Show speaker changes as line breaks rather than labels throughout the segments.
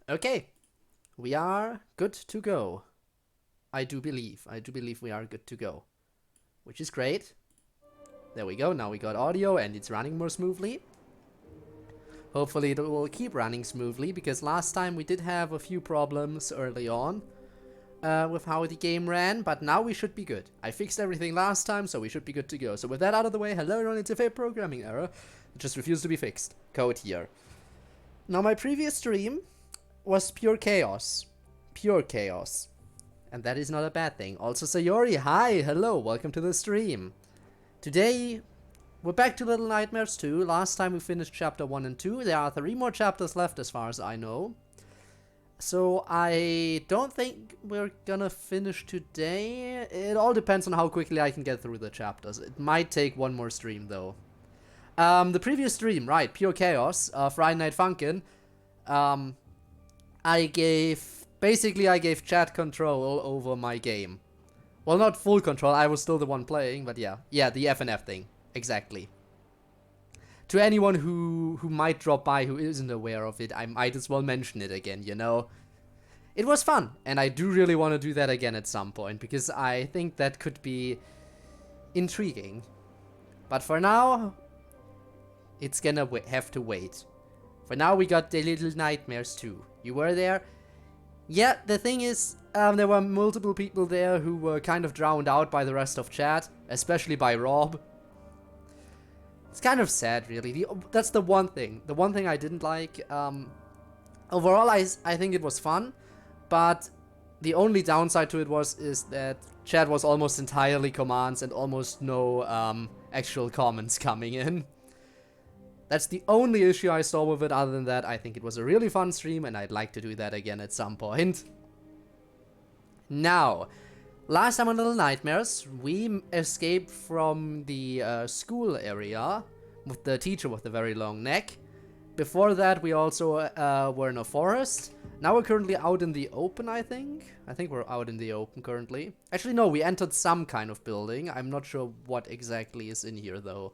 Okay, we are good to go. I do believe we are good to go, which is great. There we go, now we got audio and it's running more smoothly. Hopefully it will keep running smoothly, because last time we did have a few problems early on with how the game ran, but now we should be good. I fixed everything last time, so we should be good to go. So with that out of the way, hello everyone, it's a programming error. It just refused to be fixed. CodeErr. Now my previous stream was pure chaos. Pure chaos. And that is not a bad thing. Also Sayori, hi, hello, welcome to the stream. Today, we're back to Little Nightmares 2. Last time we finished chapter 1 and 2. There are 3 more chapters left as far as I know. So I don't think we're gonna finish today. It all depends on how quickly I can get through the chapters. It might take one more stream though. The previous stream, right, Pure Chaos, Friday Night Funkin'. I gave chat control over my game. Well, not full control, I was still the one playing, but yeah. Yeah, the FNF thing. Exactly. To anyone who might drop by who isn't aware of it, I might as well mention it again, you know? It was fun, and I do really want to do that again at some point, because I think that could be intriguing. But for now, it's gonna have to wait. For now, we got the Little Nightmares 2. You were there? Yeah, the thing is, there were multiple people there who were kind of drowned out by the rest of chat, especially by Rob. It's kind of sad, really. That's the one thing. The one thing I didn't like. Overall, I think it was fun, but the only downside to it is that chat was almost entirely commands and almost no actual comments coming in. That's the only issue I saw with it. Other than that, I think it was a really fun stream, and I'd like to do that again at some point. Now, last time on Little Nightmares, we escaped from the school area with the teacher with the very long neck. Before that, we also were in a forest. Now we're currently out in the open, I think. I think we're out in the open currently. Actually, no, we entered some kind of building. I'm not sure what exactly is in here, though.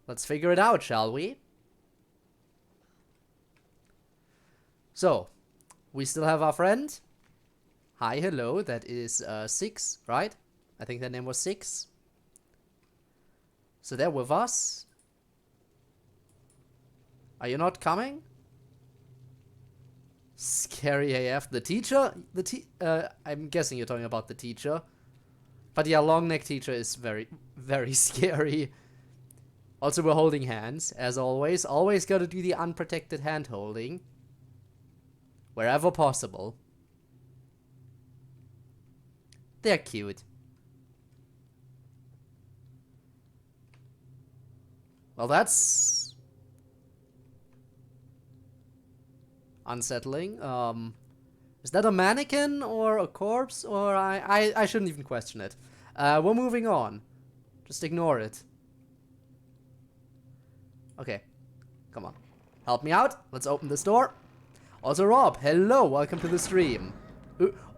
Let's figure it out, shall we? So, we still have our friend. Hi, hello, that is 6, right? I think that name was 6. So they're with us. Are you not coming? Scary AF. The teacher? I'm guessing you're talking about the teacher. But yeah, long neck teacher is very, very scary. Also, we're holding hands, as always. Always gotta do the unprotected hand holding. Wherever possible. They're cute. Well, that's unsettling. Is that a mannequin or a corpse? Or I shouldn't even question it. We're moving on. Just ignore it. Okay, come on. Help me out. Let's open this door. Also, Rob, hello, welcome to the stream.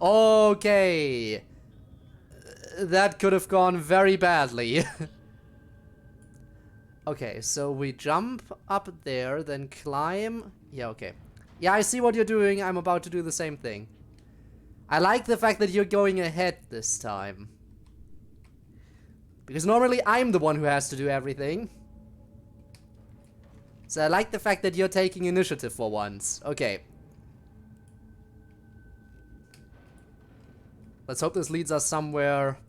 Okay. That could have gone very badly. Okay, so we jump up there, then climb. Yeah, okay. Yeah, I see what you're doing. I'm about to do the same thing. I like the fact that you're going ahead this time. Because normally I'm the one who has to do everything. So I like the fact that you're taking initiative for once. Okay. Let's hope this leads us somewhere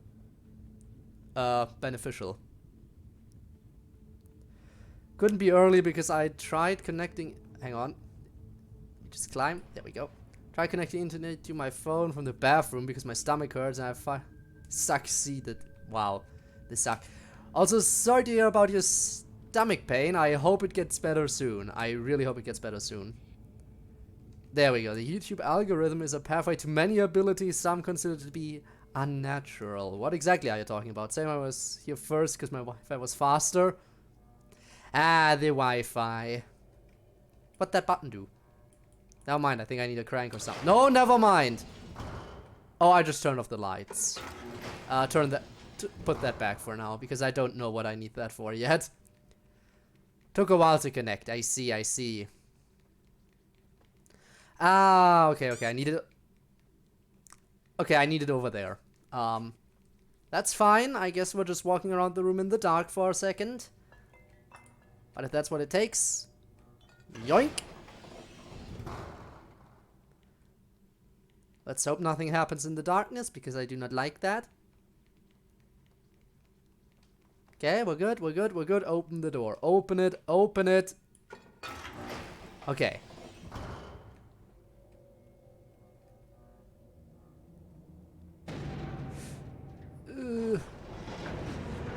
beneficial. Couldn't be early because I tried connecting... Hang on. Just climb. There we go. Tried connecting internet to my phone from the bathroom because my stomach hurts and I succeeded. Wow. This sucks. Also, sorry to hear about your stomach pain. I hope it gets better soon. I really hope it gets better soon. There we go. The YouTube algorithm is a pathway to many abilities some consider to be unnatural. What exactly are you talking about? Saying I was here first because my Wi-Fi was faster? Ah, the Wi-Fi. What'd that button do? Never mind, I think I need a crank or something. No, never mind. Oh, I just turned off the lights. Put that back for now, because I don't know what I need that for yet. Took a while to connect. I see, I see. Ah, okay, okay. I need it. Okay, I need it over there. That's fine. I guess we're just walking around the room in the dark for a second. But if that's what it takes. Yoink. Let's hope nothing happens in the darkness, because I do not like that. Okay, we're good, we're good, we're good. Open the door. Open it, open it. Okay.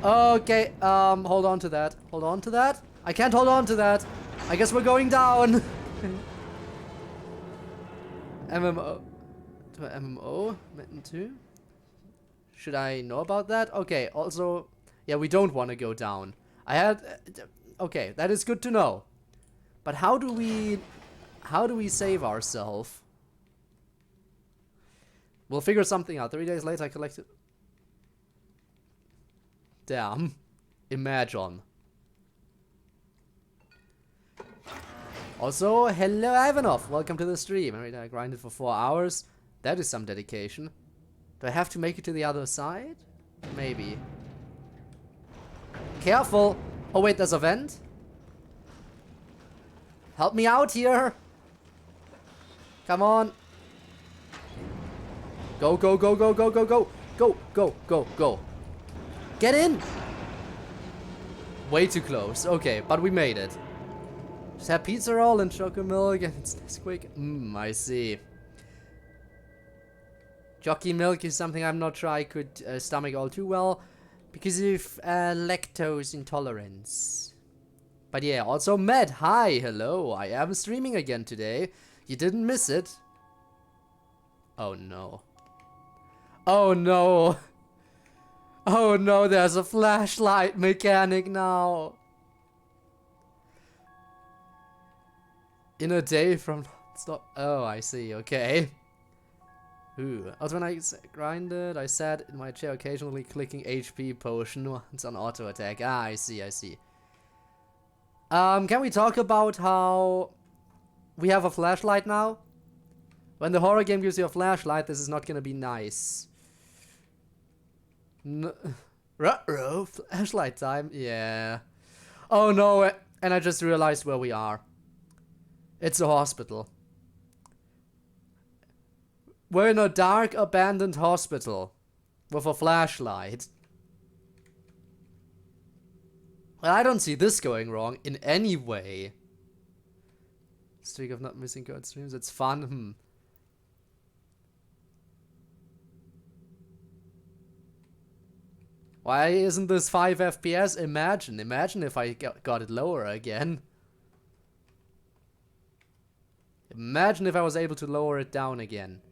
Okay, hold on to that. Hold on to that. I can't hold on to that. I guess we're going down. MMO. To MMO? Mitten 2? Should I know about that? Okay, also, yeah, we don't want to go down. I had... okay, that is good to know. But how do we save ourselves? We'll figure something out. 3 days later, I collected... Damn. Imagine. Also, hello Ivanov. Welcome to the stream. Alright, I grinded for 4 hours. That is some dedication. Do I have to make it to the other side? Maybe. Careful! Oh wait, there's a vent? Help me out here! Come on! Go, go, go, go, go, go, go! Go, go, go, go! Get in! Way too close. Okay, but we made it. Just have pizza roll and chocolate milk and it's Nesquik. I see. Jockey milk is something I'm not sure I could stomach all too well because of lactose intolerance. But yeah, also Matt, hi, hello. I am streaming again today. You didn't miss it. Oh no. Oh no. Oh no, there's a flashlight mechanic now. In a day from... Stop. Oh, I see, okay. Ooh. Also, when I grinded, I sat in my chair occasionally clicking HP potion once on auto attack. Ah, I see, I see. Can we talk about how we have a flashlight now? When the horror game gives you a flashlight, this is not gonna be nice. Ruh-roh, flashlight time, yeah. Oh no, and I just realized where we are. It's a hospital. We're in a dark, abandoned hospital with a flashlight. Well, I don't see this going wrong in any way. Streak of not missing code streams, it's fun. Why isn't this 5 FPS? Imagine if I got it lower again. Imagine if I was able to lower it down again.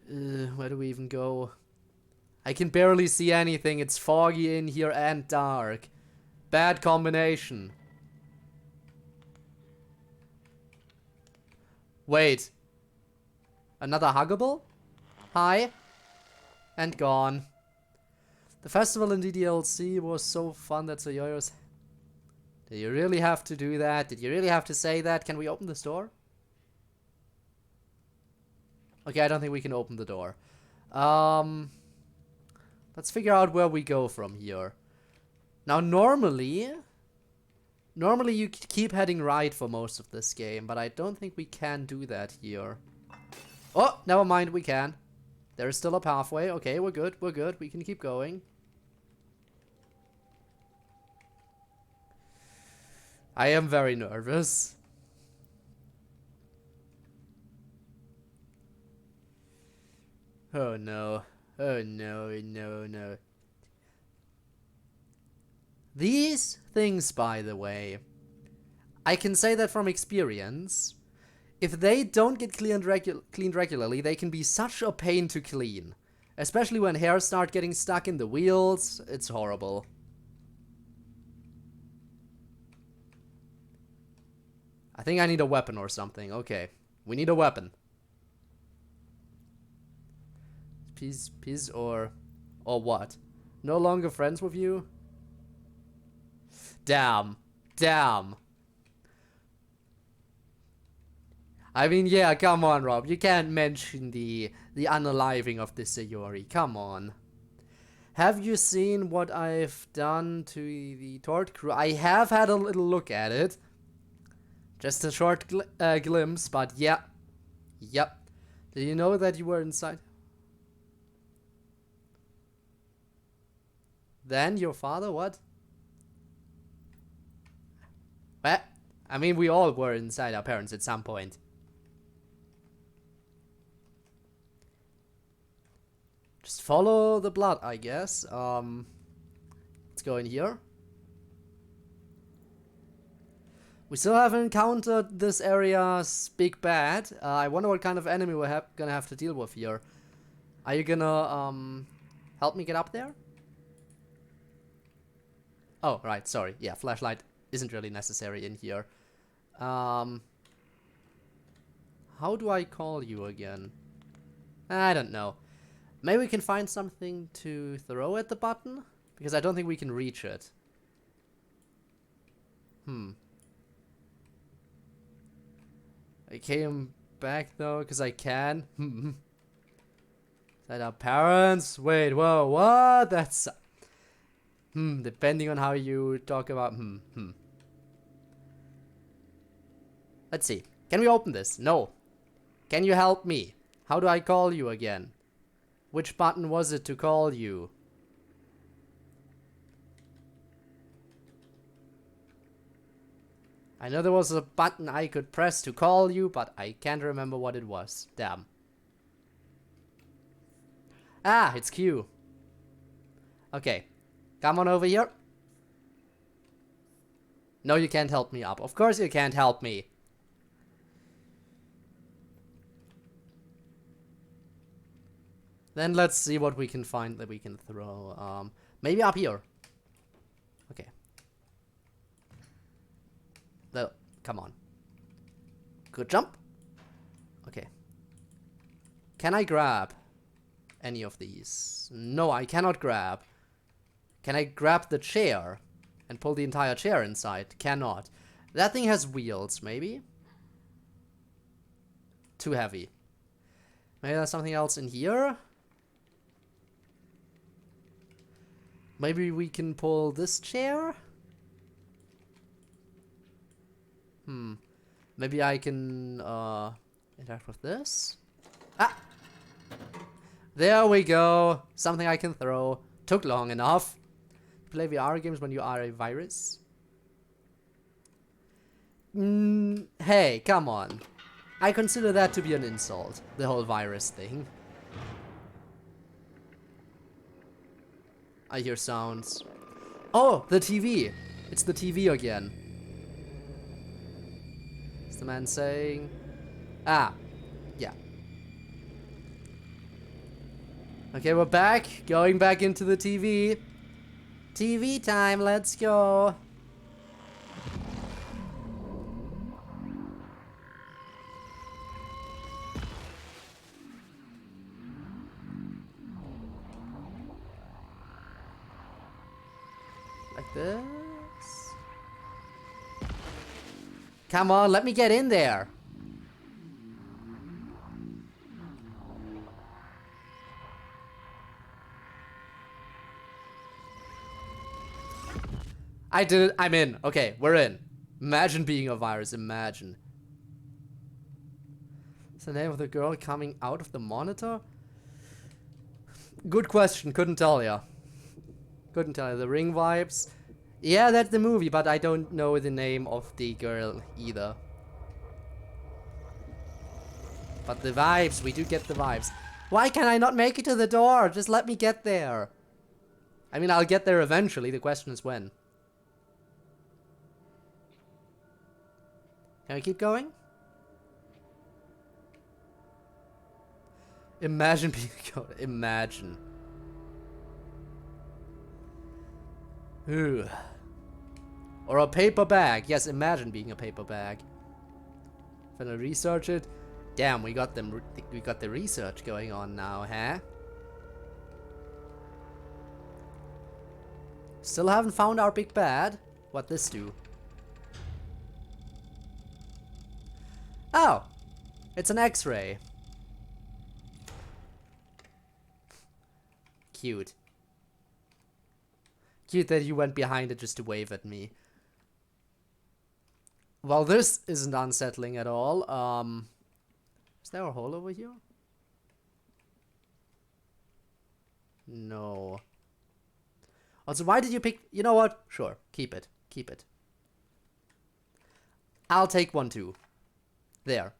Where do we even go? I can barely see anything. It's foggy in here and dark. Bad combination. Wait. Another huggable? Hi. And gone. The festival in DDLC was so fun that Soyoyo's... Did you really have to do that? Did you really have to say that? Can we open this door? Okay, I don't think we can open the door. Let's figure out where we go from here. Now, normally you keep heading right for most of this game, but I don't think we can do that here. Oh, never mind, we can. There is still a pathway. Okay, we're good, we're good. We can keep going. I am very nervous. Oh no. Oh no, no, no. These things, by the way, I can say that from experience. If they don't get cleaned regularly, they can be such a pain to clean. Especially when hairs start getting stuck in the wheels. It's horrible. I think I need a weapon or something. Okay. We need a weapon. Peace or what? No longer friends with you? Damn. Damn. I mean, yeah, come on, Rob. You can't mention the unaliving of the Sayori. Come on. Have you seen what I've done to the Tort crew? I have had a little look at it. Just a short glimpse, but yeah. Yep. Did you know that you were inside? Then your father, what? Well, I mean, we all were inside our parents at some point. Just follow the blood, I guess. Let's go in here. We still haven't encountered this area's big bad. I wonder what kind of enemy we're gonna have to deal with here. Are you gonna help me get up there? Oh, right, sorry. Yeah, flashlight isn't really necessary in here. How do I call you again? I don't know. Maybe we can find something to throw at the button? Because I don't think we can reach it. I came back though, because I can. Is that our parents? Wait, whoa, what? That's... depending on how you talk about... Let's see. Can we open this? No. Can you help me? How do I call you again? Which button was it to call you? I know there was a button I could press to call you, but I can't remember what it was. Damn. Ah, it's Q. Okay. Come on over here. No, you can't help me up. Of course you can't help me. Then let's see what we can find that we can throw. Maybe up here. Okay. No, come on. Good jump. Okay. Can I grab any of these? No, I cannot grab. Can I grab the chair and pull the entire chair inside? Cannot. That thing has wheels, maybe? Too heavy. Maybe there's something else in here? Maybe we can pull this chair? Maybe I can interact with this? Ah! There we go. Something I can throw. Took long enough. Play VR games when you are a virus? Hey, come on. I consider that to be an insult. The whole virus thing. I hear sounds. Oh, the TV. It's the TV again. What's the man saying? Ah, yeah. Okay, we're back. Going back into the TV. TV time, let's go. Like this. Come on, let me get in there. I did it. I'm in. Okay, we're in. Imagine being a virus. Imagine. What's the name of the girl coming out of the monitor? Good question. Couldn't tell ya. Couldn't tell you. The Ring vibes. Yeah, that's the movie, but I don't know the name of the girl either. But the vibes, we do get the vibes. Why can I not make it to the door? Just let me get there. I mean, I'll get there eventually. The question is when. Can I keep going? Imagine being a code. Imagine. Ugh. Or a paper bag. Yes, imagine being a paper bag. If I research it. Damn, we got them. We got the research going on now, huh? Still haven't found our big bad. What this do? It's an X-ray. Cute. Cute that you went behind it just to wave at me. Well, this isn't unsettling at all. Is there a hole over here? No. Also, why did you pick... You know what? Sure. Keep it. Keep it. I'll take one too. There.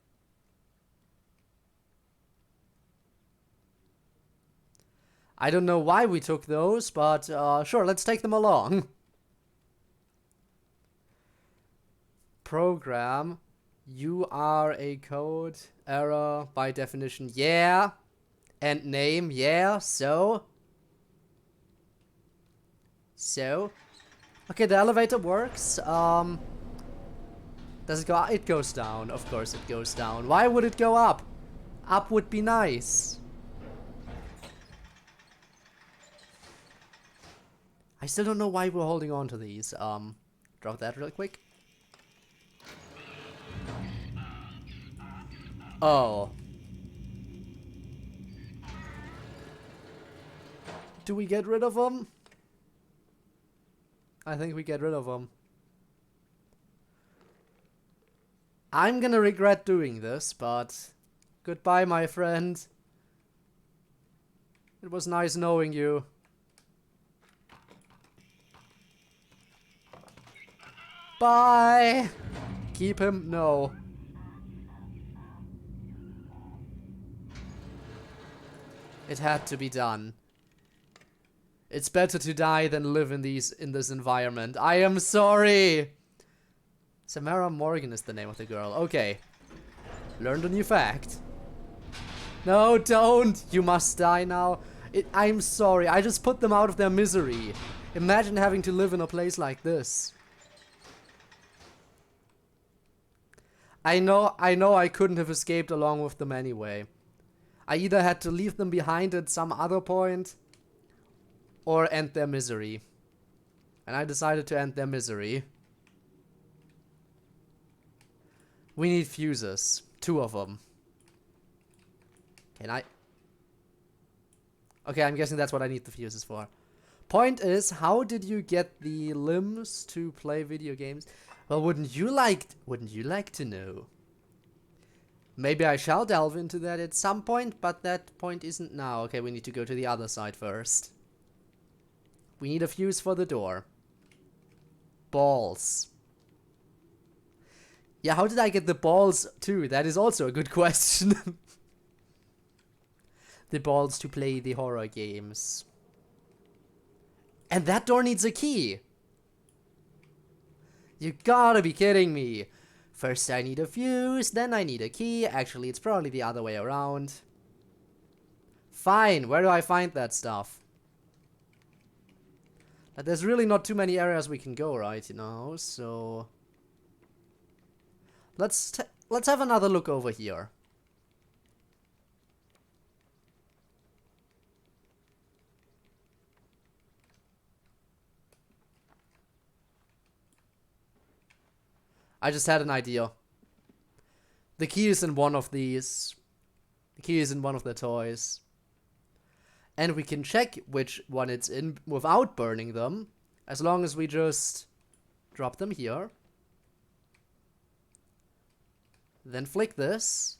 I don't know why we took those, but sure, let's take them along. Program. You are a code error by definition. Yeah. And name. Yeah. So. Okay, the elevator works. Does it go? It goes down. Of course it goes down. Why would it go up? Up would be nice. I still don't know why we're holding on to these. Drop that real quick. Oh. Do we get rid of them? I think we get rid of them. I'm gonna regret doing this, but goodbye, my friend. It was nice knowing you. Bye! Keep him? No. It had to be done. It's better to die than live in this environment. I am sorry! Samara Morgan is the name of the girl. Okay. Learned a new fact. No, don't! You must die now. I'm sorry. I just put them out of their misery. Imagine having to live in a place like this. I know I couldn't have escaped along with them anyway. I either had to leave them behind at some other point or end their misery. And I decided to end their misery. We need fuses. 2 of them. Can I? Okay, I'm guessing that's what I need the fuses for. Point is, how did you get the limbs to play video games? Well, wouldn't you like to know? Maybe I shall delve into that at some point, but that point isn't now. Okay, we need to go to the other side first. We need a fuse for the door. Balls. Yeah, how did I get the balls too? That is also a good question. The balls to play the horror games. And that door needs a key. You gotta be kidding me. First I need a fuse, then I need a key. Actually, it's probably the other way around. Fine, where do I find that stuff? But there's really not too many areas we can go, right, you know, so... Let's have another look over here. I just had an idea. The key is in one of these. The key is in one of the toys. And we can check which one it's in without burning them. As long as we just drop them here. Then flick this.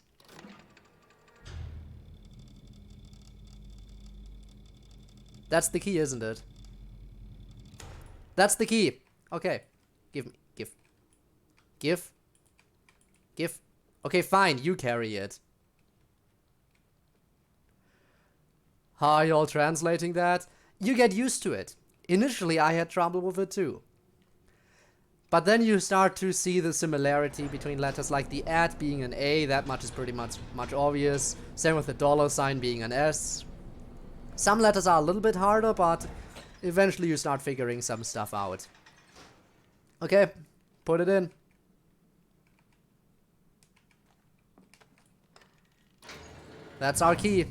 That's the key, isn't it? That's the key. Okay. Give. Okay, fine. You carry it. Are you all translating that? You get used to it. Initially, I had trouble with it too. But then you start to see the similarity between letters, like the at being an A. That much is pretty much obvious. Same with the $sign being an S. Some letters are a little bit harder, but eventually you start figuring some stuff out. Okay, put it in. That's our key.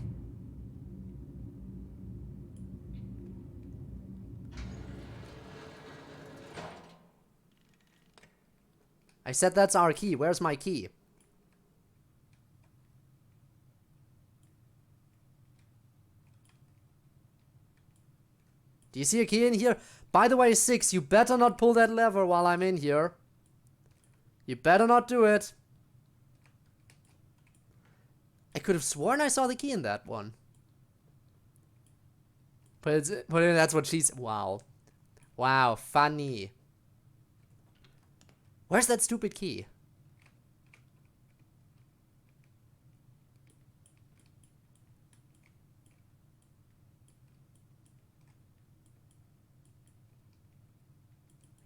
I said that's our key. Where's my key? Do you see a key in here? By the way, 6, you better not pull that lever while I'm in here. You better not do it. I could have sworn I saw the key in that one. But that's what she's... Wow. Wow, funny. Where's that stupid key?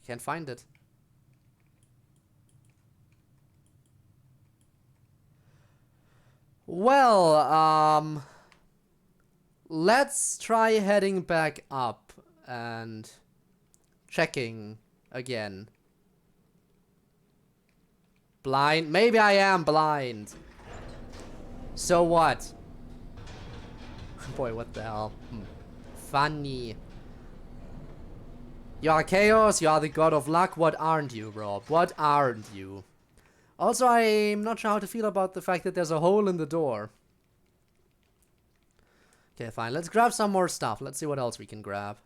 Can't find it. Well, let's try heading back up and checking again. Blind? Maybe I am blind. So what? Boy, what the hell? Funny. You are chaos, you are the god of luck. What aren't you, Rob? What aren't you? Also, I'm not sure how to feel about the fact that there's a hole in the door. Okay, fine. Let's grab some more stuff. Let's see what else we can grab.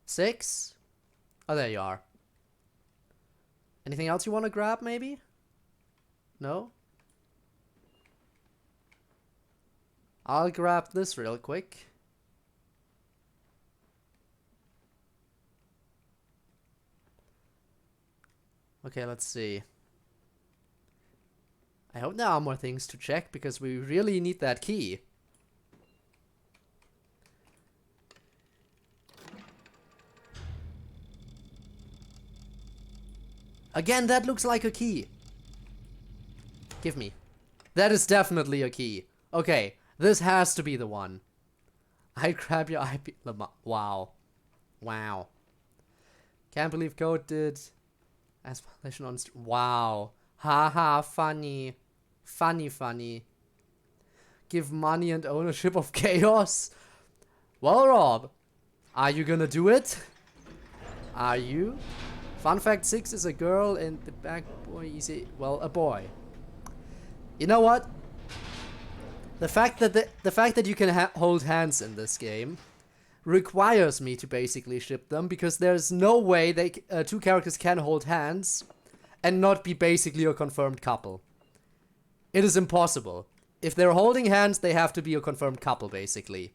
6? Oh, there you are. Anything else you want to grab, maybe? No? I'll grab this real quick. Okay, let's see. I hope there are more things to check, because we really need that key. Again, that looks like a key. Give me. That is definitely a key. Okay, this has to be the one. I grab your IP. Wow. Wow. Can't believe Code did... Explanation on... Wow. Haha, funny. Funny, funny. Give money and ownership of chaos. Well, Rob, are you gonna do it? Are you? Fun fact, 6 is a girl and the back boy is a... Well, a boy. You know what? The fact that you can hold hands in this game requires me to basically ship them, because there's no way they two characters can hold hands and not be basically a confirmed couple. It is impossible. If they're holding hands, they have to be a confirmed couple, basically.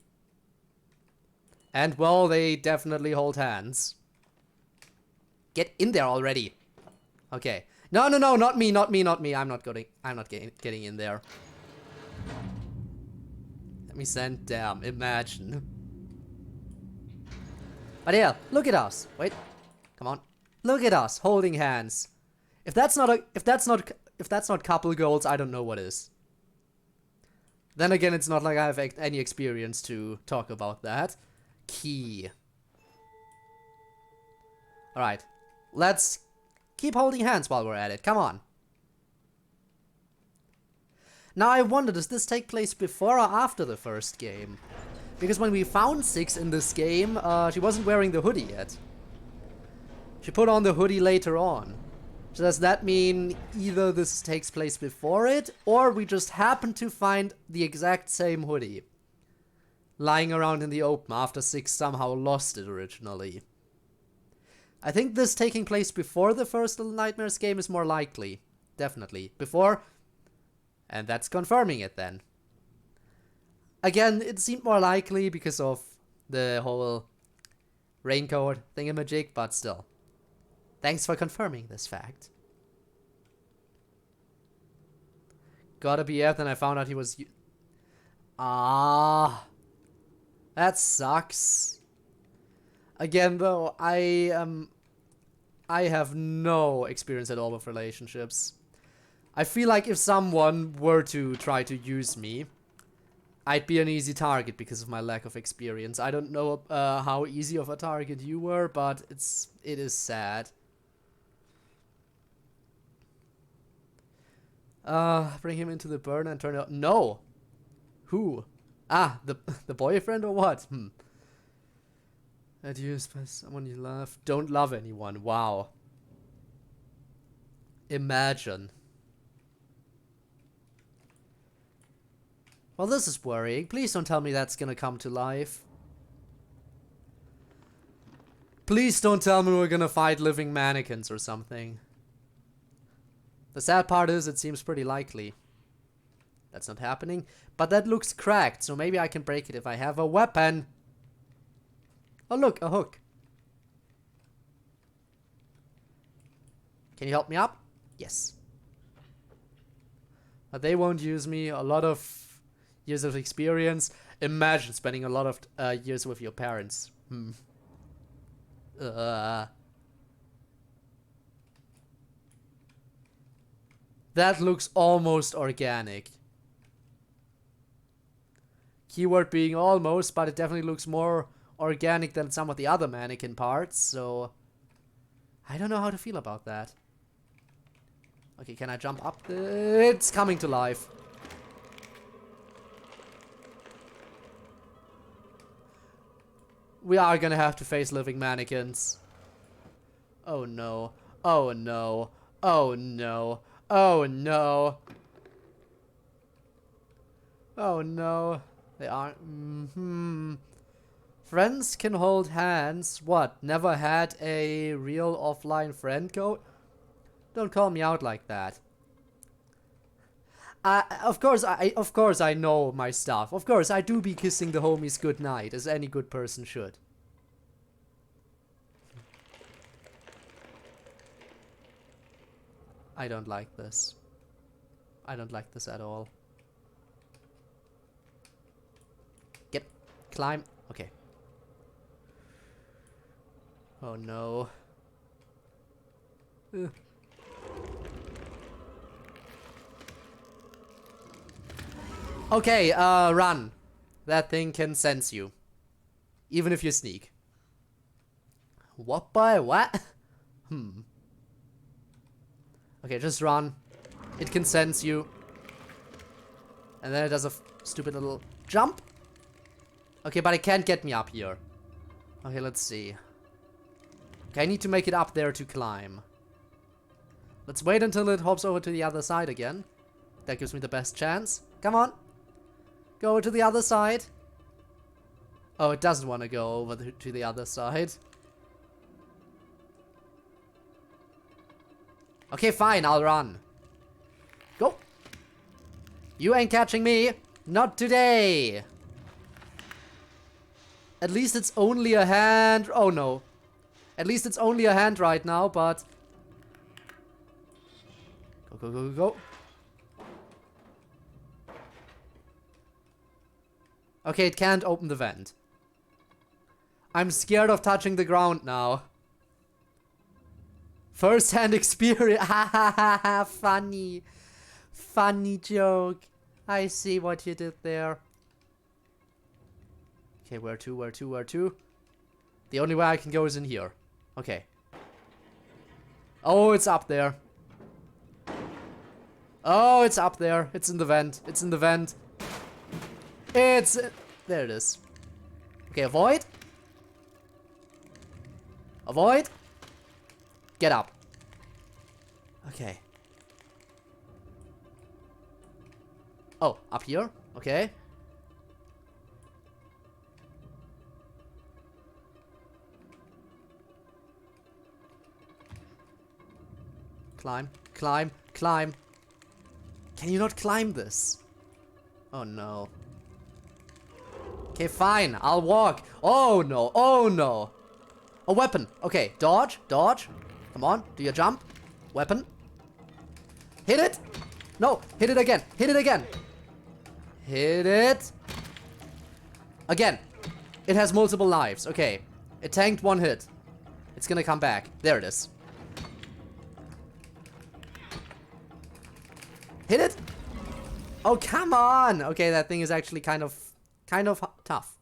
And, well, they definitely hold hands. Get in there already. Okay. No, no, no, not me, not me, not me. I'm not getting in there. Let me send damn. Imagine. But yeah, look at us. Wait. Come on. Look at us holding hands. If that's not couple goals, I don't know what is. Then again, it's not like I have any experience to talk about that. Key. Alright. Let's keep holding hands while we're at it. Come on. Now I wonder, does this take place before or after the first game? Because when we found 6 in this game, she wasn't wearing the hoodie yet. She put on the hoodie later on. So does that mean either this takes place before it, or we just happen to find the exact same hoodie lying around in the open after 6 somehow lost it originally? I think this taking place before the first Little Nightmares game is more likely. Definitely. Before. And that's confirming it then. Again, it seemed more likely because of the whole raincoat thingamajig, but still. Thanks for confirming this fact. Gotta be F, then I found out he was... Ah, that sucks. Again, though, I have no experience at all with relationships. I feel like if someone were to try to use me, I'd be an easy target because of my lack of experience. I don't know how easy of a target you were, but it is sad. Bring him into the burn and turn it... No! Who? Ah, the boyfriend or what? Adused by someone you love. Don't love anyone. Wow. Imagine. Well, this is worrying. Please don't tell me that's gonna come to life. Please don't tell me we're gonna fight living mannequins or something. The sad part is it seems pretty likely. That's not happening. But that looks cracked, so maybe I can break it if I have a weapon. Oh look, a hook. Can you help me up? Yes. But they won't use me. A lot of years of experience. Imagine spending a lot of years with your parents. That looks almost organic. Keyword being almost, but it definitely looks more organic than some of the other mannequin parts, so I don't know how to feel about that. Okay, can I jump up? It's coming to life. We are gonna have to face living mannequins. Oh no. Oh no. Oh no. Oh no. Oh no. They aren't. Friends can hold hands. What? Never had a real offline friend code? Don't call me out like that. Of course I know my stuff. Of course I do be kissing the homies goodnight, as any good person should. I don't like this. I don't like this at all. Get, climb, okay. Oh no. Okay, run. That thing can sense you. Even if you sneak. What by what? Okay, just run. It can sense you. And then it does a stupid little jump. Okay, but it can't get me up here. Okay, let's see. Okay, I need to make it up there to climb. Let's wait until it hops over to the other side again. That gives me the best chance. Come on. Go to the other side. Oh, it doesn't want to go over to the other side. Okay, fine, I'll run. Go. You ain't catching me. Not today. At least it's only a hand. Oh no. At least it's only a hand right now, but... Go, go, go, go, go. Okay, it can't open the vent. I'm scared of touching the ground now. First-hand experience. Ha ha ha ha. Funny. Funny joke. I see what you did there. Okay, where to, where to, where to? The only way I can go is in here. Okay. Oh, it's up there. Oh, it's up there. It's in the vent. It's in the vent. It's... There it is. Okay, avoid. Avoid. Get up. Okay. Oh, up here? Okay. Climb, climb, climb. Can you not climb this? Oh no. Okay, fine. I'll walk. Oh no, oh no. A weapon. Okay, dodge, dodge. Come on, do your jump. Weapon. Hit it. No, hit it again. Hit it again. Hit it. Again. It has multiple lives. Okay. It tanked one hit. It's gonna come back. There it is. Hit it. Oh, come on. Okay, that thing is actually kind of tough.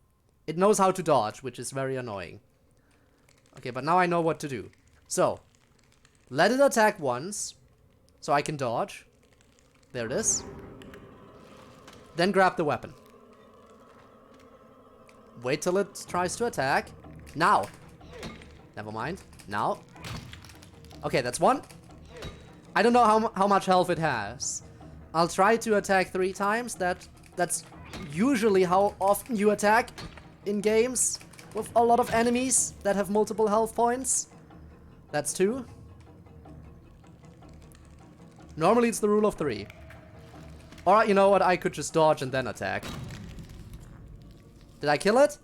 It knows how to dodge, which is very annoying. Okay, but now I know what to do. So, let it attack once, so I can dodge. There it is. Then grab the weapon. Wait till it tries to attack. Now. Never mind. Now. Okay, that's one. I don't know how much health it has. I'll try to attack 3 times. That's usually how often you attack in games. with a lot of enemies that have multiple health points. That's 2. Normally it's the rule of 3. Or, you know what, I could just dodge and then attack. Did I kill it?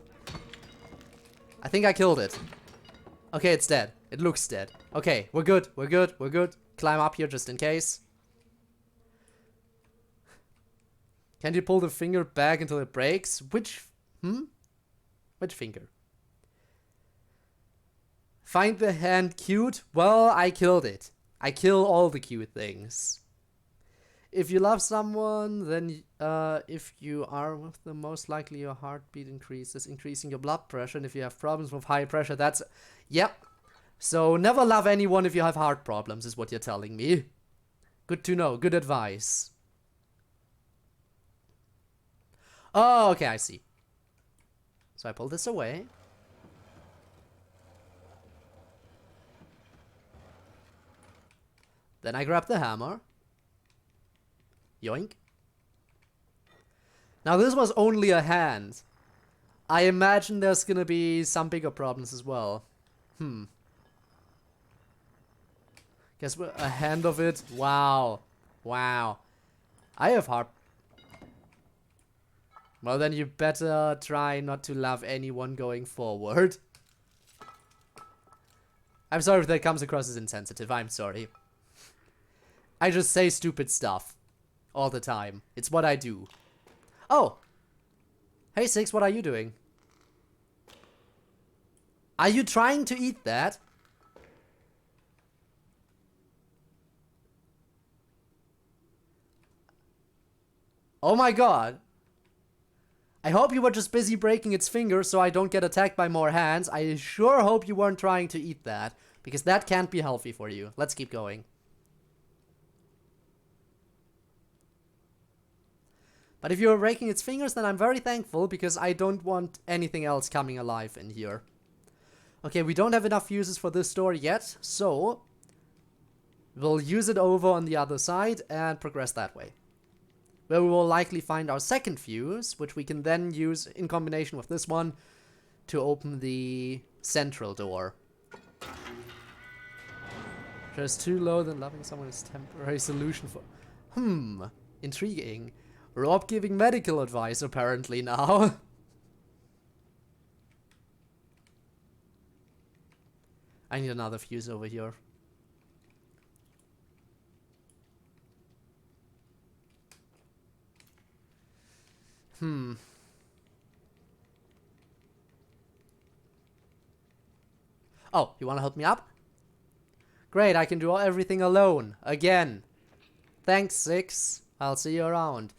I think I killed it. Okay, it's dead. It looks dead. Okay, we're good, we're good, we're good. Climb up here just in case. Can you pull the finger back until it breaks? Which finger? Find the hand cute? Well, I killed it. I kill all the cute things. If you love someone, then if you are with them, most likely your heartbeat increases, increasing your blood pressure. And if you have problems with high pressure, that's... Yep. So never love anyone if you have heart problems, is what you're telling me. Good to know. Good advice. Oh, okay, I see. So I pull this away. Then I grab the hammer. Yoink. Now this was only a hand. I imagine there's gonna be some bigger problems as well. Guess we're a hand of it. Wow. Wow. I have heart. Well, then you better try not to love anyone going forward. I'm sorry if that comes across as insensitive. I'm sorry. I just say stupid stuff. All the time. It's what I do. Oh! Hey, Six, what are you doing? Are you trying to eat that? Oh my god. I hope you were just busy breaking its fingers so I don't get attacked by more hands. I sure hope you weren't trying to eat that, because that can't be healthy for you. Let's keep going. But if you're breaking its fingers, then I'm very thankful, because I don't want anything else coming alive in here. Okay, we don't have enough fuses for this door yet, so we'll use it over on the other side and progress that way. Where we will likely find our second fuse, which we can then use in combination with this one to open the central door. Just too low, then loving someone is temporary solution for... Intriguing. Rob giving medical advice apparently now. I need another fuse over here. Oh, you wanna help me up? Great, I can do everything alone. Again. Thanks, Six. I'll see you around.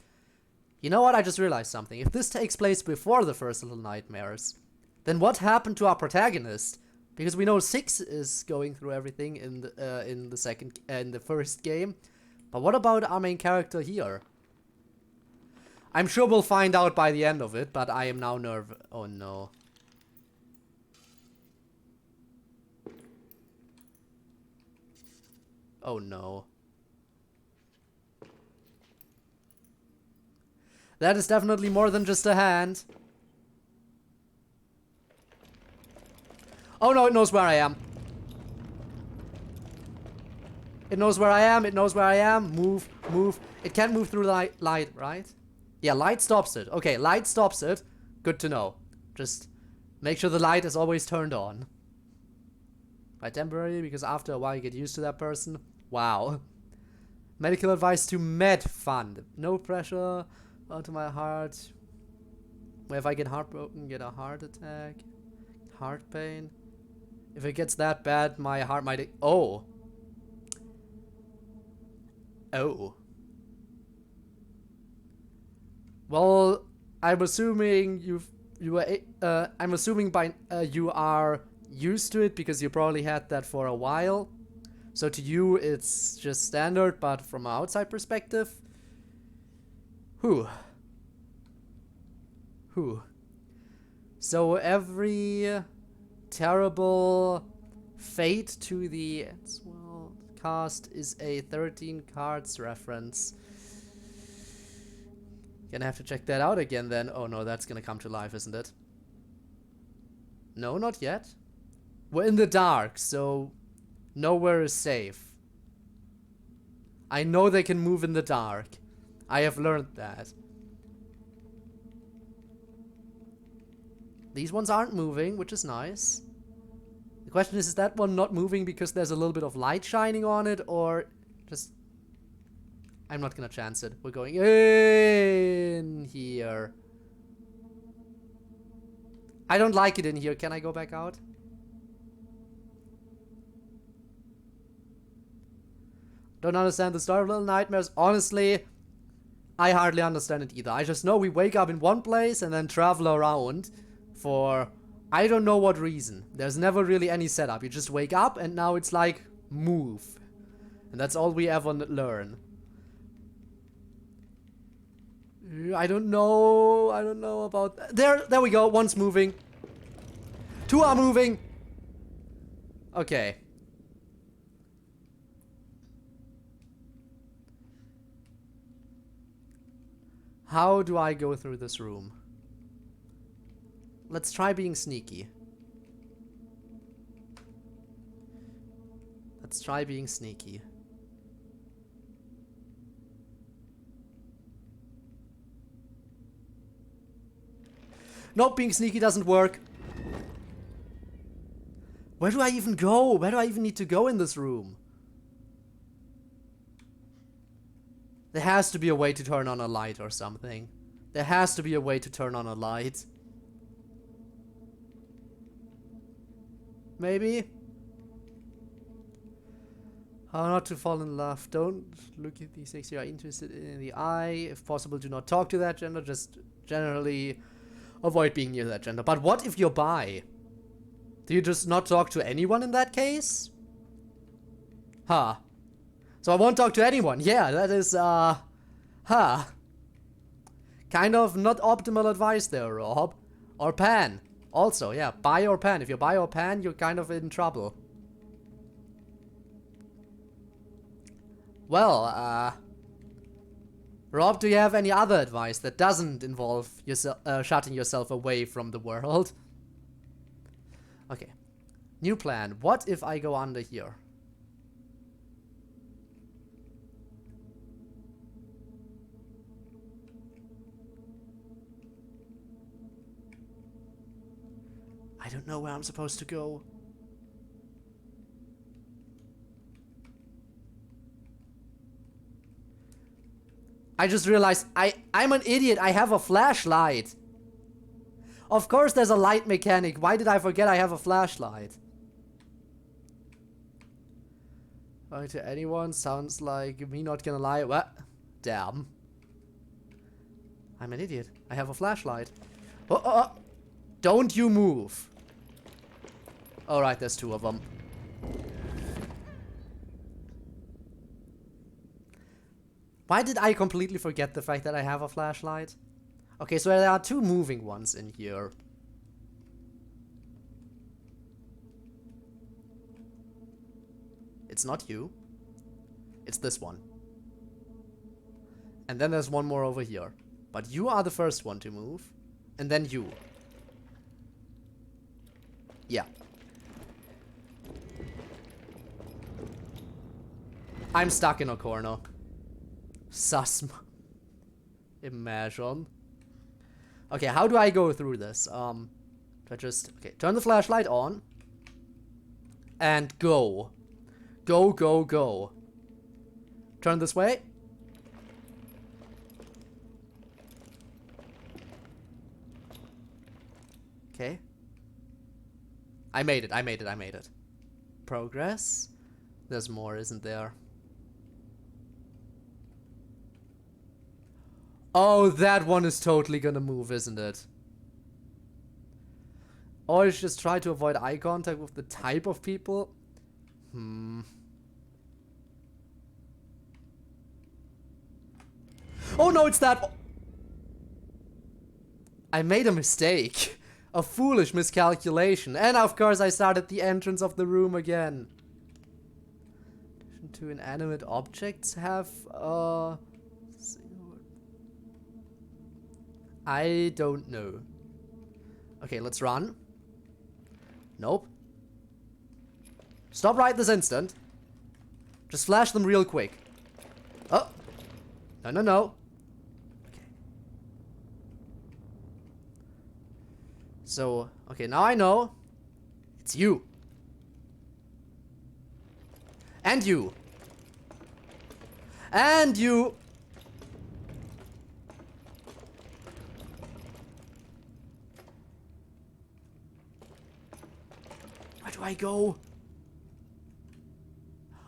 You know what? I just realized something. If this takes place before the first little nightmares, then what happened to our protagonist? Because we know Six is going through everything in the first game. But what about our main character here? I'm sure we'll find out by the end of it, but I am now nervous. Oh no. Oh no. That is definitely more than just a hand. Oh no, it knows where I am. It knows where I am, it knows where I am. Move, move. It can't move through light, right? Yeah, light stops it. Okay, light stops it. Good to know. Just make sure the light is always turned on. By temporary, because after a while you get used to that person. Wow. Medical advice to med fund. No pressure onto my heart. Well, if I get heartbroken, get a heart attack. Heart pain. If it gets that bad, my heart might... Oh. Oh. Well, I'm assuming I'm assuming you are used to it because you probably had that for a while. So to you, it's just standard, but from an outside perspective, whew. So every terrible fate to the cast is a 13 cards reference. Gonna have to check that out again then. Oh no, that's gonna come to life, isn't it? No, not yet. We're in the dark, so nowhere is safe. I know they can move in the dark. I have learned that. These ones aren't moving, which is nice. The question is that one not moving because there's a little bit of light shining on it, or just... I'm not gonna chance it. We're going in here. I don't like it in here. Can I go back out? Don't understand the story of Little Nightmares. Honestly, I hardly understand it either. I just know we wake up in one place and then travel around for I don't know what reason. There's never really any setup. You just wake up and now it's like move. And that's all we ever learn. I don't know. I don't know about that. There we go. One's moving. Two are moving. Okay. How do I go through this room? Let's try being sneaky. Let's try being sneaky. Nope, being sneaky doesn't work. Where do I even go? Where do I even need to go in this room? There has to be a way to turn on a light or something. There has to be a way to turn on a light. Maybe? How not to fall in love. Don't look at these things you are interested in the eye. If possible, do not talk to that gender. Just generally avoid being near that gender. But what if you're bi? Do you just not talk to anyone in that case? Huh. So I won't talk to anyone. Yeah, that is, huh. Kind of not optimal advice there, Rob. Or pan. Also, yeah, bi or pan. If you're bi or pan, you're kind of in trouble. Well, Rob, do you have any other advice that doesn't involve shutting yourself away from the world? Okay. New plan. What if I go under here? I don't know where I'm supposed to go. I just realized I'm an idiot. I have a flashlight. Of course there's a light mechanic. Why did I forget I have a flashlight? Lying to anyone sounds like me not gonna lie. What? Damn. I'm an idiot. I have a flashlight. Oh. Don't you move. Alright, there's two of them. Why did I completely forget the fact that I have a flashlight? Okay, so there are two moving ones in here. It's not you. It's this one. And then there's one more over here. But you are the first one to move. And then you. Yeah. I'm stuck in a corner. Sus. Imagine. Okay, how do I go through this? Do I just... Okay, turn the flashlight on. And go. Go, go, go. Turn this way. Okay. I made it, I made it, I made it. Progress? There's more, isn't there? Oh, that one is totally gonna move, isn't it? Or you should just try to avoid eye contact with the type of people. Oh no, it's that. I made a mistake. A foolish miscalculation. And of course I started the entrance of the room again. To inanimate objects have I don't know. Okay, let's run. Nope. Stop right this instant. Just flash them real quick. Oh. No, no, no. Okay. So, okay, now I know. It's you. And you. And you. Where do I go?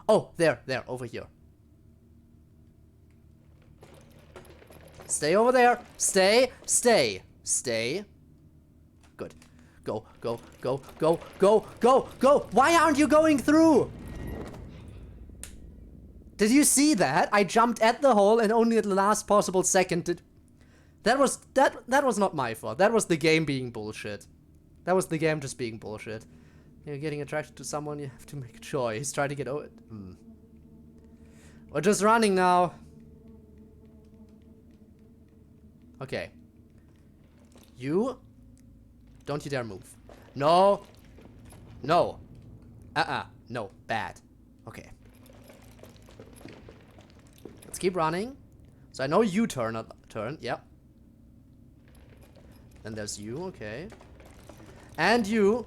Oh, there, over here. Stay over there. Stay. Good. Go. Why aren't you going through? Did you see that? I jumped at the hole and only at the last possible second did... That was not my fault. That was the game being bullshit. That was the game just being bullshit. You're getting attracted to someone, you have to make a choice. Try to get over it. We're just running now. Okay. You? Don't you dare move. No. No. No. Bad. Okay. Let's keep running. So I know you turn. Yep. Then there's you. Okay. And you.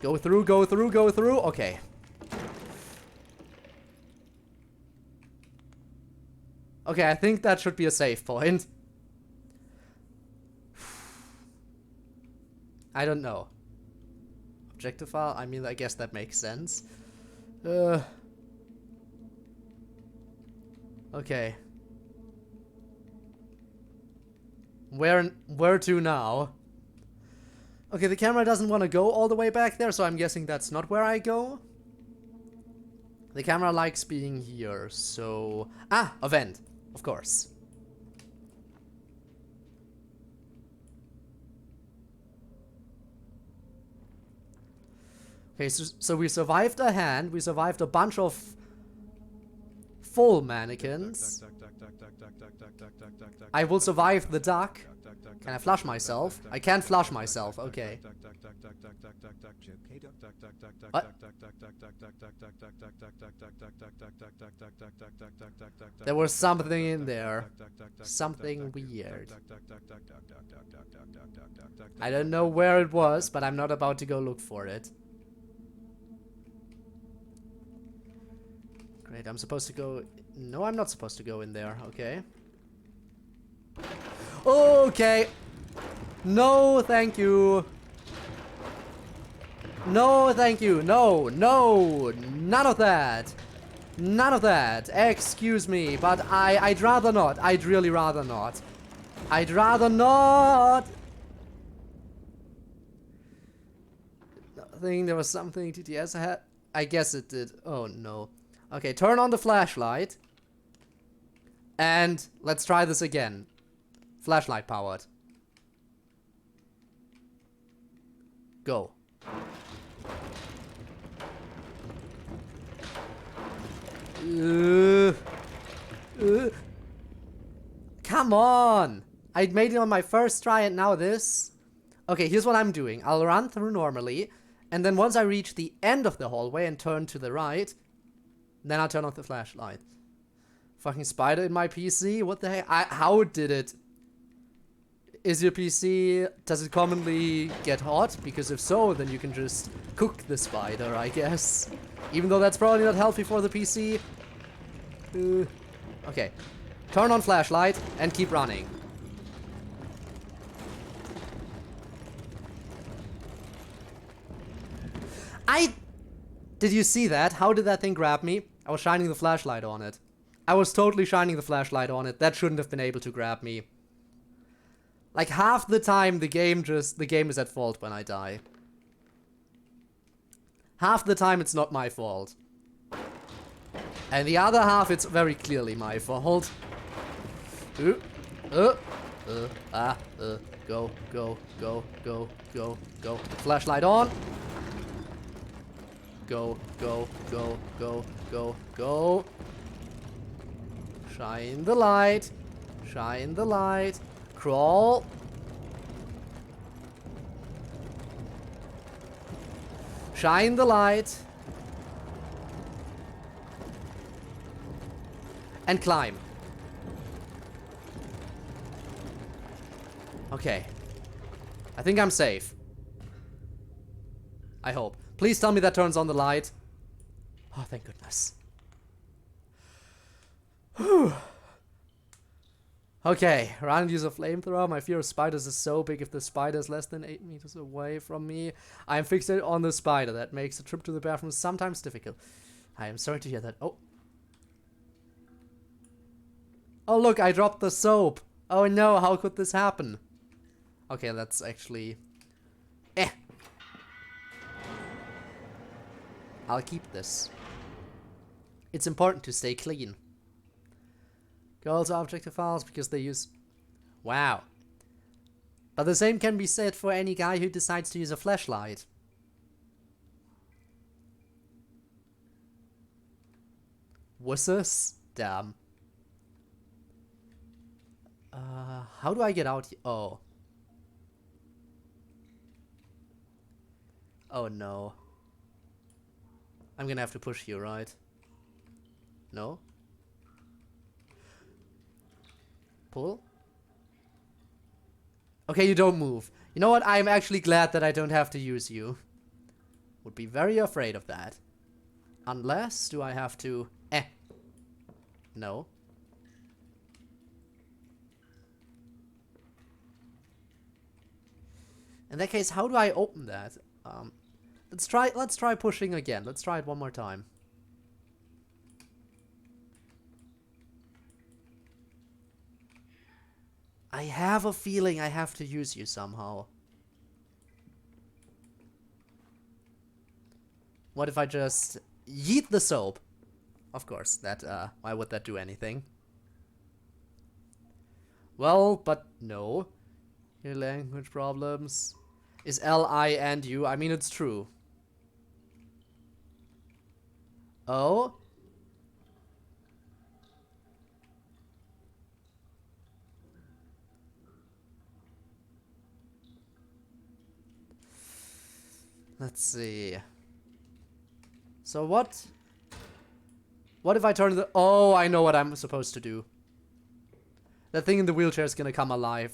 Go through. Okay. Okay, I think that should be a save point. I don't know. Objective file? I mean, I guess that makes sense. Okay. Where to now? Okay, the camera doesn't want to go all the way back there, so I'm guessing that's not where I go. The camera likes being here, so... Ah, a vent. Of course. Okay, so we survived a hand, we survived a bunch of full mannequins. I will survive the duck. Can I flush myself? I can't flush myself, okay. What? There was something in there. Something weird. I don't know where it was, but I'm not about to go look for it. Great, I'm supposed to go... No, I'm not supposed to go in there, okay. Okay. No, thank you. No, thank you. No, none of that. None of that. Excuse me, but I'd rather not. I'd really rather not. I'd rather not. I think there was something TTS had. I guess it did. Oh no. Okay, turn on the flashlight. And let's try this again. Flashlight powered. Go. Come on! I made it on my first try and now this. Okay, here's what I'm doing. I'll run through normally, and then once I reach the end of the hallway and turn to the right, then I'll turn off the flashlight. Fucking spider in my PC? What the heck? How did it? Is your PC, does it commonly get hot? Because if so, then you can just cook the spider, I guess. Even though that's probably not healthy for the PC. Okay. Turn on flashlight and keep running. Did you see that? How did that thing grab me? I was shining the flashlight on it. I was totally shining the flashlight on it. That shouldn't have been able to grab me. Like half the time the game is at fault when I die. Half the time it's not my fault. And the other half it's very clearly my fault. Go. Flashlight on. Go, go, go, go, go, go. Shine the light. Shine the light. Crawl. Shine the light. And climb. Okay. I think I'm safe. I hope. Please tell me that turns on the light. Oh, thank goodness. Whew. Okay, random use of flamethrower. My fear of spiders is so big if the spider is less than 8 meters away from me. I am fixated on the spider. That makes the trip to the bathroom sometimes difficult. I am sorry to hear that. Oh. Oh, look, I dropped the soap. Oh no, how could this happen? Okay, that's actually... I'll keep this. It's important to stay clean. Girls are objectophiles because they use... Wow. But the same can be said for any guy who decides to use a flashlight. Wusses? Damn. How do I get out here? Oh. Oh no. I'm gonna have to push you, right? No? Pull? Okay, you don't move. You know what? I'm actually glad that I don't have to use you. Would be very afraid of that. Unless, do I have to... No. In that case, how do I open that? Let's try pushing again. Let's try it one more time. I have a feeling I have to use you somehow. What if I just yeet the soap? Of course, that, why would that do anything? Well, but no. Your language problems. Is L, I, and U? I mean, it's true. Oh? Let's see. So what? What if I turn the... Oh, I know what I'm supposed to do. That thing in the wheelchair is gonna come alive.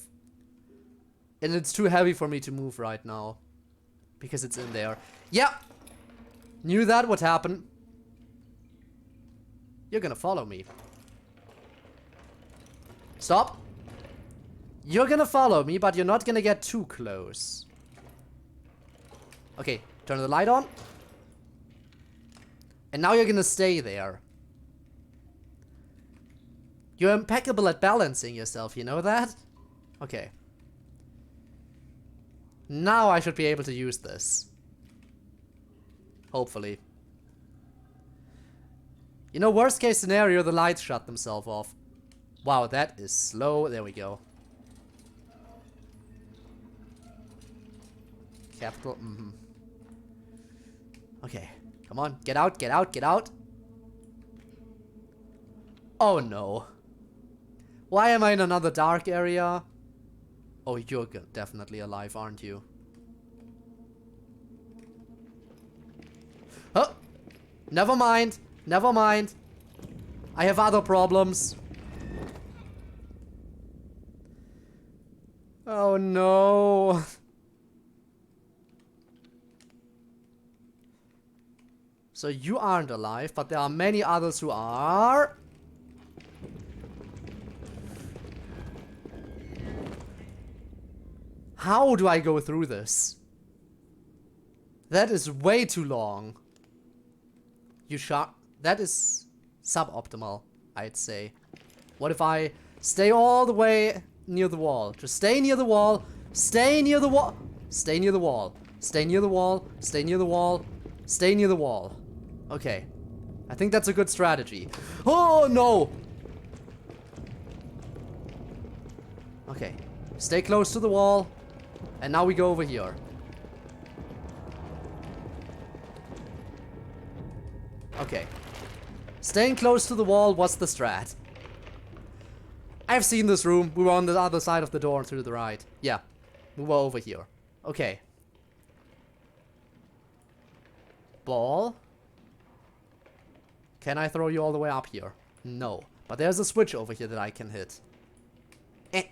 And it's too heavy for me to move right now. Because it's in there. Yeah! Knew that would happen. You're gonna follow me. Stop! You're gonna follow me, but you're not gonna get too close. Okay, turn the light on. And now you're gonna stay there. You're impeccable at balancing yourself, you know that? Okay. Now I should be able to use this. Hopefully. You know, worst case scenario, the lights shut themselves off. Wow, that is slow. There we go. Capital, Okay, come on, get out, get out, get out. Oh no. Why am I in another dark area? Oh, you're definitely alive, aren't you? Huh? Never mind, never mind. I have other problems. Oh no. So you aren't alive, but there are many others who are. How do I go through this? That is way too long. That is suboptimal, I'd say. What if I stay all the way near the wall? Just stay near the wall. Stay near the wall. Stay near the wall. Stay near the wall. Stay near the wall. Stay near the wall. Okay. I think that's a good strategy. Oh, no! Okay. Stay close to the wall. And now we go over here. Okay. Staying close to the wall was the strat. I've seen this room. We were on the other side of the door to the right. Yeah. We were over here. Okay. Ball. Can I throw you all the way up here? No. But there's a switch over here that I can hit. Eh.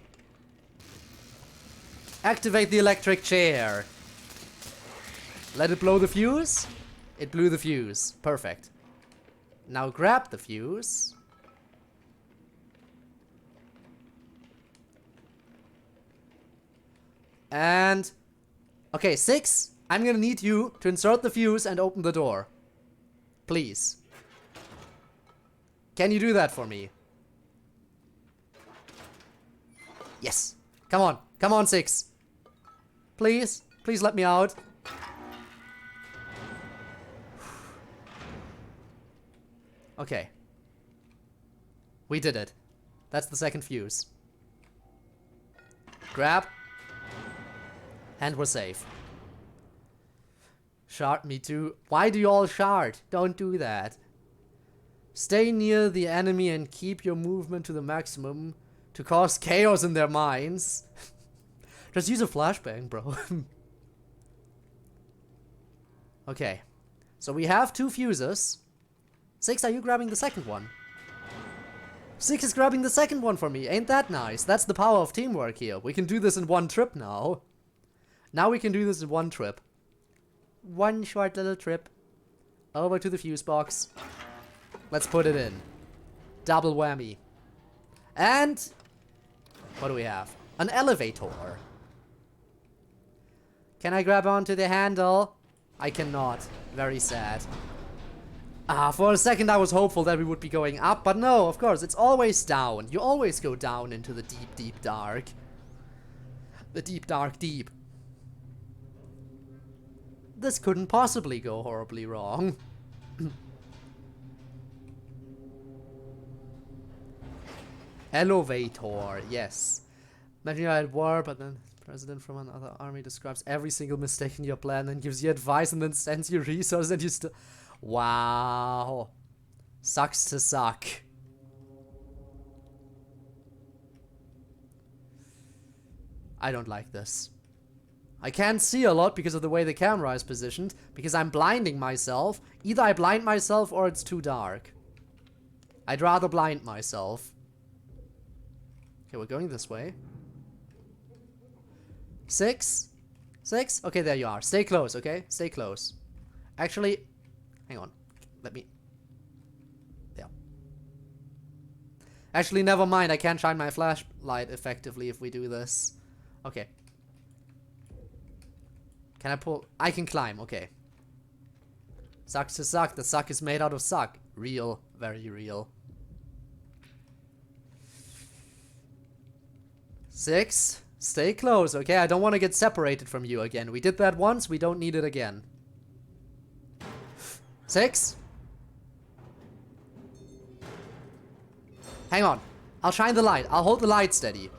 Activate the electric chair. Let it blow the fuse. It blew the fuse. Perfect. Now grab the fuse. And... okay, 6. I'm gonna need you to insert the fuse and open the door. Please. Can you do that for me? Yes. Come on. Come on, 6. Please. Please let me out. Okay. We did it. That's the second fuse. Grab. And we're safe. Shard me too. Why do you all shard? Don't do that. Stay near the enemy and keep your movement to the maximum to cause chaos in their minds. Just use a flashbang, bro. Okay. So we have 2 fuses. 6, are you grabbing the second one? 6 is grabbing the second one for me. Ain't that nice? That's the power of teamwork here. We can do this in one trip now. Now we can do this in one trip. One short little trip. Over to the fuse box. Let's put it in. Double whammy. And... what do we have? An elevator. Can I grab onto the handle? I cannot. Very sad. For a second I was hopeful that we would be going up, but no, of course, it's always down. You always go down into the deep, deep dark. The deep, dark, deep. This couldn't possibly go horribly wrong. Elevator, yes. Imagine you're at war, but then the president from another army describes every single mistake in your plan and gives you advice and then sends you resources and you still... wow. Sucks to suck. I don't like this. I can't see a lot because of the way the camera is positioned, because I'm blinding myself. Either I blind myself or it's too dark. I'd rather blind myself. Okay, we're going this way. 6? 6? Okay, there you are. Stay close, okay? Stay close. Actually, hang on. Let me... there. Actually, never mind. I can't shine my flashlight effectively if we do this. Okay. Can I pull? I can climb, okay. Sucks to suck. The suck is made out of suck. Real. Very real. 6. Stay close, okay? I don't want to get separated from you again. We did that once. We don't need it again. 6. Hang on. I'll shine the light. I'll hold the light steady.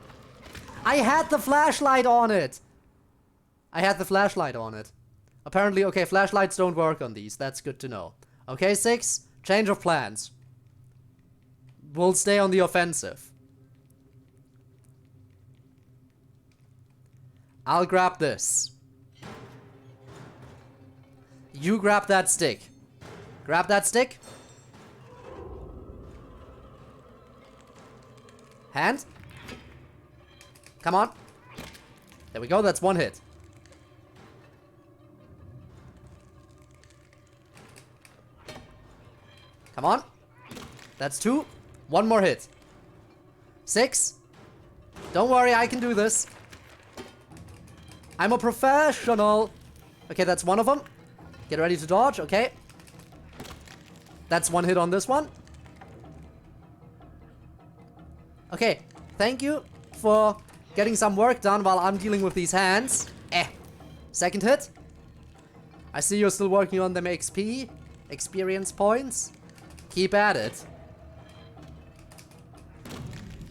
I had the flashlight on it. I had the flashlight on it. Apparently, okay, flashlights don't work on these. That's good to know. Okay, 6. Change of plans. We'll stay on the offensive. I'll grab this. You grab that stick. Grab that stick. Hand. Come on. There we go, that's 1 hit. Come on. That's 2. 1 more hit. 6. Don't worry, I can do this. I'm a professional. Okay, that's 1 of them. Get ready to dodge, okay. That's 1 hit on this one. Okay, thank you for getting some work done while I'm dealing with these hands. Second hit. I see you're still working on them XP. Experience points. Keep at it.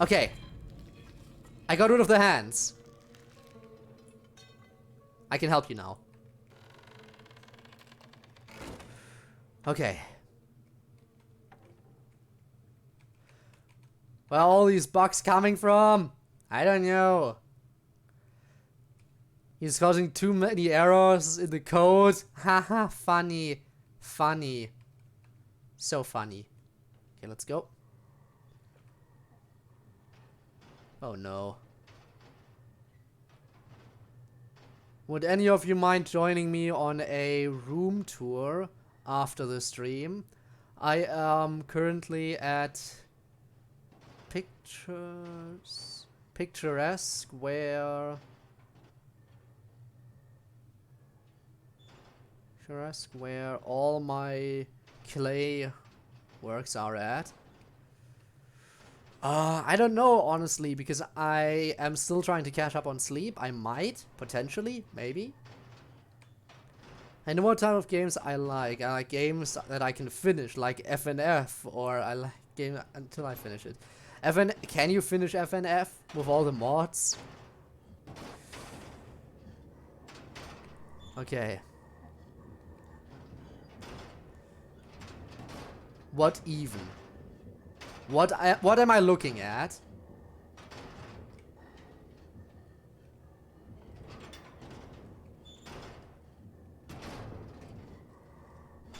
Okay. I got rid of the hands. I can help you now. Okay. Where are all these bugs coming from? I don't know. He's causing too many errors in the code. Haha, funny. Funny. So funny. Okay, let's go. Oh no. Would any of you mind joining me on a room tour after the stream? I am currently at Picturesque where all my clay works are at. I don't know, honestly, because I am still trying to catch up on sleep. I might, potentially, maybe. I know what type of games I like. I like games that I can finish, like FNF, or I like game until I finish it. Can you finish FNF with all the mods? Okay. What even? What am I looking at?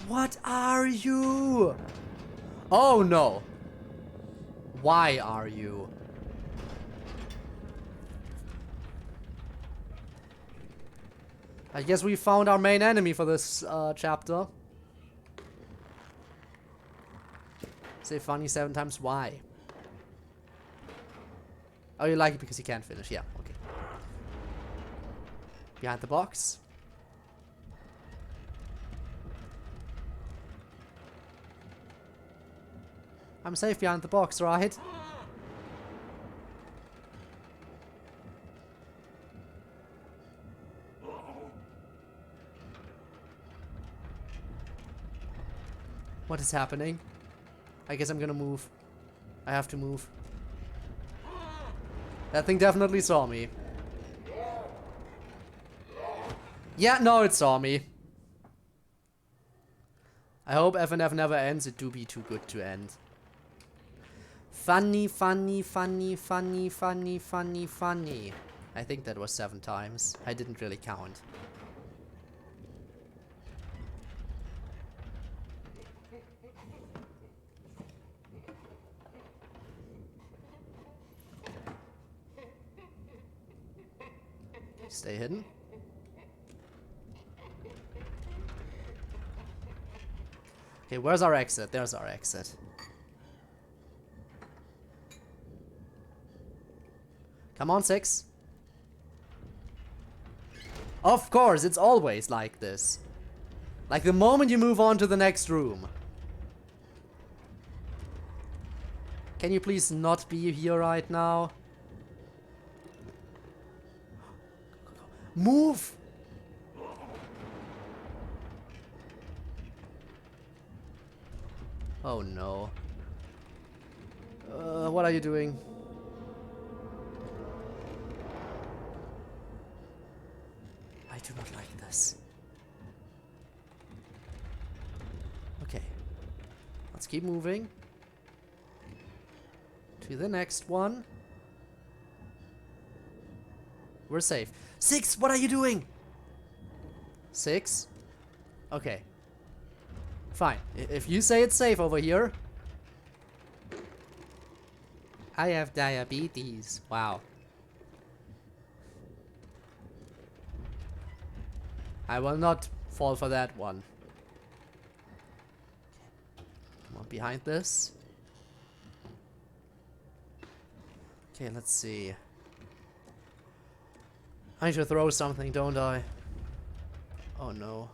What are you? Oh no. Why are you? I guess we found our main enemy for this chapter. Say funny 7 times. Why? Oh, you like it because you can't finish. Yeah, okay. Behind the box. I'm safe behind the box, right? What is happening? I guess I'm gonna move. I have to move. That thing definitely saw me. Yeah, no, it saw me. I hope FNF never ends. It do be too good to end. Funny, funny, funny, funny, funny, funny, funny. I think that was 7 times. I didn't really count. Stay hidden. Okay, where's our exit? There's our exit. Come on, 6. Of course, it's always like this. Like the moment you move on to the next room. Can you please not be here right now? Move! Oh no. What are you doing? I do not like this. Okay. Let's keep moving. To the next one. We're safe. 6, what are you doing? 6? Okay. Fine. If you say it's safe over here. I have diabetes. Wow. I will not fall for that one. Come on, behind this. Okay, let's see. I should throw something, don't I? Oh no.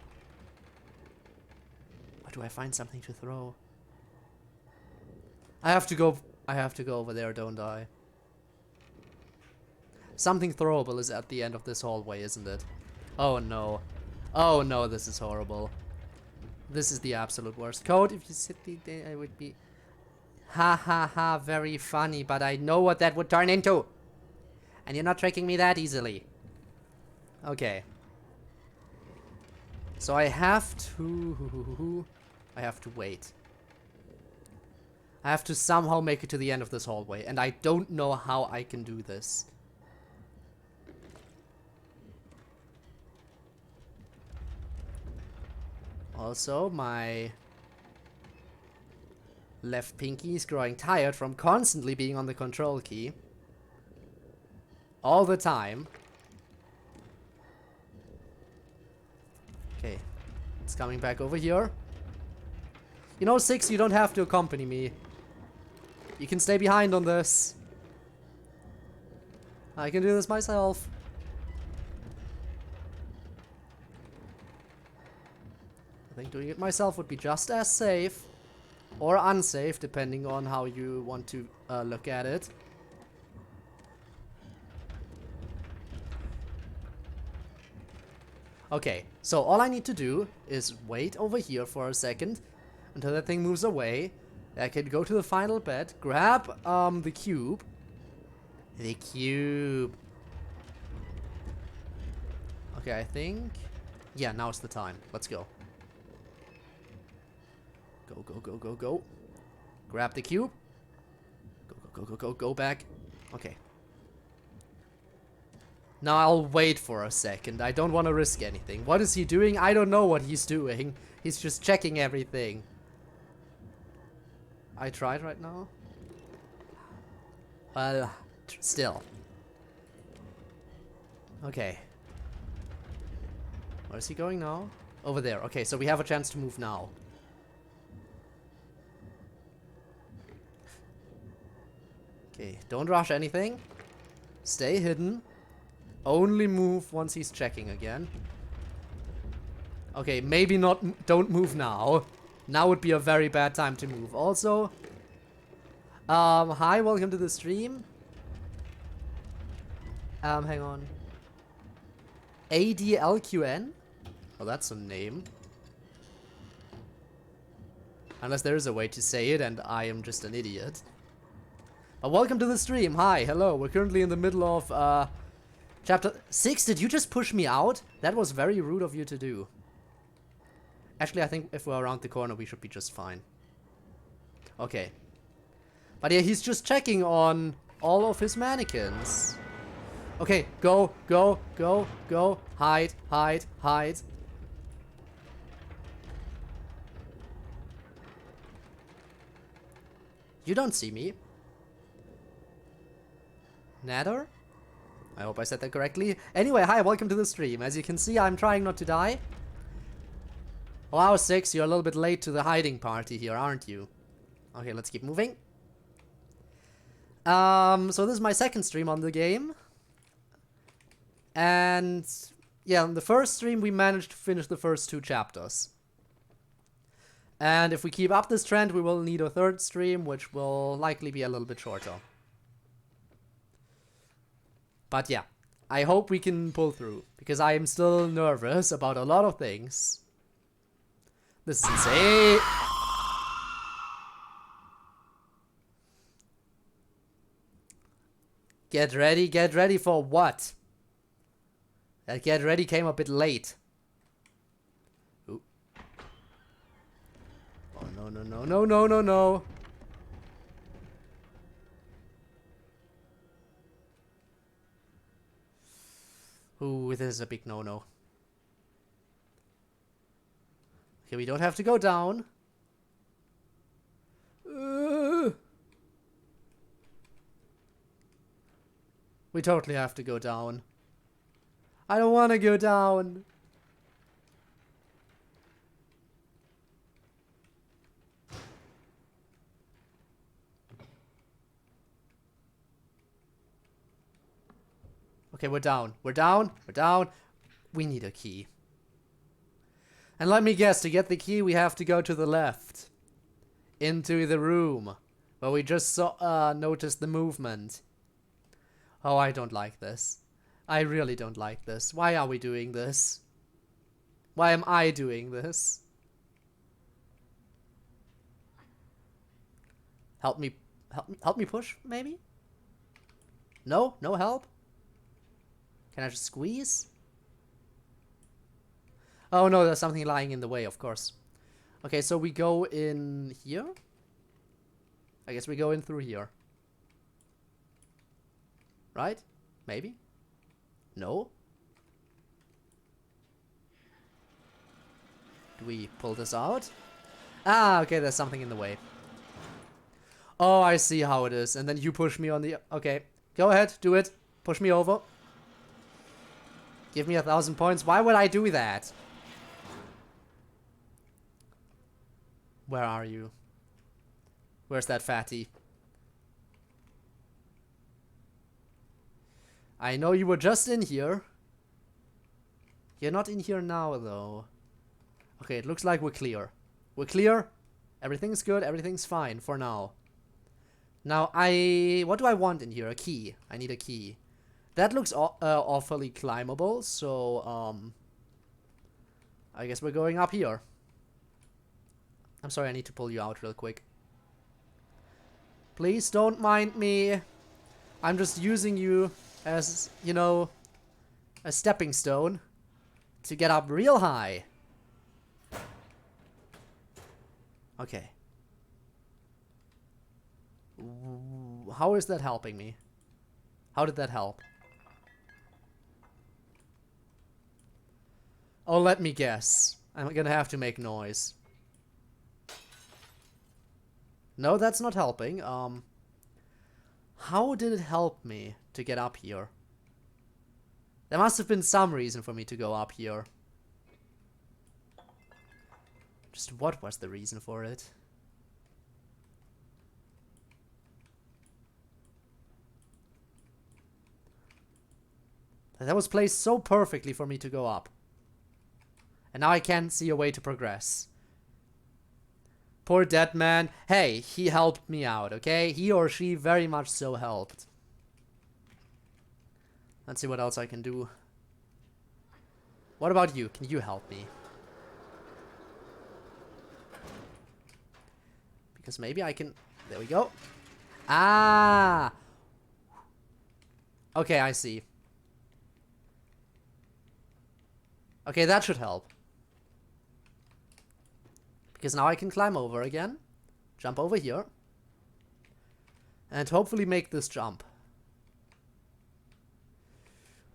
Where do I find something to throw? I have to go over there, don't I? Something throwable is at the end of this hallway, isn't it? Oh no. Oh no, this is horrible. This is the absolute worst. Code, if you sit there, I would be... Ha ha ha, very funny, but I know what that would turn into. And you're not tricking me that easily. Okay. So I have to wait. I have to somehow make it to the end of this hallway, and I don't know how I can do this. Also, my left pinky is growing tired from constantly being on the control key. All the time. Okay. It's coming back over here. You know, 6, you don't have to accompany me. You can stay behind on this. I can do this myself. I think doing it myself would be just as safe. Or unsafe, depending on how you want to look at it. Okay, so all I need to do is wait over here for a second until that thing moves away. I can go to the final bed, grab the cube. The cube. Okay, I think... Yeah, now's the time. Let's go. Go, go, go, go, go. Grab the cube. Go, go, go, go, go, go back. Okay. Now I'll wait for a second. I don't want to risk anything. What is he doing? I don't know what he's doing. He's just checking everything. I tried right now. Well, still. Okay. Where is he going now? Over there. Okay, so we have a chance to move now. Okay, don't rush anything. Stay hidden. Only move once he's checking again. Okay, maybe not. Don't move now. Now would be a very bad time to move. Also, hi, welcome to the stream. Hang on. ADLQN? Oh, that's a name. Unless there is a way to say it and I am just an idiot. But welcome to the stream. Hi, hello. We're currently in the middle of chapter 6. Did you just push me out? That was very rude of you to do. Actually, I think if we're around the corner, we should be just fine. Okay. But yeah, he's just checking on all of his mannequins. Okay, go, go, go, go. Hide, hide, hide. You don't see me. Nader? I hope I said that correctly. Anyway, hi, welcome to the stream. As you can see, I'm trying not to die. Wow, 6, you're a little bit late to the hiding party here, aren't you? Okay, let's keep moving. So this is my second stream on the game. And yeah, on the first stream we managed to finish the first 2 chapters. And if we keep up this trend, we will need a third stream, which will likely be a little bit shorter. But yeah, I hope we can pull through, because I am still nervous about a lot of things. This is insane. Get ready for what? That get ready came a bit late. Ooh. Oh no no no no no no no. Ooh, this is a big no-no. Okay, we don't have to go down. We totally have to go down. I don't want to go down. Okay, we're down. We're down. We're down. We need a key. And let me guess, to get the key, we have to go to the left. Into the room. Where we just saw, noticed the movement. Oh, I don't like this. I really don't like this. Why are we doing this? Why am I doing this? Help me push, maybe? No? No help? Can I just squeeze? Oh no, there's something lying in the way, of course. Okay, so we go in here. I guess we go in through here. Right? Maybe? No? Do we pull this out? Ah, okay, there's something in the way. Oh, I see how it is. And then you push me on the... Okay, go ahead, do it. Push me over. Give me 1,000 points. Why would I do that? Where are you? Where's that fatty? I know you were just in here. You're not in here now, though. Okay, it looks like we're clear. We're clear. Everything's good. Everything's fine for now. Now, what do I want in here? A key. I need a key. That looks awfully climbable, so, I guess we're going up here. I'm sorry, I need to pull you out real quick. Please don't mind me. I'm just using you as, you know, a stepping stone to get up real high. Okay. How is that helping me? How did that help? Oh, let me guess. I'm gonna have to make noise. No, that's not helping. How did it help me to get up here? There must have been some reason for me to go up here. Just what was the reason for it? That was placed so perfectly for me to go up. And now I can't see a way to progress. Poor dead man. Hey, he helped me out, okay? He or she very much so helped. Let's see what else I can do. What about you? Can you help me? Because maybe I can... There we go. Ah! Okay, I see. Okay, that should help. Because now I can climb over again. Jump over here. And hopefully make this jump.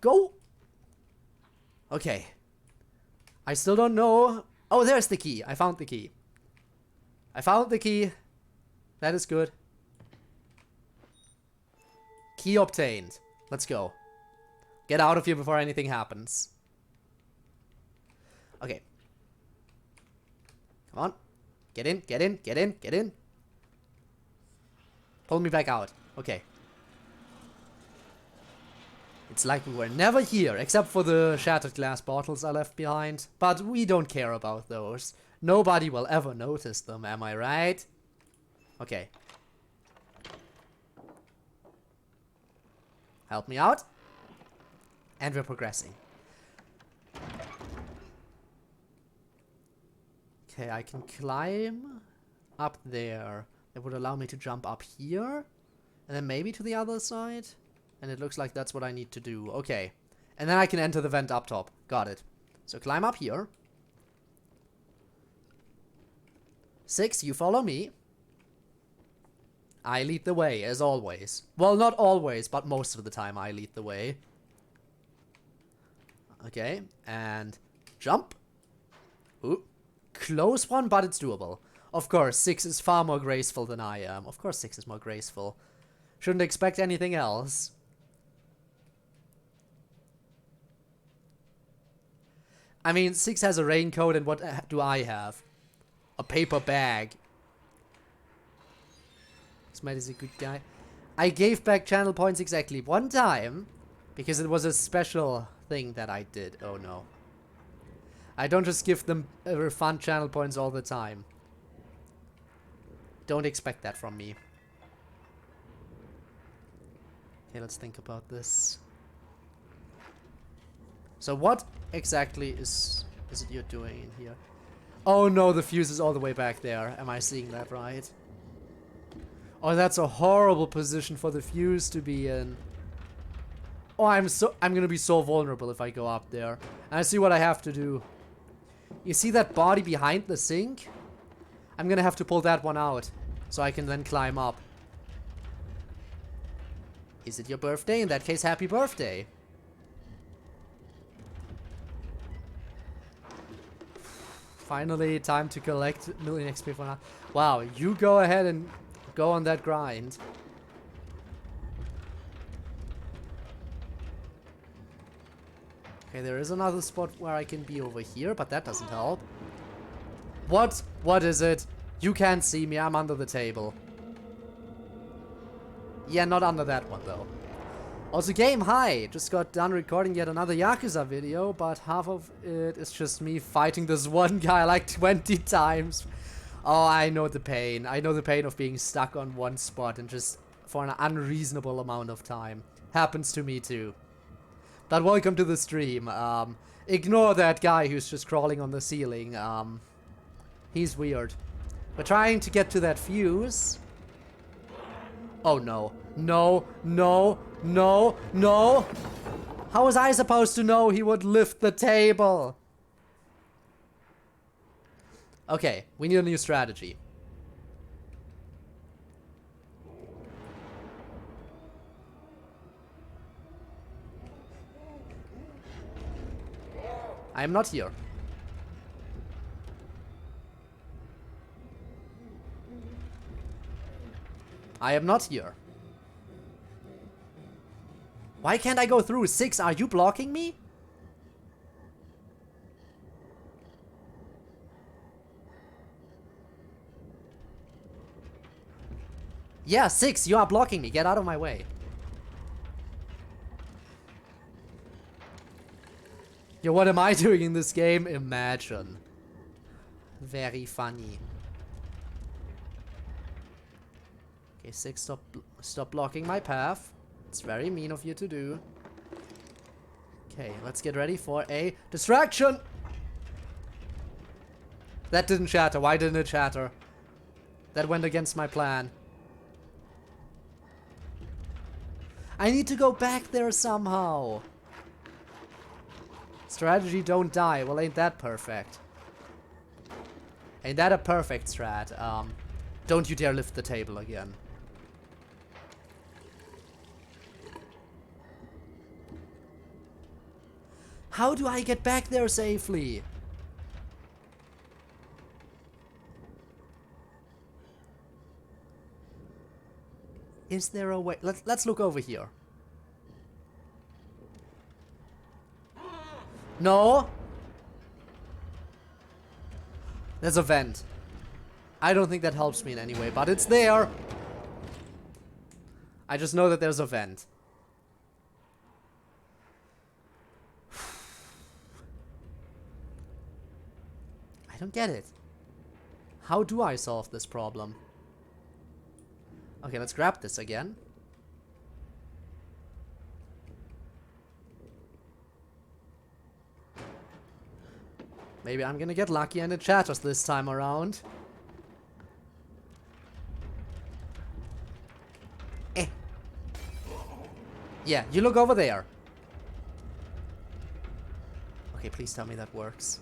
Go! Okay. I still don't know... Oh, there's the key. I found the key. I found the key. That is good. Key obtained. Let's go. Get out of here before anything happens. Okay. Come on. Get in, get in, get in, get in. Pull me back out. Okay. It's like we were never here, except for the shattered glass bottles I left behind. But we don't care about those. Nobody will ever notice them, am I right? Okay. Help me out. And we're progressing. Okay, I can climb up there. That would allow me to jump up here. And then maybe to the other side. And it looks like that's what I need to do. Okay. And then I can enter the vent up top. Got it. So climb up here. 6, you follow me. I lead the way, as always. Well, not always, but most of the time I lead the way. Okay, and jump. Ooh. Close one, but it's doable. Of course, 6 is far more graceful than I am. Of course 6 is more graceful. Shouldn't expect anything else. I mean, 6 has a raincoat, and what do I have? A paper bag. Smite is a good guy. I gave back channel points exactly one time, because it was a special thing that I did. Oh no. I don't just give them refund channel points all the time. Don't expect that from me. Okay, let's think about this. So what exactly is it you're doing in here? Oh no, the fuse is all the way back there. Am I seeing that right? Oh, that's a horrible position for the fuse to be in. Oh, I'm gonna be so vulnerable if I go up there. And I see what I have to do. You see that body behind the sink? I'm gonna have to pull that one out. so I can then climb up. Is it your birthday? In that case, happy birthday. Finally, time to collect million XP for now. Wow, you go ahead and go on that grind. Okay, there is another spot where I can be over here, but that doesn't help. What? What is it? You can't see me, I'm under the table. Yeah, not under that one though. Also, game hi! Just got done recording yet another Yakuza video, but half of it is just me fighting this one guy like 20 times. Oh, I know the pain. I know the pain of being stuck on one spot and just for an unreasonable amount of time. Happens to me too. But welcome to the stream. Ignore that guy who's just crawling on the ceiling. He's weird. We're trying to get to that fuse. Oh no. No, no, no, no! How was I supposed to know he would lift the table? Okay, we need a new strategy. I am not here. I am not here. Why can't I go through? 6, are you blocking me? Yeah, 6, you are blocking me. Get out of my way. Yo, what am I doing in this game? Imagine. Very funny. Okay, 6, stop blocking my path. It's very mean of you to do. Okay, let's get ready for a distraction! That didn't shatter. Why didn't it shatter? That went against my plan. I need to go back there somehow. Strategy don't die. Well, ain't that perfect? Ain't that a perfect strat? Don't you dare lift the table again. How do I get back there safely? Is there a way? Let's look over here. No. There's a vent. I don't think that helps me in any way, but it's there. I just know that there's a vent. I don't get it. How do I solve this problem? Okay, let's grab this again. Maybe I'm gonna get lucky and it shatters this time around. Eh. Yeah, you look over there. Okay, please tell me that works.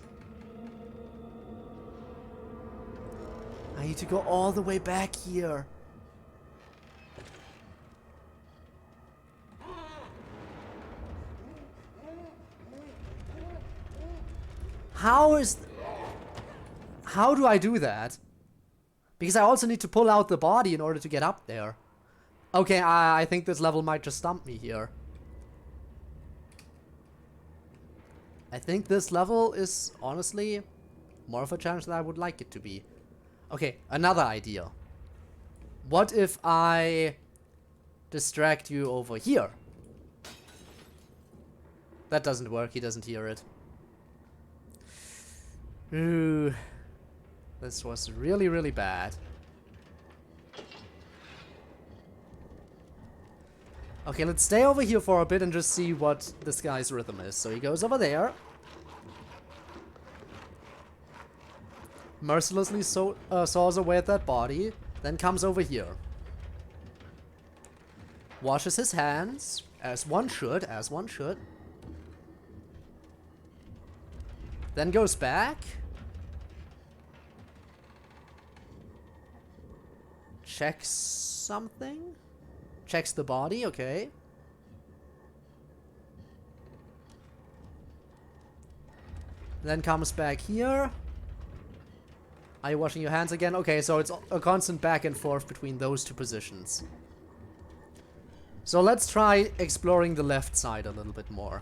I need to go all the way back here. How do I do that? Because I also need to pull out the body in order to get up there. Okay, I think this level might just stump me here. I think this level is honestly more of a challenge than I would like it to be. Okay, another idea. What if I distract you over here? That doesn't work, he doesn't hear it. Ooh. This was really, really bad. Okay, let's stay over here for a bit and just see what this guy's rhythm is. So he goes over there. Mercilessly saws away at that body. Then comes over here. Washes his hands. As one should, as one should. Then goes back. checks something. Checks the body, okay. Then comes back here. Are you washing your hands again? Okay, so it's a constant back and forth between those two positions. So let's try exploring the left side a little bit more.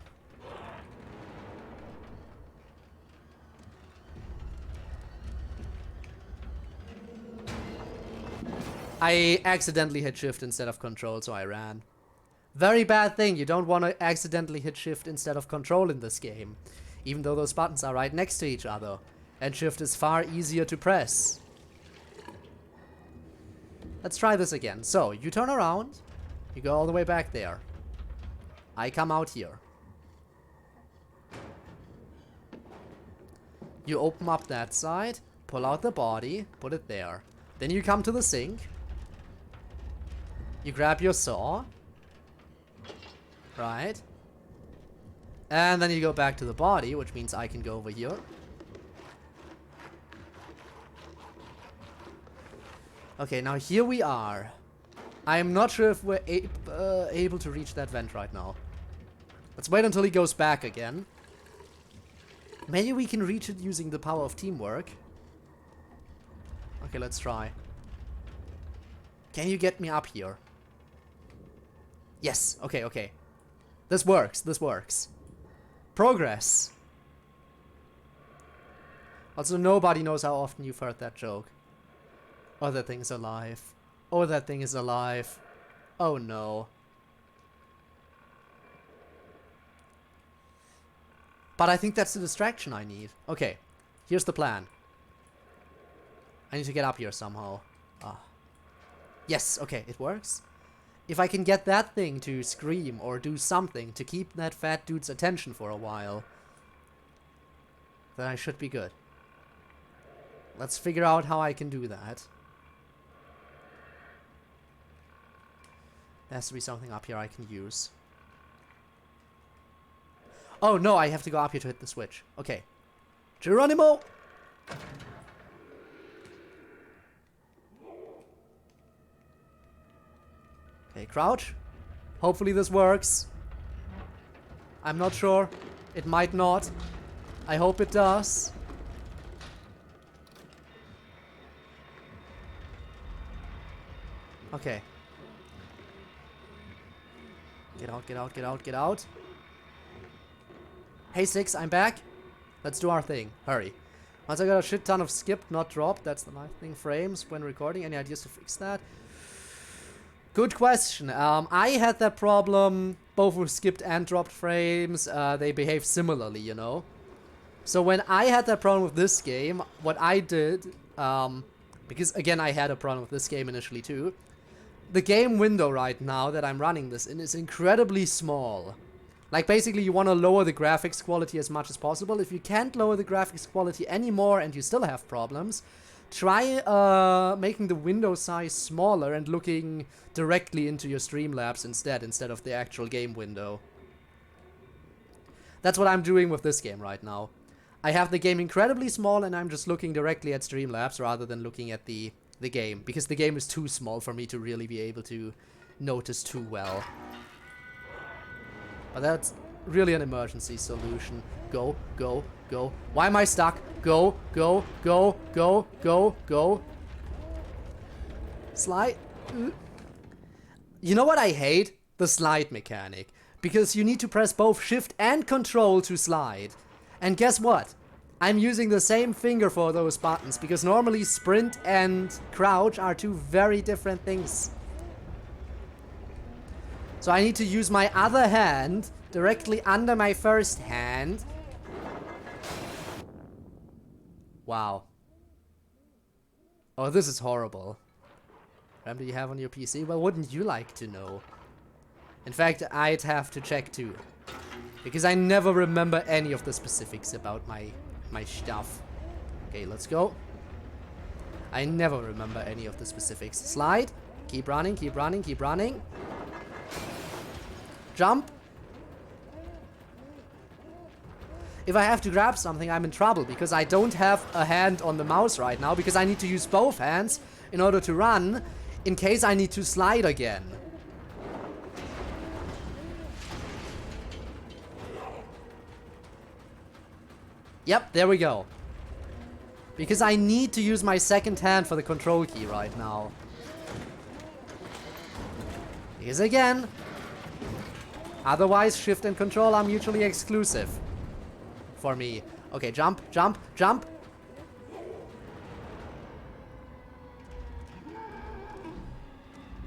I accidentally hit shift instead of control, so I ran. Very bad thing, you don't want to accidentally hit shift instead of control in this game. Even though those buttons are right next to each other. And shift is far easier to press. Let's try this again. So, you turn around. You go all the way back there. I come out here. You open up that side. Pull out the body. Put it there. Then you come to the sink. You grab your saw. Right. And then you go back to the body, which means I can go over here. Okay, now here we are. I am not sure if we're able to reach that vent right now. Let's wait until he goes back again. Maybe we can reach it using the power of teamwork. Okay, let's try. Can you get me up here? Yes, okay, okay. This works, this works. Progress. Also, nobody knows how often you've heard that joke. Oh, that thing is alive. Oh, that thing is alive. Oh, no. But I think that's the distraction I need. Okay, here's the plan. I need to get up here somehow. Ah. Yes, okay, it works. If I can get that thing to scream or do something to keep that fat dude's attention for a while, then I should be good. Let's figure out how I can do that. There has to be something up here I can use. Oh no, I have to go up here to hit the switch. Okay. Geronimo! Okay, crouch. Hopefully this works. I'm not sure. It might not. I hope it does. Okay. Get out, get out, get out, get out. Hey, Six, I'm back. Let's do our thing. Hurry. Once I got a shit ton of skipped, not dropped. That's the nice thing. Frames when recording. Any ideas to fix that? Good question. I had that problem both with skipped and dropped frames. They behave similarly, you know. So when I had that problem with this game, what I did, because again I had a problem with this game initially too, the game window right now that I'm running this in is incredibly small. Like basically you want to lower the graphics quality as much as possible. If you can't lower the graphics quality anymore and you still have problems, try making the window size smaller and looking directly into your Streamlabs instead of the actual game window. That's what I'm doing with this game right now. I have the game incredibly small and I'm just looking directly at Streamlabs rather than looking at the game, because the game is too small for me to really be able to notice too well. But that's really an emergency solution. Go, go, go. Why am I stuck? Go, go, go, go, go, go. Slide. You know what I hate? The slide mechanic. Because you need to press both shift and control to slide. And guess what? I'm using the same finger for those buttons, because normally sprint and crouch are two very different things. So I need to use my other hand directly under my first hand. Wow. Oh, this is horrible. RAM do you have on your PC? Well, wouldn't you like to know? In fact, I'd have to check too. Because I never remember any of the specifics about my stuff. Okay, let's go. I never remember any of the specifics. Slide. Keep running, keep running, keep running. Jump. If I have to grab something, I'm in trouble because I don't have a hand on the mouse right now because I need to use both hands in order to run. In case I need to slide again. Yep, there we go. Because I need to use my second hand for the control key right now. Because again, otherwise shift and control are mutually exclusive for me. Okay, jump, jump, jump.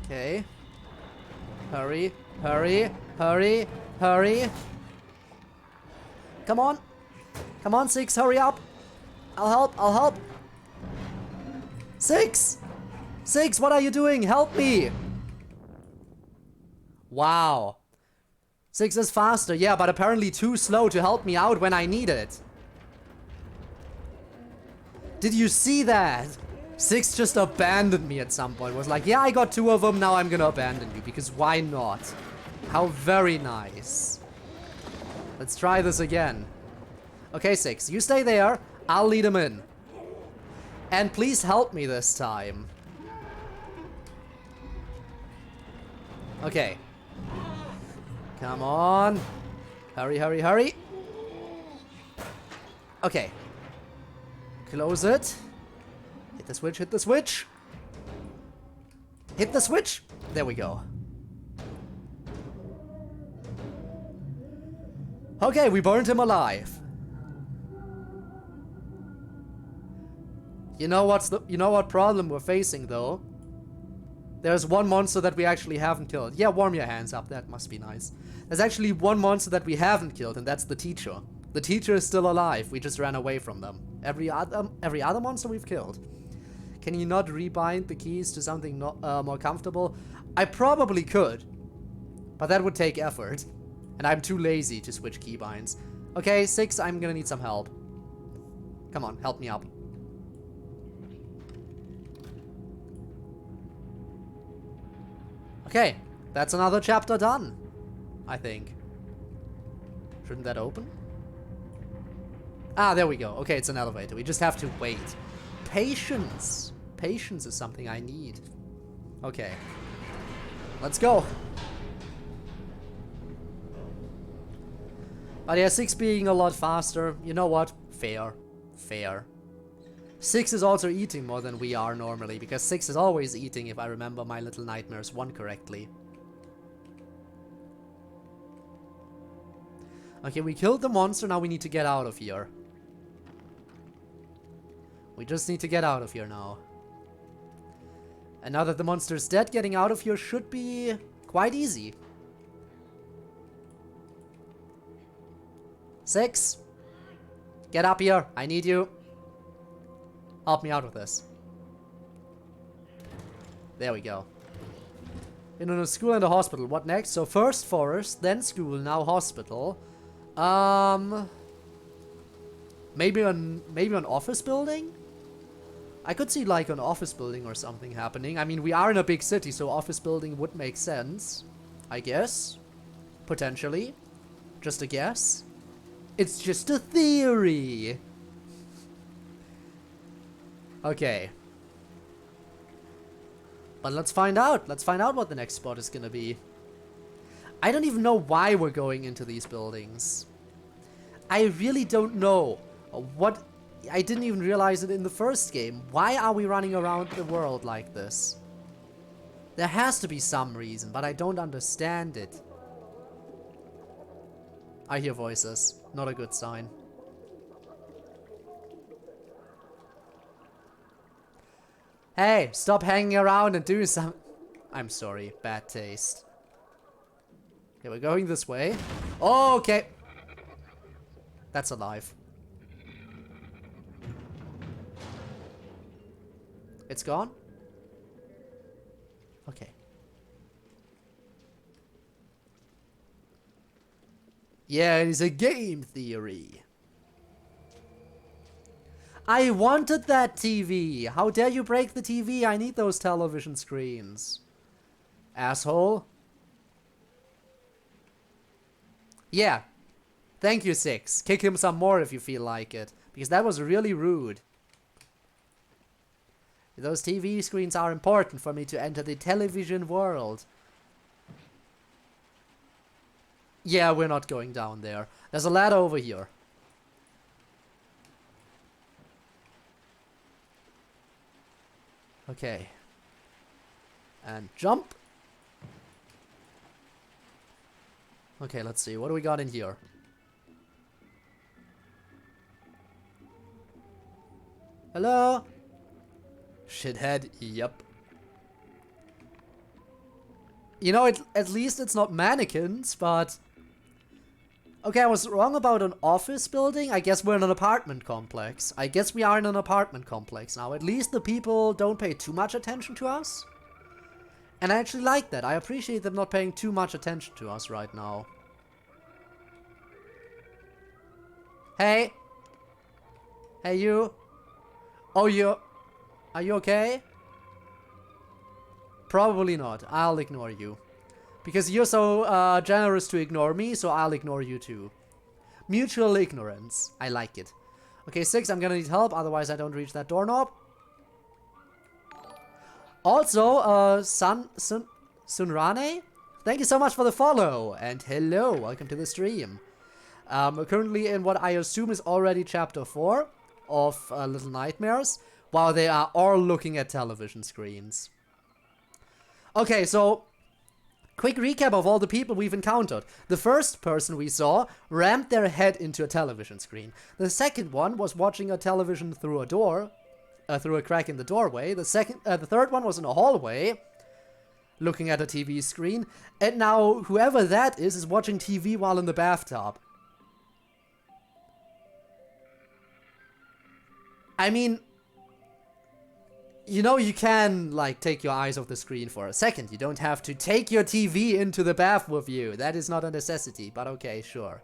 Okay. Hurry, hurry, hurry, hurry. Come on. Come on, 6, hurry up. I'll help, I'll help. 6! 6, what are you doing? Help me! Wow. 6 is faster, yeah, but apparently too slow to help me out when I need it. Did you see that? 6 just abandoned me at some point. Was like, yeah, I got 2 of them, now I'm gonna abandon you, because why not? How very nice. Let's try this again. Okay, 6, you stay there. I'll lead him in. And please help me this time. Okay. Come on. Hurry, hurry, hurry. Okay. Close it. Hit the switch, hit the switch. Hit the switch. There we go. Okay, we burned him alive. You know what problem we're facing though? There's one monster that we actually haven't killed. Yeah, warm your hands up, that must be nice. There's actually one monster that we haven't killed, and that's the teacher. The teacher is still alive, we just ran away from them. Every other monster we've killed. Can you not rebind the keys to something more comfortable? I probably could, but that would take effort. And I'm too lazy to switch keybinds. Okay, 6, I'm gonna need some help. Come on, help me up. Okay, that's another chapter done, I think. Shouldn't that open? Ah, there we go. Okay, it's an elevator. We just have to wait. Patience. Patience is something I need. Okay. Let's go. But yeah, 6 being a lot faster. You know what? Fair. Fair. 6 is also eating more than we are normally, because 6 is always eating if I remember My Little Nightmares 1 correctly. Okay, we killed the monster, now we need to get out of here. We just need to get out of here now. And now that the monster is dead, getting out of here should be quite easy. 6. Get up here, I need you. Help me out with this. There we go. In a school and a hospital. What next? So first forest, then school, now hospital. Maybe an office building? I could see like an office building or something happening. I mean, we are in a big city, so office building would make sense. I guess. Potentially. Just a guess. It's just a theory. Okay. But let's find out. Let's find out what the next spot is gonna be. I don't even know why we're going into these buildings. I really don't know what... I didn't even realize it in the first game. Why are we running around the world like this? There has to be some reason, but I don't understand it. I hear voices. Not a good sign. Hey, stop hanging around and do some... I'm sorry, bad taste. Okay, we're going this way. Oh, okay. That's alive. It's gone? Okay. Yeah, it is a game theory. I wanted that TV. How dare you break the TV? I need those television screens. Asshole. Yeah. Thank you, 6. Kick him some more if you feel like it. Because that was really rude. Those TV screens are important for me to enter the television world. Yeah, we're not going down there. There's a ladder over here. Okay. And jump. Okay, let's see. What do we got in here? Hello? Shithead. Yep. You know, at least it's not mannequins, but... Okay, I was wrong about an office building. I guess we're in an apartment complex. I guess we are in an apartment complex now. At least the people don't pay too much attention to us. And I actually like that. I appreciate them not paying too much attention to us right now. Hey! Hey, you! Oh, are you okay? Probably not. I'll ignore you. Because you're so generous to ignore me, so I'll ignore you too. Mutual ignorance. I like it. Okay, 6, I'm gonna need help, otherwise I don't reach that doorknob. Also, Sunrane, thank you so much for the follow. And hello, welcome to the stream. We're currently in what I assume is already chapter 4 of Little Nightmares, while they are all looking at television screens. Okay, so... quick recap of all the people we've encountered. The first person we saw rammed their head into a television screen. The second one was watching a television through a door, through a crack in the doorway. The third one was in a hallway, looking at a TV screen. And now, whoever that is watching TV while in the bathtub. I mean... you know, you can, like, take your eyes off the screen for a second. You don't have to take your TV into the bath with you. That is not a necessity, but okay, sure.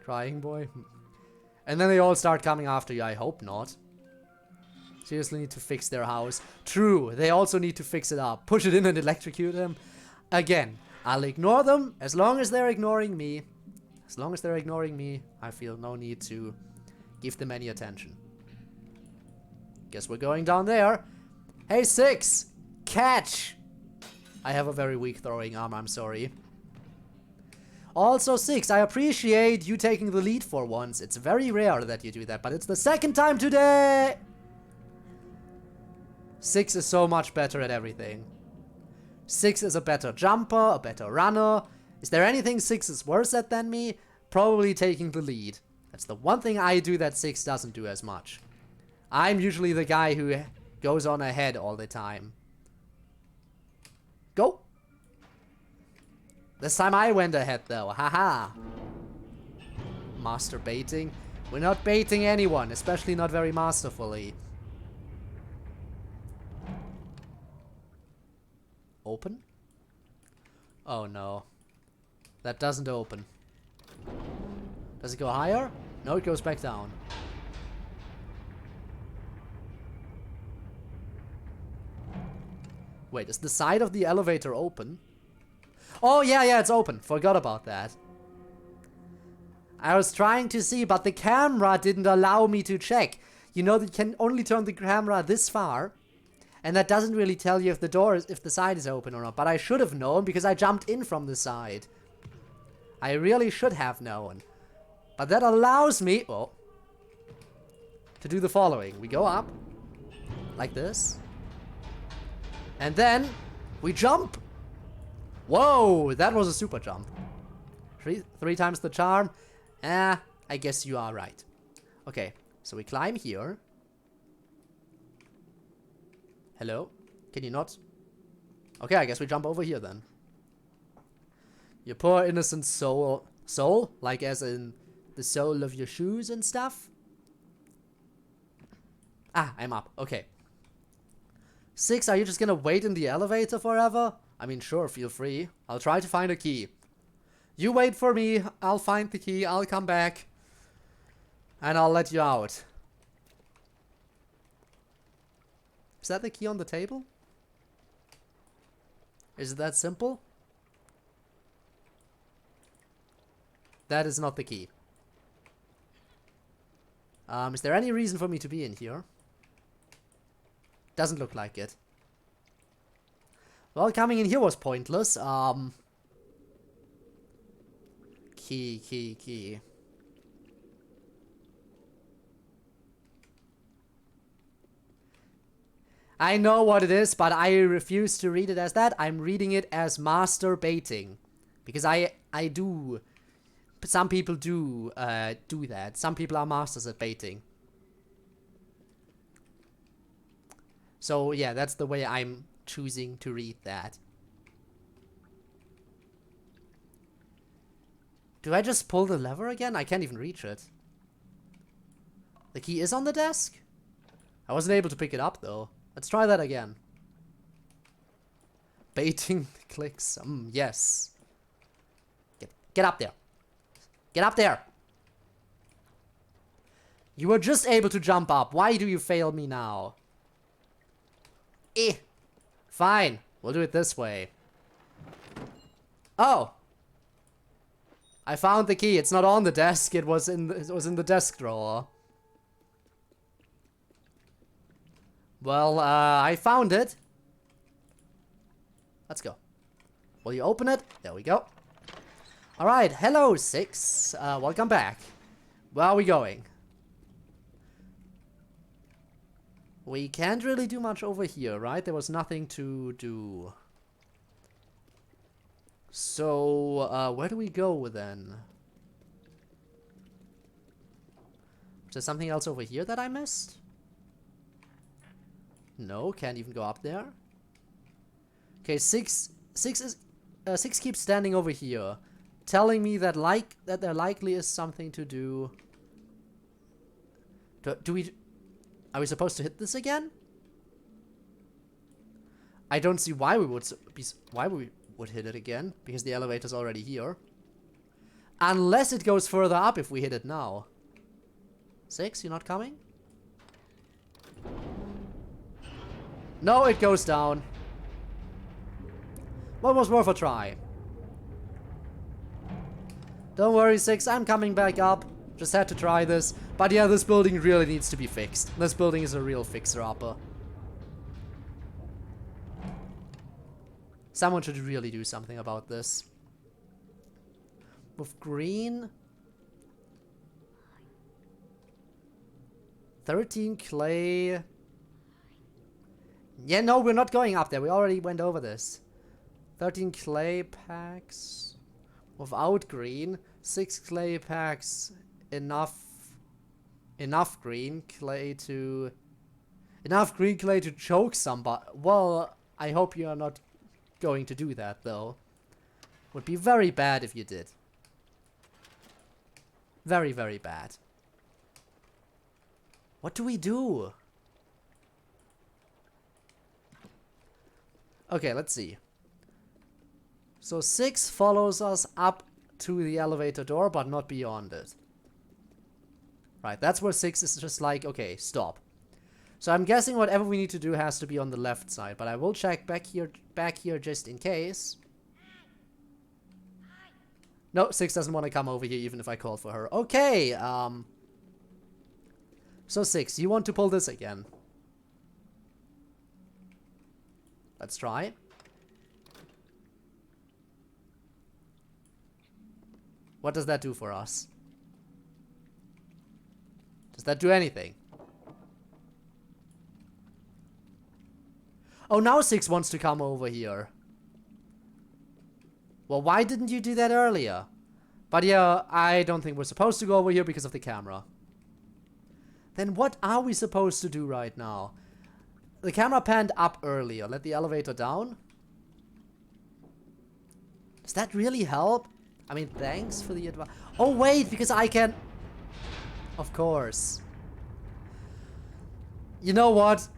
Crying boy. And then they all start coming after you. I hope not. Seriously need to fix their house. True, they also need to fix it up. Push it in and electrocute them. Again, I'll ignore them as long as they're ignoring me. As long as they're ignoring me, I feel no need to give them any attention. Guess we're going down there. Hey, 6! Catch! I have a very weak throwing arm, I'm sorry. Also, 6, I appreciate you taking the lead for once. It's very rare that you do that, but it's the second time today! 6 is so much better at everything. 6 is a better jumper, a better runner. Is there anything 6 is worse at than me? Probably taking the lead. That's the one thing I do that 6 doesn't do as much. I'm usually the guy who goes on ahead all the time. Go! This time I went ahead though, haha. Master baiting. We're not baiting anyone, especially not very masterfully. Open? Oh no. That doesn't open. Does it go higher? No, it goes back down. Wait, is the side of the elevator open? Oh, yeah, it's open. Forgot about that. I was trying to see, but the camera didn't allow me to check. You know, you can only turn the camera this far. And that doesn't really tell you if the side is open or not. But I should have known because I jumped in from the side. I really should have known. But that allows me, to do the following. We go up, like this. And then, we jump! Whoa, that was a super jump. Three times the charm. I guess you are right. Okay, so we climb here. Hello? Can you not? Okay, I guess we jump over here then. Your poor innocent soul. Soul? Like as in the sole of your shoes and stuff? Ah, I'm up. Okay. 6, are you just gonna wait in the elevator forever? I mean, sure, feel free. I'll try to find a key. You wait for me, I'll find the key, I'll come back. And I'll let you out. Is that the key on the table? Is it that simple? That is not the key. Is there any reason for me to be in here? Doesn't look like it. Well, coming in here was pointless. Key. I know what it is, but I refuse to read it as that. I'm reading it as master baiting. Because I do... Some people do that. Some people are masters at baiting. So, yeah, that's the way I'm choosing to read that. Do I just pull the lever again? I can't even reach it. The key is on the desk? I wasn't able to pick it up, though. Let's try that again. Baiting clicks. Yes. Get up there. Get up there. You were just able to jump up. Why do you fail me now? Fine. We'll do it this way. Oh. I found the key. It's not on the desk. It was in the desk drawer. Well, I found it. Let's go. Will you open it? There we go. Alright, hello, 6. Welcome back. Where are we going? We can't really do much over here, right? There was nothing to do. So, where do we go then? Is there something else over here that I missed? No, can't even go up there. Okay, 6 keeps standing over here, telling me that there likely is something to do. Are we supposed to hit this again? I don't see why we would hit it again, because the elevator's already here. Unless it goes further up if we hit it now. 6, you're not coming? No, it goes down. Well, it was worth a try. Don't worry, 6, I'm coming back up. Just had to try this. But yeah, this building really needs to be fixed. This building is a real fixer-upper. Someone should really do something about this. With green... 13 clay... Yeah, no, we're not going up there. We already went over this. 13 clay packs. Without green. 6 clay packs. Enough green clay to... Enough green clay to choke somebody. Well, I hope you are not going to do that, though. Would be very bad if you did. Very, very bad. What do we do? Okay, let's see. So 6 follows us up to the elevator door, but not beyond it. Right, that's where 6 is just like, okay, stop. So I'm guessing whatever we need to do has to be on the left side, but I will check back here just in case. No, 6 doesn't want to come over here even if I call for her. Okay, so 6, you want to pull this again. Let's try. What does that do for us? Does that do anything? Oh, now 6 wants to come over here. Well, why didn't you do that earlier? But yeah, I don't think we're supposed to go over here because of the camera. Then what are we supposed to do right now? The camera panned up earlier. Let the elevator down. Does that really help? I mean, thanks for the advice. Oh, wait, because I can... Of course. You know what?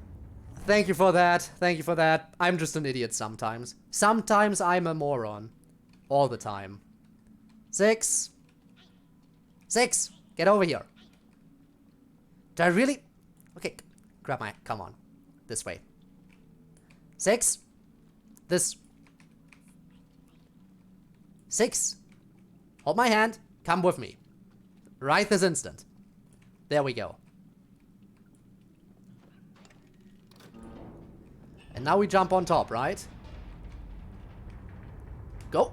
Thank you for that. Thank you for that. I'm just an idiot sometimes. Sometimes I'm a moron. All the time. 6. 6. Get over here. Do I really... Okay. Grab my... Come on. This way. 6. This. 6. Hold my hand. Come with me. Right this instant. There we go. And now we jump on top, right? Go.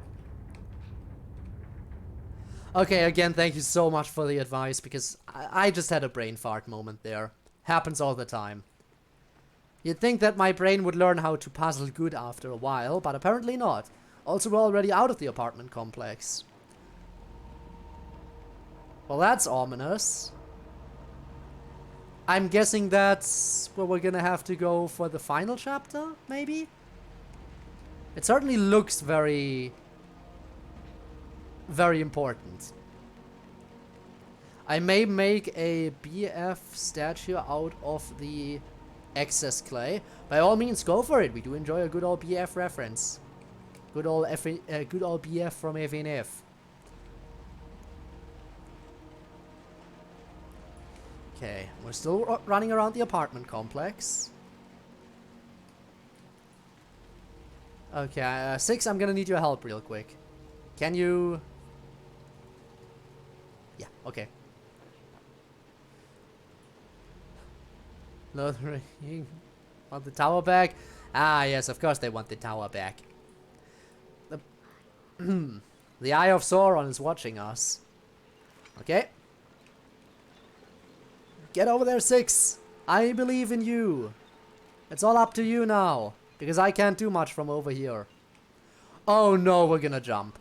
Okay, again, thank you so much for the advice, because I just had a brain fart moment there. Happens all the time. You'd think that my brain would learn how to puzzle good after a while, but apparently not. Also, we're already out of the apartment complex. Well, that's ominous. I'm guessing that's where we're gonna have to go for the final chapter, maybe? It certainly looks very important. I may make a BF statue out of the excess clay. By all means, go for it. We do enjoy a good old BF reference. Good old BF from FNF. Okay, we're still running around the apartment complex. Okay, 6, I'm gonna need your help real quick. Can you... Yeah, okay. Want the tower back? Ah, yes, of course they want the tower back. The Eye of Sauron is watching us. Okay. Get over there, 6. I believe in you. It's all up to you now, because I can't do much from over here. Oh no, we're gonna jump.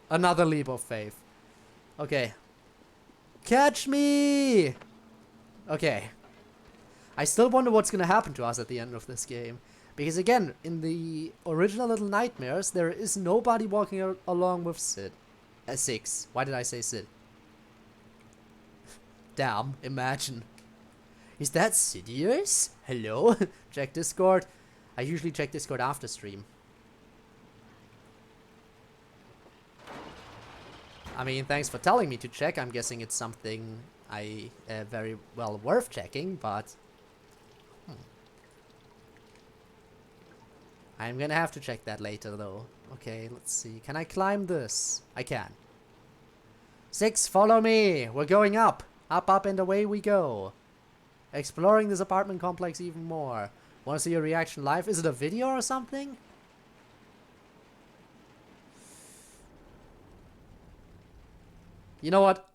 Another leap of faith. Okay. Catch me! Okay. I still wonder what's gonna happen to us at the end of this game. Because again, in the original Little Nightmares, there is nobody walking along with Sid. 6. Why did I say Sid? Damn, imagine. Is that Sidious? Hello? Check Discord. I usually check Discord after stream. I mean, thanks for telling me to check. I'm guessing it's something very well worth checking, but... I'm gonna have to check that later, though. Okay, let's see. Can I climb this? I can. 6, follow me! We're going up! Up, up, and away we go. Exploring this apartment complex even more. Want to see your reaction live? Is it a video or something? You know what?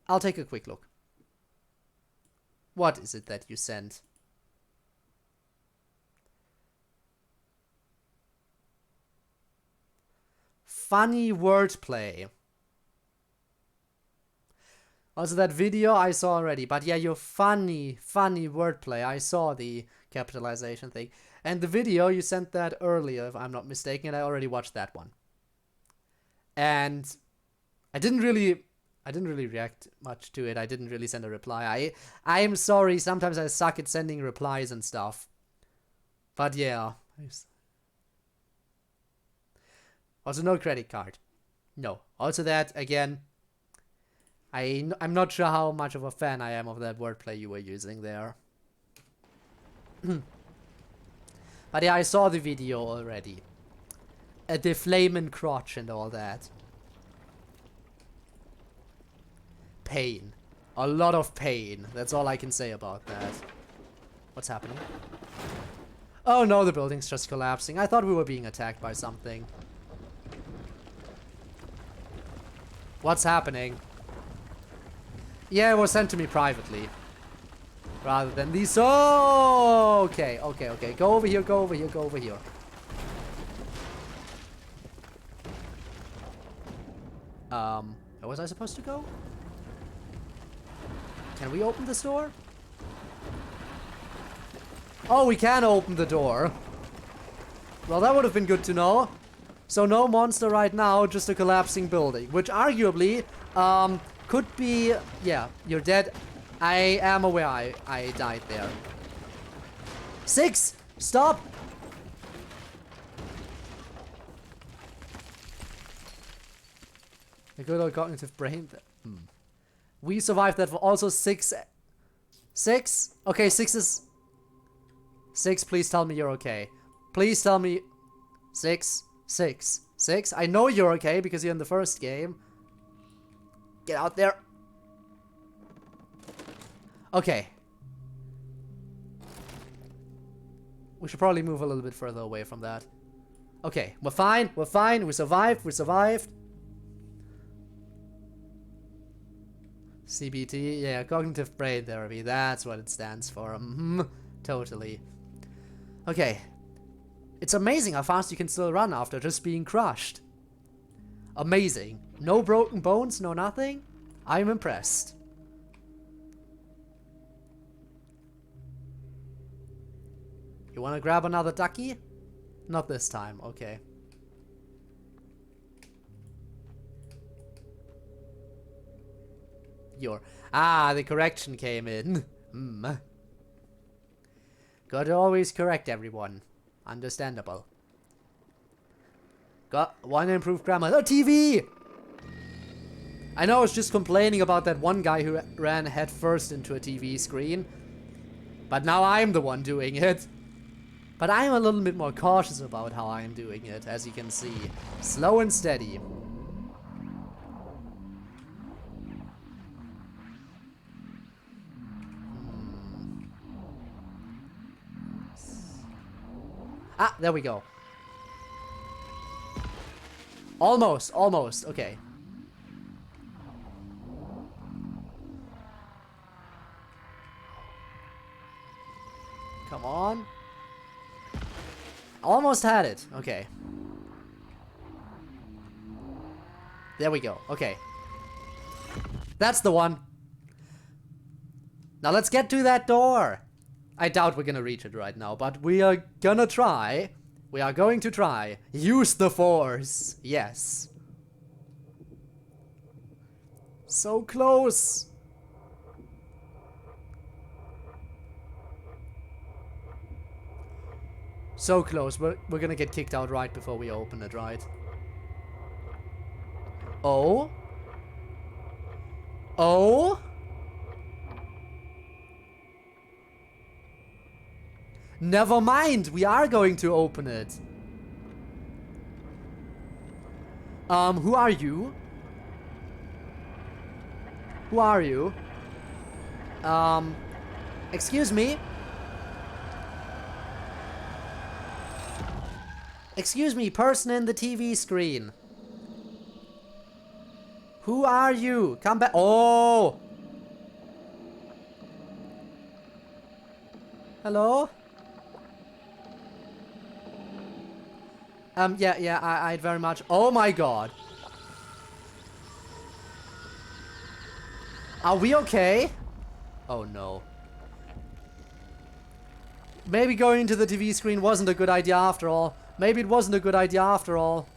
I'll take a quick look. What is it that you sent? Funny wordplay. Also, that video I saw already. But yeah, your funny wordplay. I saw the capitalization thing. And the video, you sent that earlier, if I'm not mistaken. And I already watched that one. And I didn't really react much to it. I didn't really send a reply. I'm sorry. Sometimes I suck at sending replies and stuff. But yeah. Also, no credit card. No. Also that, again... I'm not sure how much of a fan I am of that wordplay you were using there. But yeah, I saw the video already. The flamin' crotch and all that. Pain. A lot of pain. That's all I can say about that. What's happening? Oh no, the building's just collapsing. I thought we were being attacked by something. What's happening? Yeah, it was sent to me privately. Rather than these. Oh, okay. Go over here, go over here, go over here. Where was I supposed to go? Can we open this door? Oh, we can open the door. Well, that would have been good to know. So no monster right now, just a collapsing building. Which arguably, could be... Yeah, you're dead. I am aware I died there. 6! Stop! The good old cognitive brain. We survived that for also 6. 6? Okay, 6 is... 6, please tell me you're okay. Please tell me... 6. 6. 6. I know you're okay because you're in the first game. Get out there. Okay. We should probably move a little bit further away from that. Okay, we're fine. We're fine. We survived. We survived. CBT, yeah, cognitive brain therapy. That's what it stands for. Totally. Okay. It's amazing how fast you can still run after just being crushed. Amazing. No broken bones, no nothing. I'm impressed. You wanna grab another ducky? Not this time, okay. The correction came in. Gotta always correct everyone. Understandable. Got one improved grammar. Oh, TV! I know I was just complaining about that one guy who ran head first into a TV screen. But now I'm the one doing it. But I'm a little bit more cautious about how I'm doing it, as you can see. Slow and steady. Ah, there we go. Almost, almost. Okay. Come on. Almost had it. Okay. There we go. Okay. That's the one. Now let's get to that door. I doubt we're gonna reach it right now, but we are gonna try. We are going to try. Use the force. Yes. So close. So close. We're gonna get kicked out right before we open it, right? Oh? Oh? Never mind, we are going to open it. Who are you? Who are you? Excuse me? Excuse me, person in the TV screen. Who are you? Come back. Oh! Hello? Yeah, I'd very much. Oh my god. Are we okay? Oh no. Maybe going to the TV screen wasn't a good idea after all. Maybe it wasn't a good idea after all.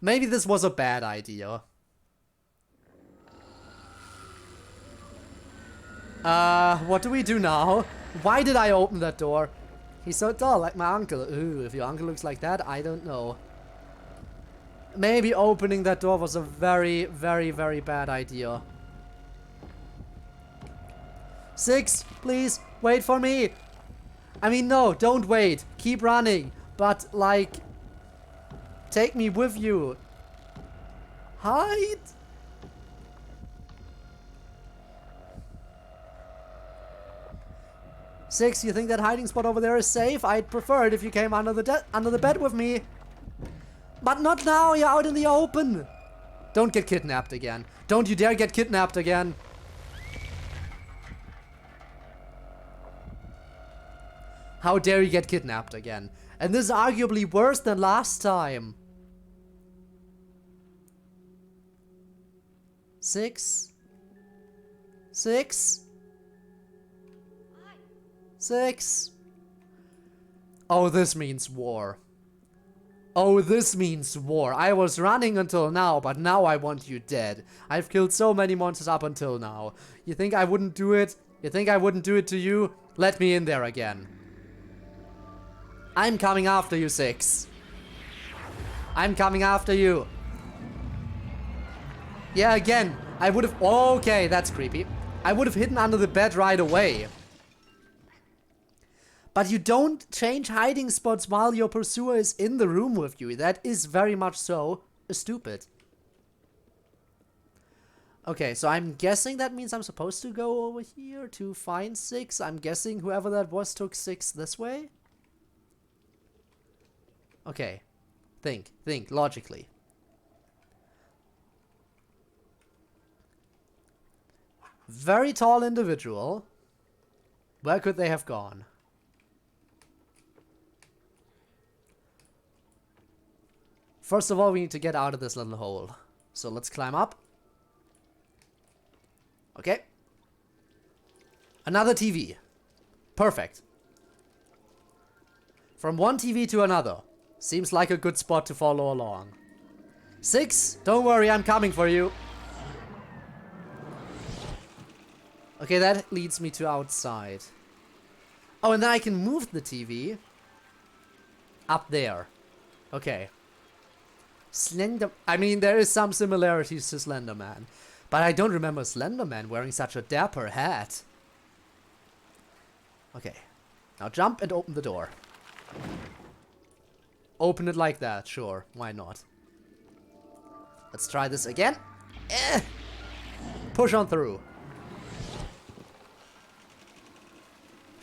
Maybe this was a bad idea. What do we do now? Why did I open that door? He's so tall, like my uncle. Ooh, if your uncle looks like that, I don't know. Maybe opening that door was a very, very, very bad idea. 6, please, wait for me. I mean, no, don't wait. Keep running. But, like, take me with you. Hide? Six, you think that hiding spot over there is safe? I'd prefer it if you came under the bed with me. But not now, you're out in the open. Don't get kidnapped again. Don't you dare get kidnapped again. How dare you get kidnapped again? And this is arguably worse than last time. 6. 6. 6. Oh, this means war. Oh, this means war. I was running until now, but now I want you dead. I've killed so many monsters up until now. You think I wouldn't do it? You think I wouldn't do it to you? Let me in there again. I'm coming after you, 6. I'm coming after you. Yeah, again. I would have... Okay, that's creepy. I would have hidden under the bed right away. But you don't change hiding spots while your pursuer is in the room with you. That is very much so stupid. Okay, so I'm guessing that means I'm supposed to go over here to find 6. I'm guessing whoever that was took 6 this way. Okay. Think logically. Very tall individual. Where could they have gone? First of all, we need to get out of this little hole. So let's climb up. Okay. Another TV. Perfect. From one TV to another. Seems like a good spot to follow along. 6, don't worry, I'm coming for you. Okay, that leads me to outside. Oh, and then I can move the TV up there. Okay. I mean, there is some similarities to Slender Man. But I don't remember Slender Man wearing such a dapper hat. Okay. Now jump and open the door. Open it like that, sure. Why not? Let's try this again. Push on through.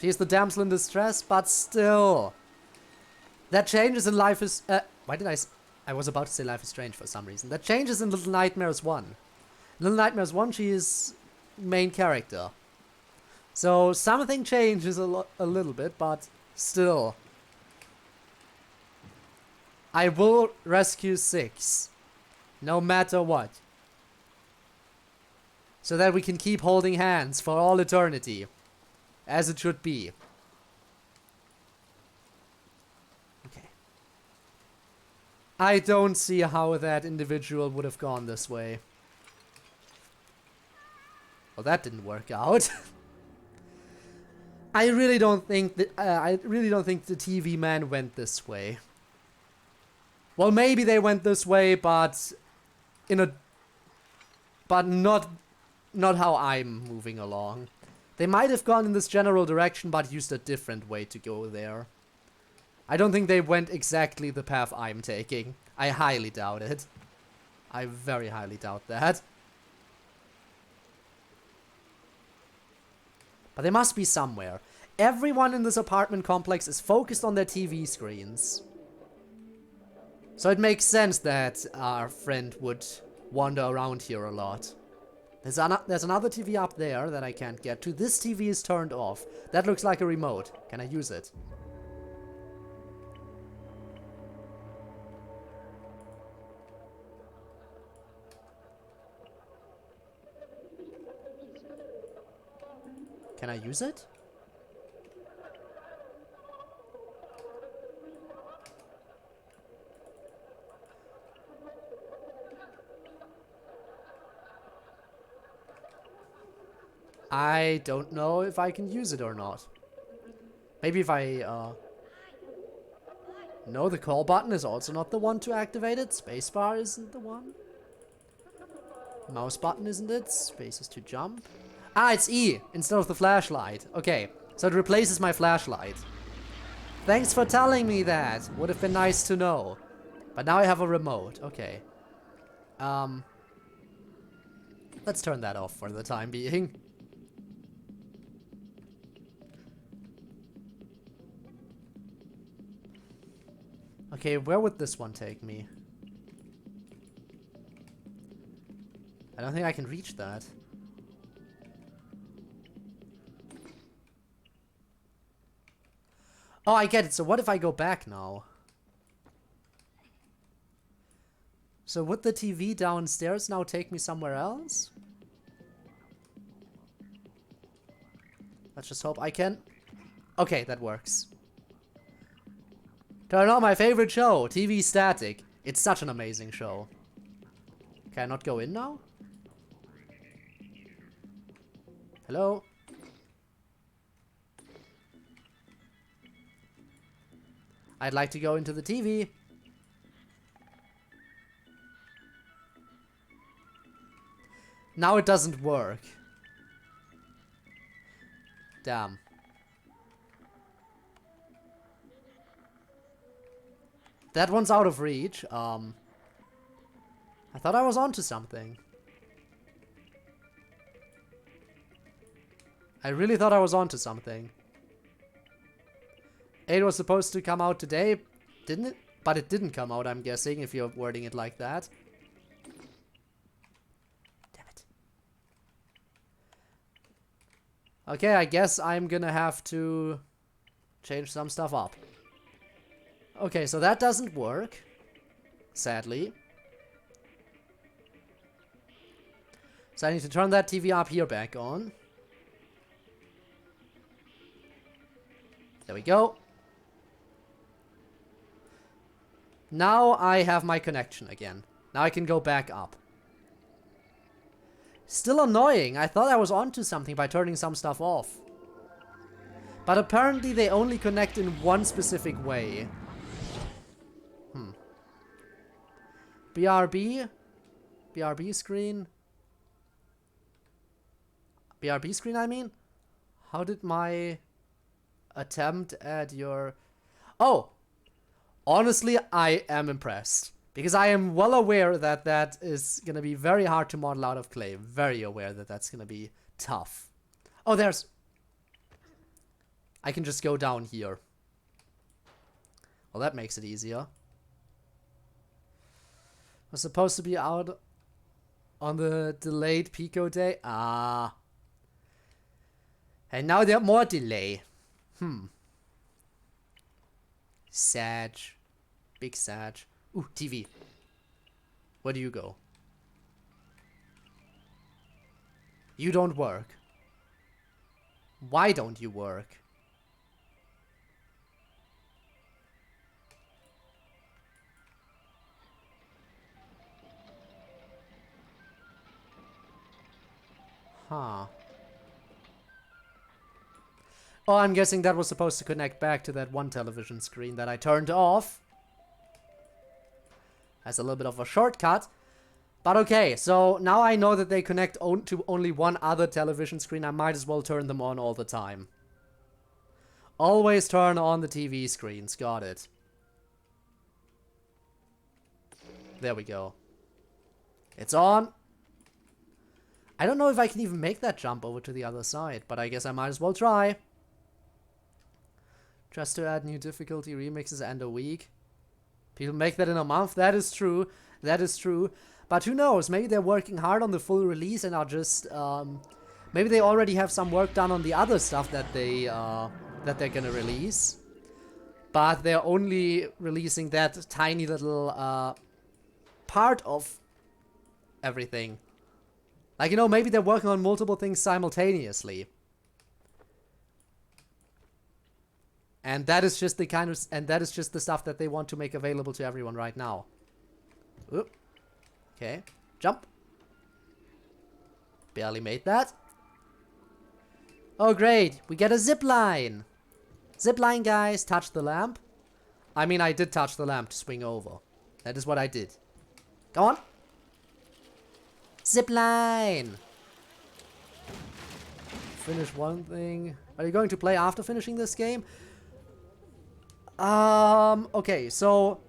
She's the damsel in distress, but still. That changes in Life is... why did I was about to say Life is Strange for some reason. That changes in Little Nightmares 1. In Little Nightmares 1, she is main character. So something changes a little bit, but still. I will rescue 6. No matter what. So that we can keep holding hands for all eternity. As it should be. Okay. I don't see how that individual would have gone this way. Well, that didn't work out. I really don't think that the TV man went this way. Well, maybe they went this way, but not how I'm moving along. They might have gone in this general direction, but used a different way to go there. I don't think they went exactly the path I'm taking. I highly doubt it. I very highly doubt that. But they must be somewhere. Everyone in this apartment complex is focused on their TV screens. So it makes sense that our friend would wander around here a lot. There's another TV up there that I can't get to. This TV is turned off. That looks like a remote. Can I use it? Can I use it? I don't know if I can use it or not. Maybe if I, No, the call button is also not the one to activate it. Spacebar isn't the one. Mouse button isn't it? Space is to jump. Ah, it's E instead of the flashlight. Okay, so it replaces my flashlight. Thanks for telling me that. Would have been nice to know. But now I have a remote. Okay. Let's turn that off for the time being. Okay, where would this one take me? I don't think I can reach that. Oh, I get it. So what if I go back now? So would the TV downstairs now take me somewhere else? Let's just hope I can. Okay, that works. Turn on my favorite show, TV Static. It's such an amazing show. Can I not go in now? Hello? I'd like to go into the TV. Now it doesn't work. Damn. That one's out of reach. I thought I was onto something. I really thought I was onto something. 8 was supposed to come out today, didn't it? But it didn't come out, I'm guessing, if you're wording it like that. Damn it. Okay, I guess I'm gonna have to change some stuff up. Okay, so that doesn't work. Sadly. So I need to turn that TV up here back on. There we go. Now I have my connection again. Now I can go back up. Still annoying. I thought I was onto something by turning some stuff off. But apparently they only connect in one specific way. BRB? BRB screen? BRB screen, I mean? How did my attempt at your... Oh! Honestly, I am impressed. Because I am well aware that that is going to be very hard to model out of clay. Very aware that that's going to be tough. Oh, there's... I can just go down here. Well, that makes it easier. Was supposed to be out on the delayed Pico day. Ah. And now there's more delay. Sag. Big Sag. Ooh, TV. Where do you go? You don't work. Why don't you work? Huh. Oh, I'm guessing that was supposed to connect back to that one television screen that I turned off. That's a little bit of a shortcut. But okay, so now I know that they connect to only one other television screen. I might as well turn them on all the time. Always turn on the TV screens. Got it. There we go. It's on. I don't know if I can even make that jump over to the other side, but I guess I might as well try. Just to add new difficulty remixes and a week. People make that in a month. That is true. That is true. But who knows? Maybe they're working hard on the full release and are just... maybe they already have some work done on the other stuff that they're gonna release. But they're only releasing that tiny little part of everything. Like, you know, maybe they're working on multiple things simultaneously. And that is just the kind of... And that is just the stuff that they want to make available to everyone right now. Oop. Okay. Jump. Barely made that. Oh, great. We get a zip line. Zip line, guys. Touch the lamp. I mean, I did touch the lamp to swing over. That is what I did. Go on. Zip line. Finish one thing. Are you going to play after finishing this game? Okay, so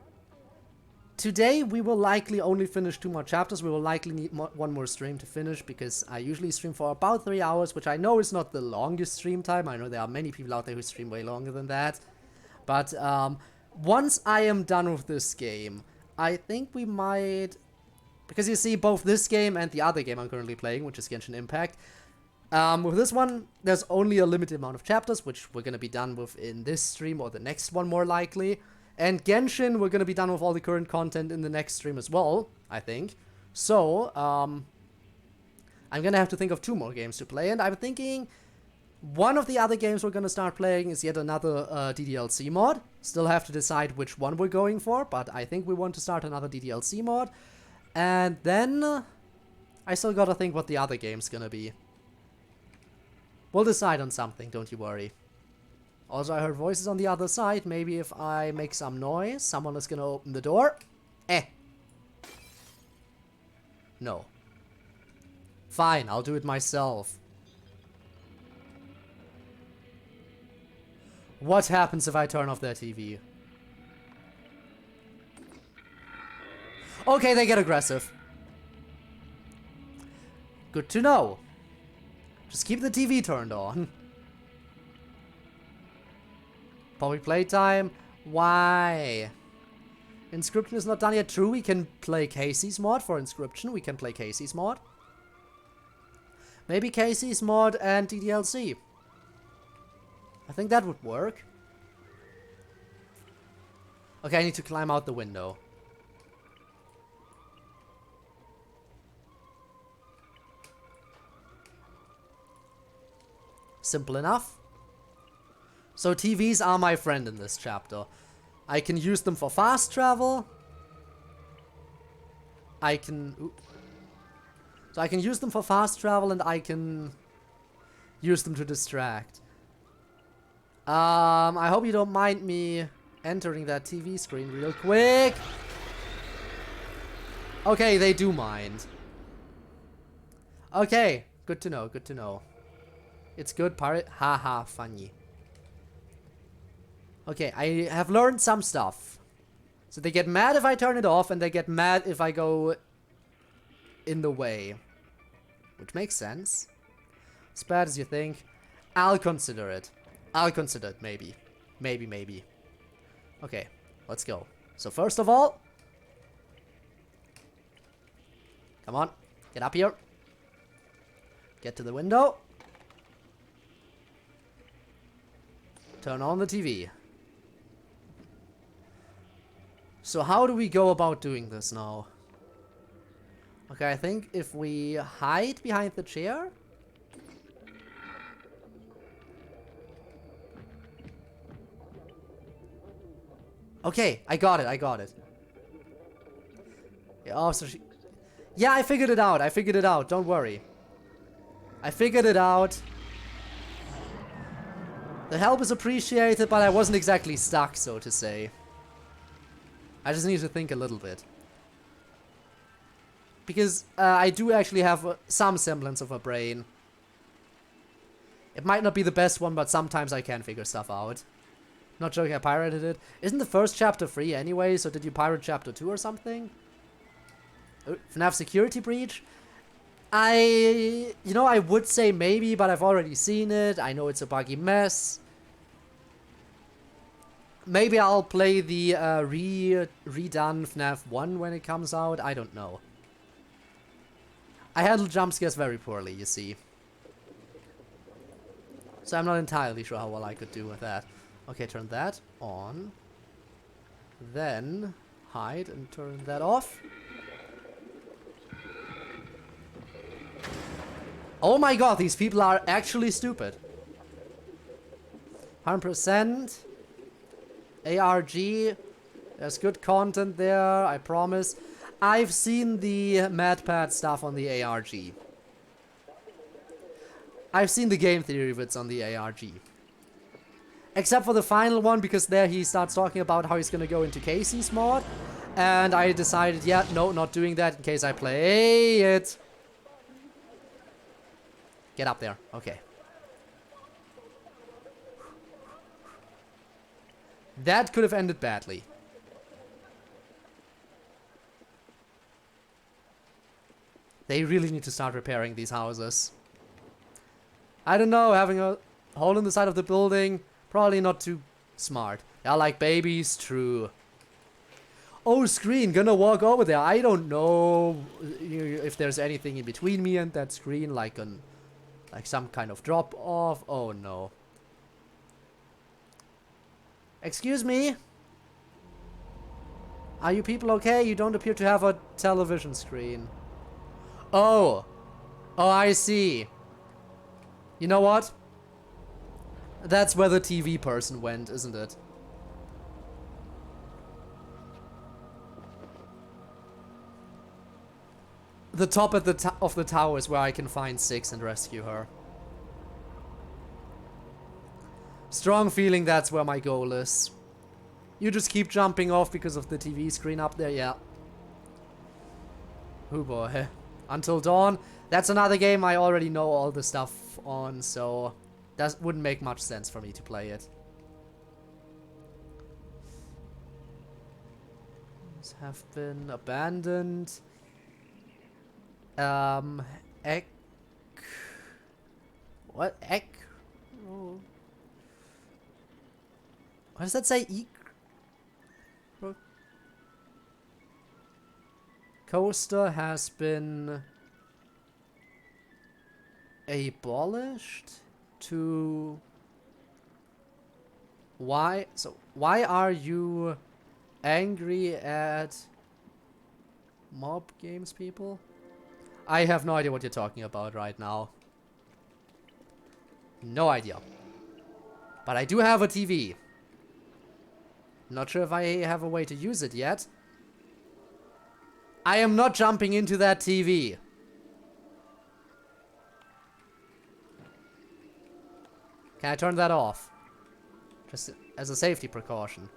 today we will likely only finish 2 more chapters. We will likely need one more stream to finish because I usually stream for about 3 hours, which I know is not the longest stream time. I know there are many people out there who stream way longer than that. But once I am done with this game, I think we might... Because you see, both this game and the other game I'm currently playing, which is Genshin Impact, with this one, there's only a limited amount of chapters, which we're going to be done with in this stream or the next one more likely. And Genshin, we're going to be done with all the current content in the next stream as well, I think. So, I'm going to have to think of 2 more games to play, and I'm thinking one of the other games we're going to start playing is yet another DDLC mod. Still have to decide which one we're going for, but I think we want to start another DDLC mod. And then I still gotta think what the other game's gonna be. We'll decide on something, don't you worry. Also, I heard voices on the other side. Maybe if I make some noise, someone is gonna open the door. No. Fine, I'll do it myself. What happens if I turn off their TV? Okay, they get aggressive. Good to know. Just keep the TV turned on. Public playtime. Why? Inscription is not done yet. True, we can play Casey's mod for Inscription. We can play Casey's mod. Maybe Casey's mod and DDLC. I think that would work. Okay, I need to climb out the window. Simple enough. So TVs are my friend in this chapter. I can use them for fast travel. I can... Oops. So I can use them for fast travel and I can use them to distract. I hope you don't mind me entering that TV screen real quick. Okay, they do mind. Okay, good to know, good to know. It's good, pirate. Haha, funny. Okay, I have learned some stuff. So they get mad if I turn it off, and they get mad if I go in the way. Which makes sense. As bad as you think. I'll consider it. I'll consider it, maybe. Maybe, maybe. Okay, let's go. So first of all... Come on, get up here. Get to the window. Turn on the TV. So how do we go about doing this now? Okay, I think if we hide behind the chair. Okay, I got it, I got it. Yeah, oh, so she... Yeah, I figured it out, I figured it out, don't worry. I figured it out. The help is appreciated, but I wasn't exactly stuck, so to say. I just need to think a little bit. Because I do actually have some semblance of a brain. It might not be the best one, but sometimes I can figure stuff out. Not joking, I pirated it. Isn't the first chapter free anyway, so did you pirate chapter 2 or something? FNAF security breach? You know, I would say maybe, but I've already seen it. I know it's a buggy mess. Maybe I'll play the redone FNAF 1 when it comes out. I don't know. I handle jump scares very poorly, you see. So I'm not entirely sure how well I could do with that. Okay, turn that on. Then hide and turn that off. Oh my god, these people are actually stupid. 100%. ARG. There's good content there, I promise. I've seen the MadPad stuff on the ARG. I've seen the game theory vids on the ARG. Except for the final one, because there he starts talking about how he's gonna go into Casey's mod. And I decided, yeah, no, not doing that in case I play it. Get up there. Okay. That could have ended badly. They really need to start repairing these houses. I don't know, having a hole in the side of the building, probably not too smart. Yeah, like babies, true. Oh, screen, gonna walk over there. I don't know if there's anything in between me and that screen, like some kind of drop off. Oh no. Excuse me? Are you people okay? You don't appear to have a television screen. Oh. Oh, I see. You know what? That's where the TV person went, isn't it? The top at of the tower is where I can find Six and rescue her. Strong feeling that's where my goal is. You just keep jumping off because of the TV screen up there, yeah. Oh boy. Until Dawn. That's another game I already know all the stuff on, so that wouldn't make much sense for me to play it. These have been abandoned. What? Ek? Oh. What does that say? Coaster has been abolished to... Why? So, why are you angry at mob games people? I have no idea what you're talking about right now. No idea. But I do have a TV. Not sure if I have a way to use it yet. I am not jumping into that TV. Can I turn that off? Just as a safety precaution.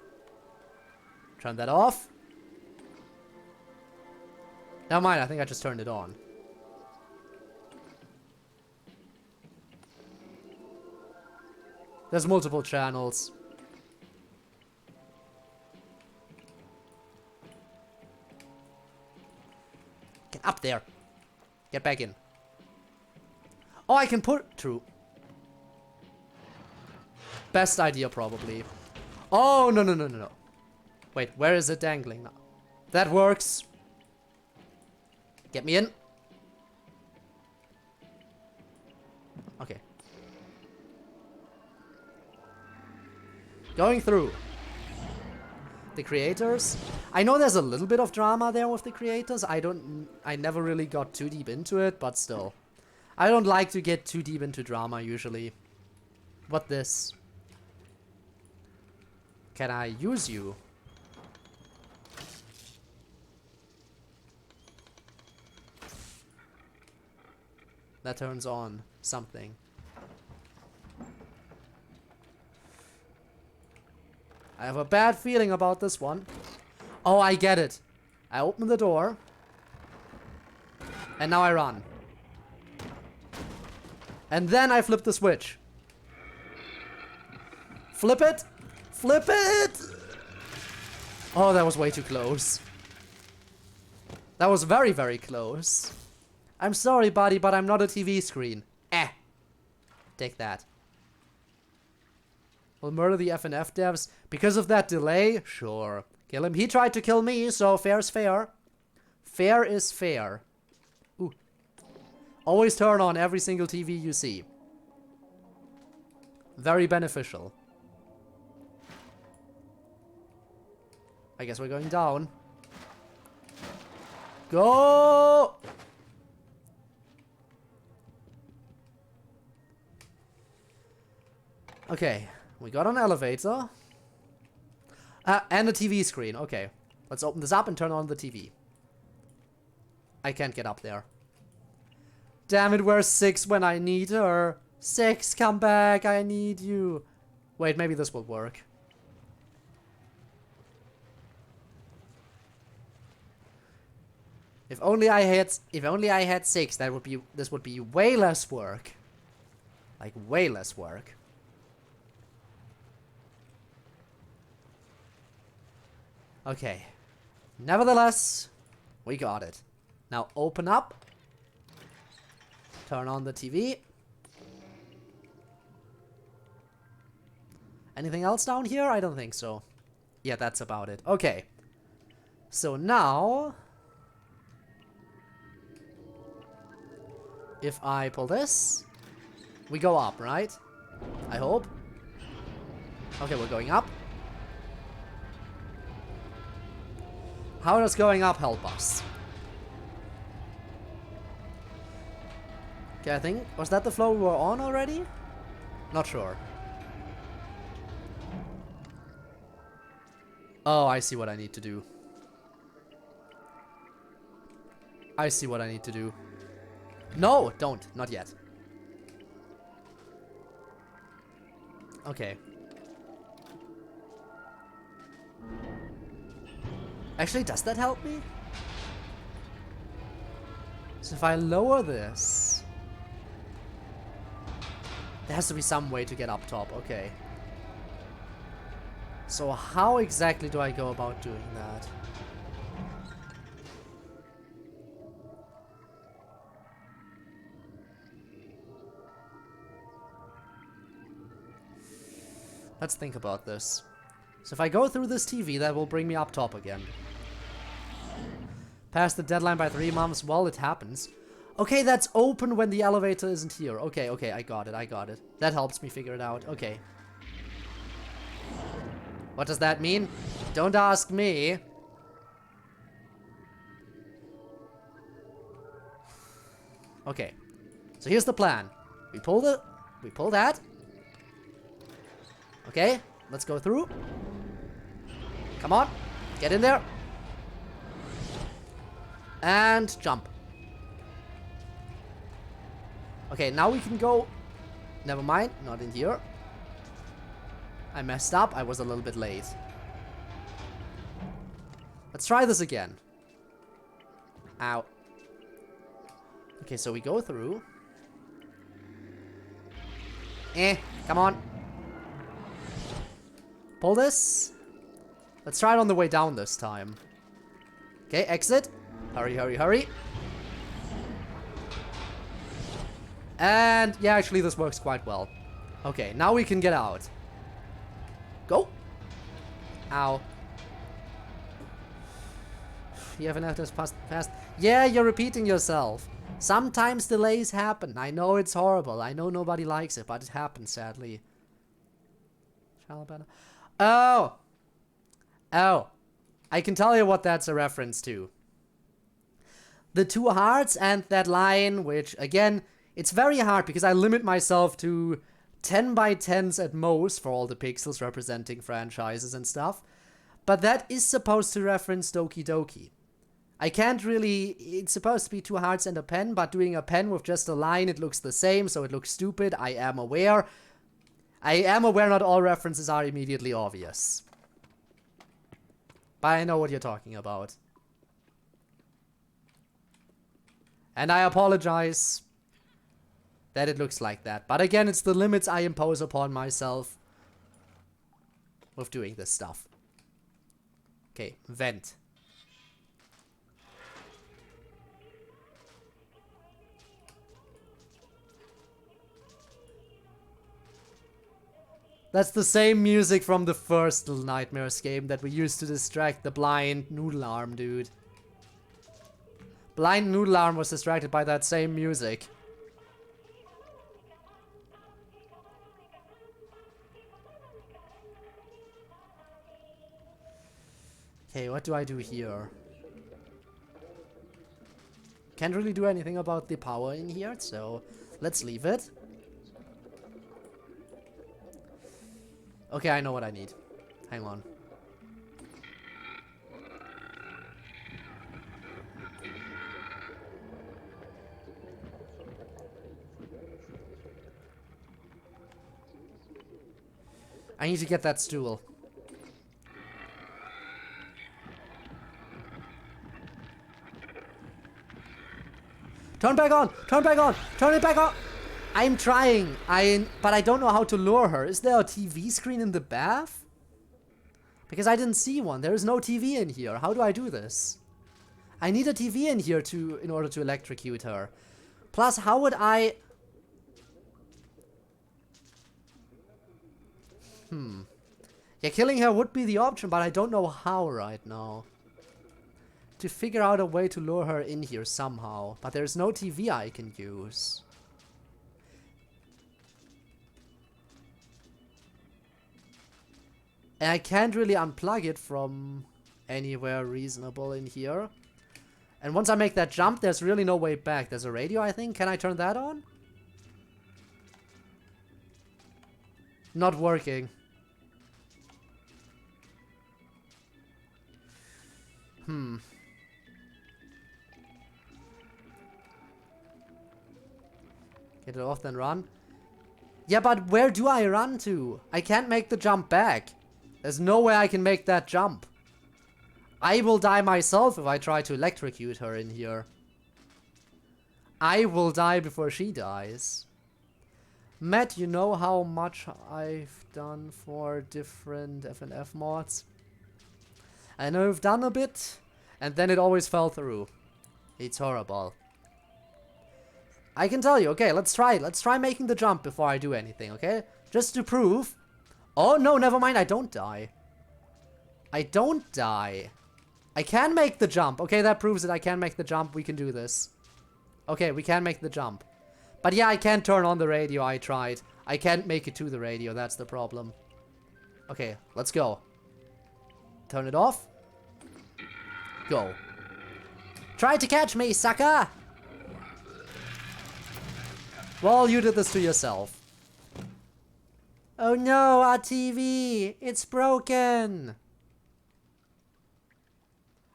Turn that off. Never mind, I think I just turned it on. There's multiple channels. Get up there. Get back in. Oh, I can put... True. Best idea, probably. Oh, no, no, no, no, no. Wait, where is it dangling now? That works. Get me in. Okay. Going through. The creators. I know there's a little bit of drama there with the creators. I never really got too deep into it, but still. I don't like to get too deep into drama usually. What this? Can I use you? That turns on something. I have a bad feeling about this one. Oh, I get it. I open the door. And now I run. And then I flip the switch. Flip it. Flip it. Oh, that was way too close. That was very, very close. I'm sorry, buddy, but I'm not a TV screen. Eh. Take that. Will murder the FNF devs because of that delay? Sure. Kill him. He tried to kill me, so fair's fair. Fair is fair. Ooh. Always turn on every single TV you see. Very beneficial. I guess we're going down. Go! Okay. We got an elevator. And a TV screen. Okay. Let's open this up and turn on the TV. I can't get up there. Damn it, where's 6 when I need her? 6, come back, I need you. Wait, maybe this will work. If only I had 6, this would be way less work. Like way less work. Okay. Nevertheless, we got it. Now open up. Turn on the TV. Anything else down here? I don't think so. Yeah, that's about it. Okay. So now... if I pull this... we go up, right? I hope. Okay, we're going up. How does going up help us? Okay, I think... was that the floor we were on already? Not sure. Oh, I see what I need to do. I see what I need to do. No, don't. Not yet. Okay. Actually, does that help me? So if I lower this... there has to be some way to get up top. Okay. So how exactly do I go about doing that? Let's think about this. So if I go through this TV, that will bring me up top again. Past the deadline by 3 months. Well, it happens. Okay, that's open when the elevator isn't here. Okay, okay, I got it, I got it. That helps me figure it out. Okay. What does that mean? Don't ask me. Okay. So here's the plan. We pull that. Okay, let's go through. Come on, get in there. And jump. Okay, now we can go. Never mind, not in here. I messed up, I was a little bit late. Let's try this again. Ow. Okay, so we go through. Come on. Pull this. Let's try it on the way down this time. Okay, exit. Hurry, hurry, hurry. And yeah, actually this works quite well. Okay, now we can get out. Go. Ow. You haven't had this past. Yeah, you're repeating yourself. Sometimes delays happen. I know it's horrible. I know nobody likes it, but it happens, sadly. Oh. Oh. I can tell you what that's a reference to. The 2 hearts and that line, which, again, it's very hard because I limit myself to 10 by 10s at most for all the pixels representing franchises and stuff. But that is supposed to reference Doki Doki. I can't really... It's supposed to be 2 hearts and a pen, but doing a pen with just a line, it looks the same, so it looks stupid. I am aware. I am aware not all references are immediately obvious. But I know what you're talking about. And I apologize that it looks like that. But again, it's the limits I impose upon myself with doing this stuff. Okay, vent. That's the same music from the first Little Nightmares game that we used to distract the blind noodle arm dude. Blind noodle arm was distracted by that same music. Okay, what do I do here? Can't really do anything about the power in here, so let's leave it. Okay, I know what I need. Hang on. I need to get that stool. Turn back on! Turn back on! Turn it back on! I'm trying, but I don't know how to lure her. Is there a TV screen in the bath? Because I didn't see one. There is no TV in here. How do I do this? I need a TV in here in order to electrocute her. Plus, how would I... Yeah, killing her would be the option, but I don't know how right now. To figure out a way to lure her in here somehow. But there's no TV I can use. And I can't really unplug it from anywhere reasonable in here. And once I make that jump, there's really no way back. There's a radio, I think. Can I turn that on? Not working. Get it off, then run. Yeah, but where do I run to? I can't make the jump back. There's no way I can make that jump. I will die myself if I try to electrocute her in here. I will die before she dies. Matt, you know how much I've done for different FNF mods? I know I've done a bit, and then it always fell through. It's horrible. I can tell you, okay, let's try it. Let's try making the jump before I do anything, okay? Just to prove. Oh, no, never mind. I don't die. I don't die. I can make the jump. Okay, that proves it. I can make the jump. We can do this. Okay, we can make the jump. But yeah, I can't turn on the radio. I tried. I can't make it to the radio. That's the problem. Okay, let's go. Turn it off. Go. Try to catch me, sucker! Well, you did this to yourself. Oh no, our TV! It's broken!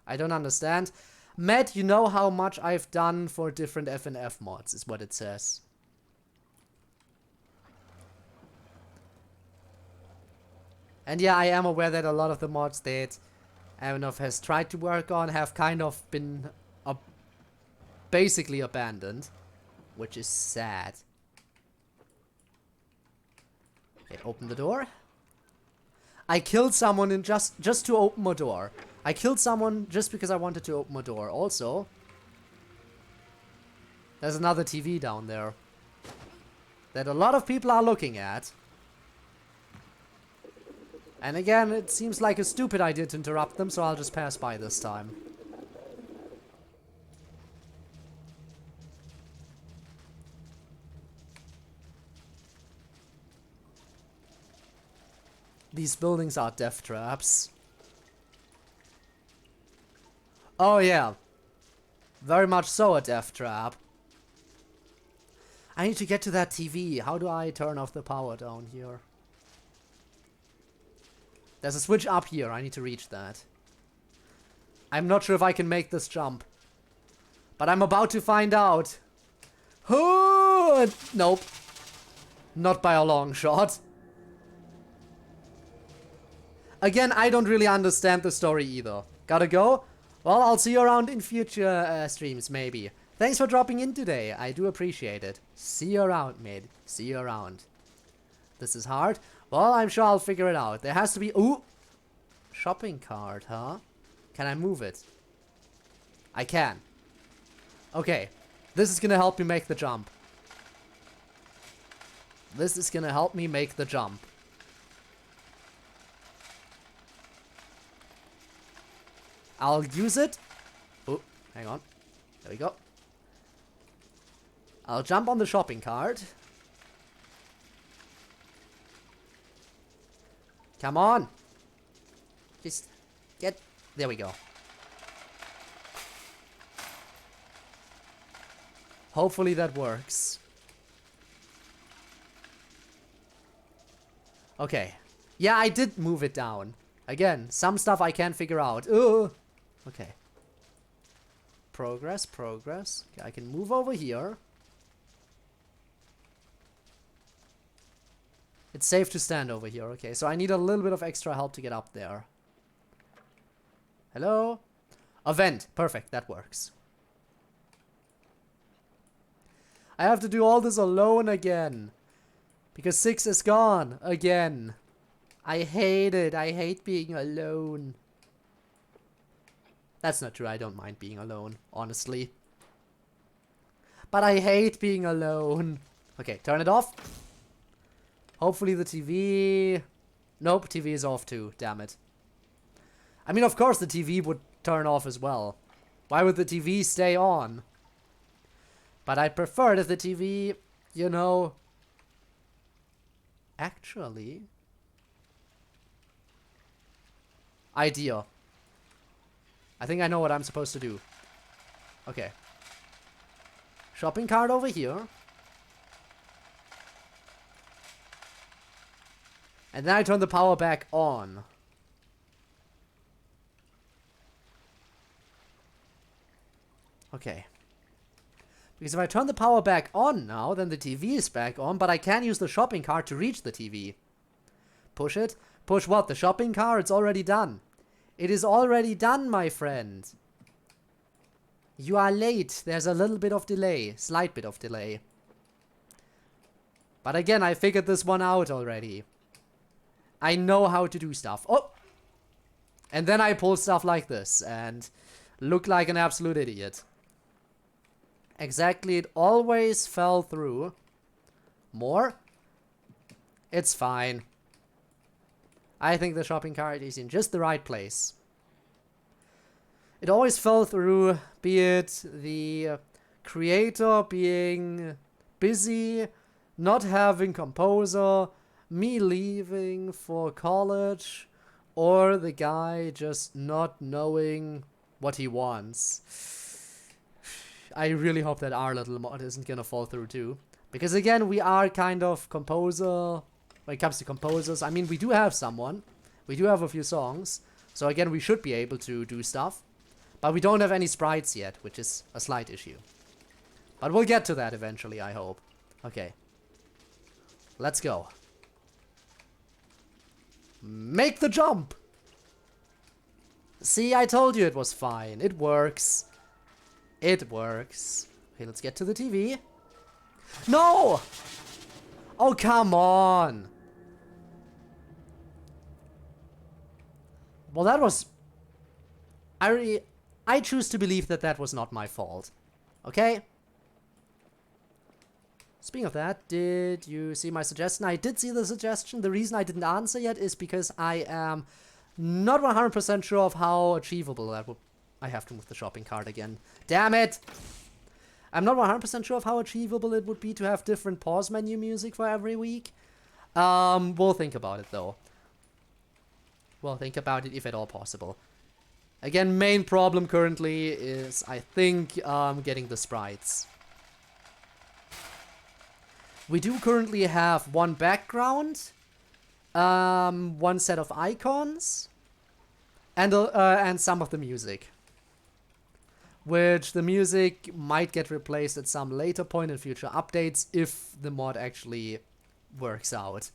I don't understand. Matt, you know how much I've done for different FNF mods, is what it says. And yeah, I am aware that a lot of the mods that FNF has tried to work on have kind of been basically abandoned. Which is sad. Okay, open the door. I killed someone in just to open a door. I killed someone just because I wanted to open a door. Also, there's another TV down there that a lot of people are looking at. And again, it seems like a stupid idea to interrupt them, so I'll just pass by this time. These buildings are death traps. Oh yeah. Very much so a death trap. I need to get to that TV. How do I turn off the power down here? There's a switch up here. I need to reach that. I'm not sure if I can make this jump. But I'm about to find out. Oh, nope. Not by a long shot. Again, I don't really understand the story either. Gotta go? Well, I'll see you around in future streams, maybe. Thanks for dropping in today. I do appreciate it. See you around, mate. See you around. This is hard. Well, I'm sure I'll figure it out. There has to be... Ooh! Shopping cart, huh? Can I move it? I can. Okay. This is gonna help me make the jump. This is gonna help me make the jump. I'll use it. Oh, hang on. There we go. I'll jump on the shopping cart. Come on. Just get... There we go. Hopefully that works. Okay. Yeah, I did move it down. Again, some stuff I can't figure out. Ugh. Okay. Progress, progress. Okay, I can move over here. It's safe to stand over here. Okay, so I need a little bit of extra help to get up there. Hello? A vent. Perfect, that works. I have to do all this alone again. Because 6 is gone. Again. I hate it. I hate being alone. That's not true. I don't mind being alone, honestly. But I hate being alone. Okay, turn it off. Hopefully the TV... Nope, TV is off too. Damn it. I mean, of course the TV would turn off as well. Why would the TV stay on? But I'd prefer it if the TV, you know... Actually... Idea. I think I know what I'm supposed to do. Okay. Shopping cart over here. And then I turn the power back on. Okay. Because if I turn the power back on now, then the TV is back on, but I can't use the shopping cart to reach the TV. Push it. Push what? The shopping cart? It's already done. It is already done, my friend. You are late. There's a little bit of delay. Slight bit of delay. But again, I figured this one out already. I know how to do stuff. Oh! And then I pull stuff like this and look like an absolute idiot. Exactly, it always fell through. More? It's fine. I think the shopping cart is in just the right place. It always fell through, be it the creator being busy, not having composer, me leaving for college, or the guy just not knowing what he wants. I really hope that our little mod isn't gonna fall through too. Because again, we are kind of composer when it comes to composers. I mean, we do have someone. We do have a few songs. So again, we should be able to do stuff. But we don't have any sprites yet, which is a slight issue. But we'll get to that eventually, I hope. Okay. Let's go. Make the jump! See, I told you it was fine. It works. It works. Okay, let's get to the TV. No! Oh, come on! Well, that was... I choose to believe that that was not my fault. Okay? Speaking of that, did you see my suggestion? I did see the suggestion. The reason I didn't answer yet is because I am not 100% sure of how achievable that would... I have to move the shopping cart again. Damn it! I'm not 100% sure of how achievable it would be to have different pause menu music for every week. We'll think about it though. We'll think about it if at all possible. Again, main problem currently is, I think, getting the sprites. We do currently have one background, one set of icons, and some of the music. Which the music might get replaced at some later point in future updates if the mod actually works out.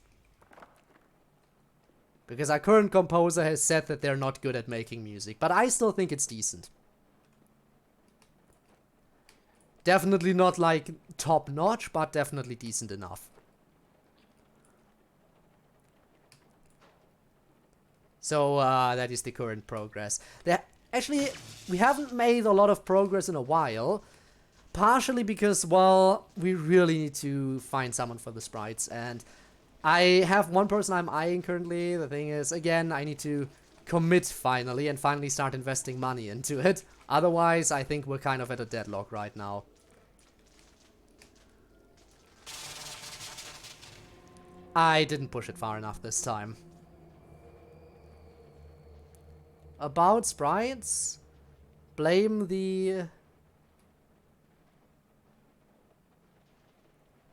Because our current composer has said that they're not good at making music, but I still think it's decent. Definitely not like top notch, but definitely decent enough. So that is the current progress. Actually, we haven't made a lot of progress in a while. Partially because, well, we really need to find someone for the sprites. And I have one person I'm eyeing currently. The thing is, again, I need to commit finally and finally start investing money into it. Otherwise, I think we're kind of at a deadlock right now. I didn't push it far enough this time. About sprites, blame the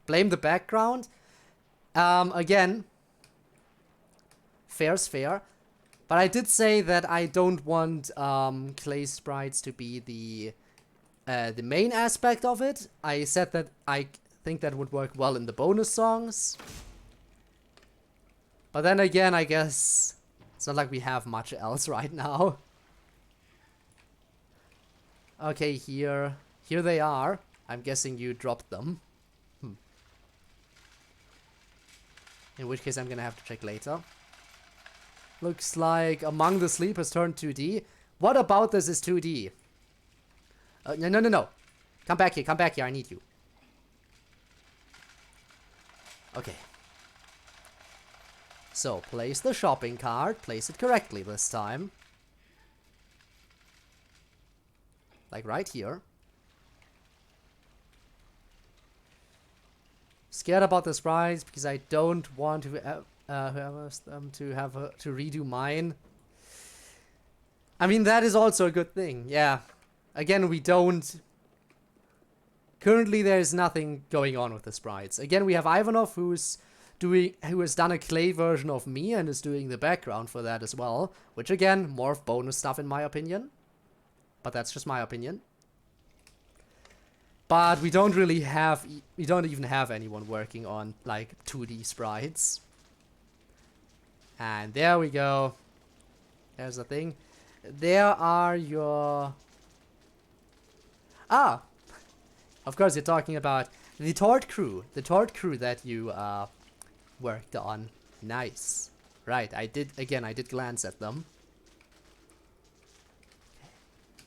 background. Again, fair's fair, but I did say that I don't want clay sprites to be the main aspect of it. I said that I think that would work well in the bonus songs, but then again, I guess it's not like we have much else right now. Okay, here they are. I'm guessing you dropped them. In which case I'm gonna have to check later. Looks like Among the Sleep has turned 2D. What about this is 2D? No. Come back here, I need you. Okay. So, place the shopping cart. Place it correctly this time. Like right here. Scared about the sprites because I don't want to to redo mine. I mean, that is also a good thing. Yeah. Again, we don't... Currently, there is nothing going on with the sprites. Again, we have Ivanov who has done a clay version of me and is doing the background for that as well. Which again, more of bonus stuff in my opinion. But that's just my opinion. But we don't really have, we don't even have anyone working on like 2D sprites. And there we go. There's the thing. There are your... Ah! Of course you're talking about the Tort crew. The Tort crew that you worked on. Nice. Right, I did glance at them.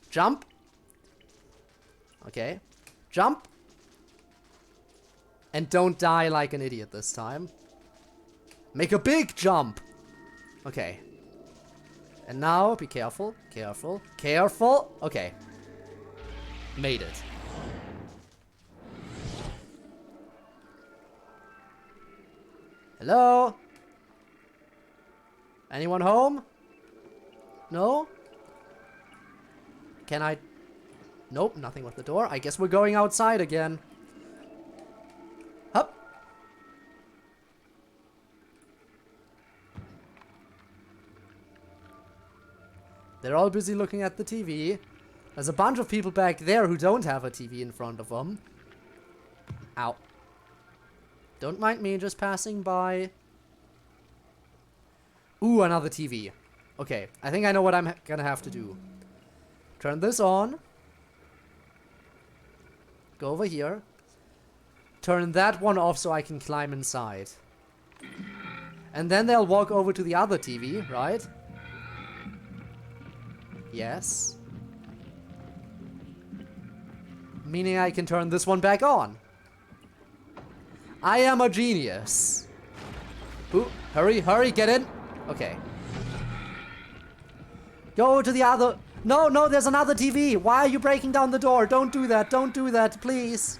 Jump. Okay. Jump. And don't die like an idiot this time. Make a big jump. Okay. And now, be careful, careful, careful. Okay. Made it. Hello? Anyone home? No? Can I... Nope, nothing with the door. I guess we're going outside again. Hup. They're all busy looking at the TV. There's a bunch of people back there who don't have a TV in front of them. Ow. Don't mind me, just passing by. Ooh, another TV. Okay, I think I know what I'm gonna have to do. Turn this on. Go over here. Turn that one off so I can climb inside. And then they'll walk over to the other TV, right? Yes. Meaning I can turn this one back on. I am a genius. Ooh, hurry, hurry, get in. Okay. Go to the other... No, no, there's another TV. Why are you breaking down the door? Don't do that, please.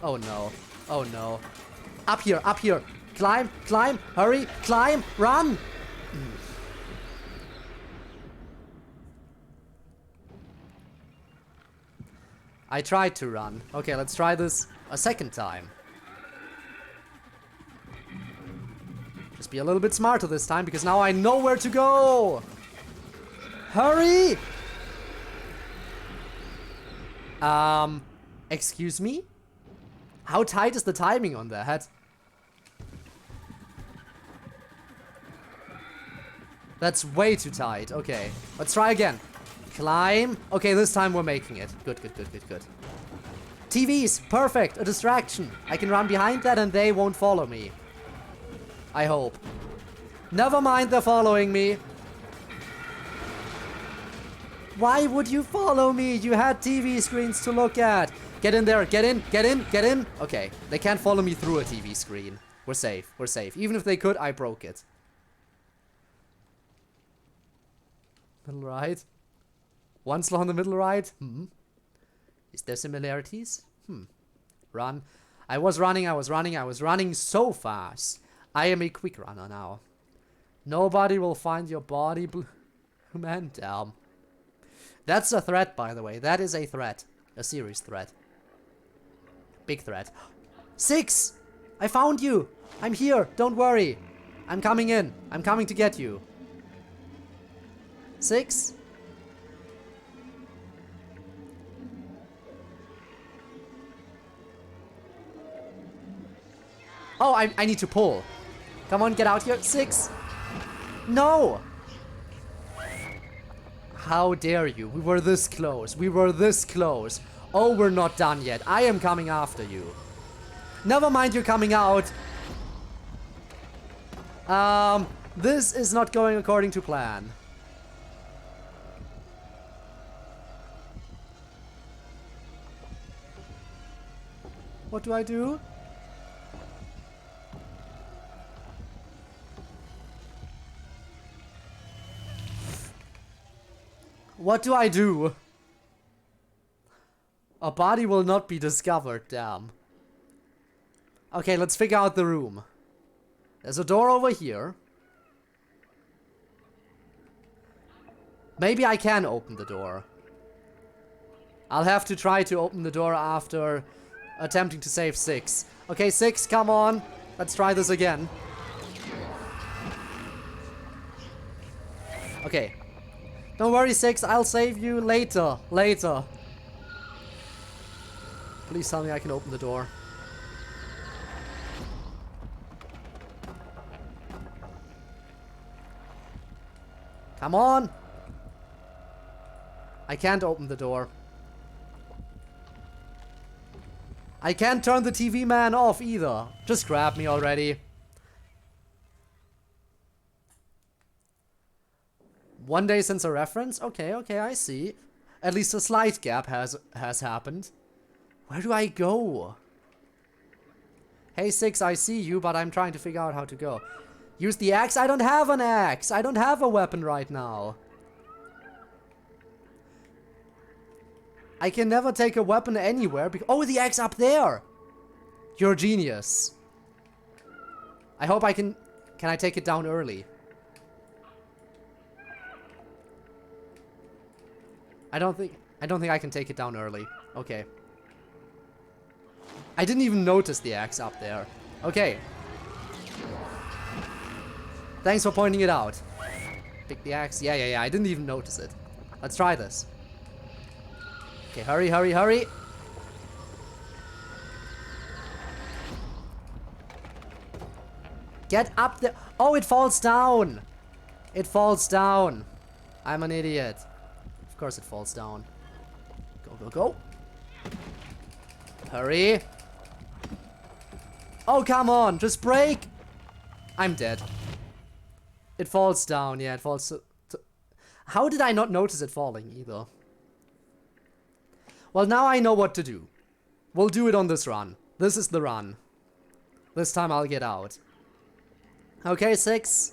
Oh no, oh no. Up here, up here. Climb, climb, hurry, climb, run. I tried to run. Okay, let's try this a second time. Just be a little bit smarter this time, because now I know where to go. Hurry! Excuse me? How tight is the timing on that? That's way too tight. Okay, let's try again. Climb. Okay, this time we're making it. Good, good, good, good, good. TVs, perfect, a distraction. I can run behind that and they won't follow me. I hope. Never mind, they're following me. Why would you follow me? You had TV screens to look at. Get in there, get in, get in, get in. Okay, they can't follow me through a TV screen. We're safe, we're safe. Even if they could, I broke it. Middle right. One slot on the middle right. Is there similarities? Run. I was running so fast. I am a quick runner now. Nobody will find your body, man. Damn. That's a threat, by the way. That is a threat. A serious threat. Big threat. 6! I found you! I'm here, don't worry. I'm coming in. I'm coming to get you. 6? Oh, I need to pull. Come on, get out here. 6! No! How dare you? We were this close. We were this close. Oh, we're not done yet. I am coming after you. Never mind, you're coming out. This is not going according to plan. What do I do? What do I do? A body will not be discovered, damn. Okay, let's figure out the room. There's a door over here. Maybe I can open the door. I'll have to try to open the door after attempting to save 6. Okay, 6, come on. Let's try this again. Okay. Don't worry, 6, I'll save you later. Later. Please tell me I can open the door. Come on! I can't open the door. I can't turn the TV man off either. Just grab me already. One day since a reference? Okay, okay, I see. At least a slight gap has happened. Where do I go? Hey 6, I see you, but I'm trying to figure out how to go. Use the axe? I don't have an axe. I don't have a weapon right now. I can never take a weapon anywhere. Oh, the axe up there. You're a genius. I hope I can... Can I take it down early? I don't think I can take it down early. Okay. I didn't even notice the axe up there. Okay. Thanks for pointing it out. Pick the axe. Yeah. I didn't even notice it. Let's try this. Okay, hurry. Get up there. Oh, it falls down. It falls down. I'm an idiot. Of course it falls down. Go. Hurry. Oh, come on. Just break. I'm dead. It falls down. Yeah, it falls. How did I not notice it falling either? Well, now I know what to do. We'll do it on this run. This is the run. This time I'll get out. Okay, 6.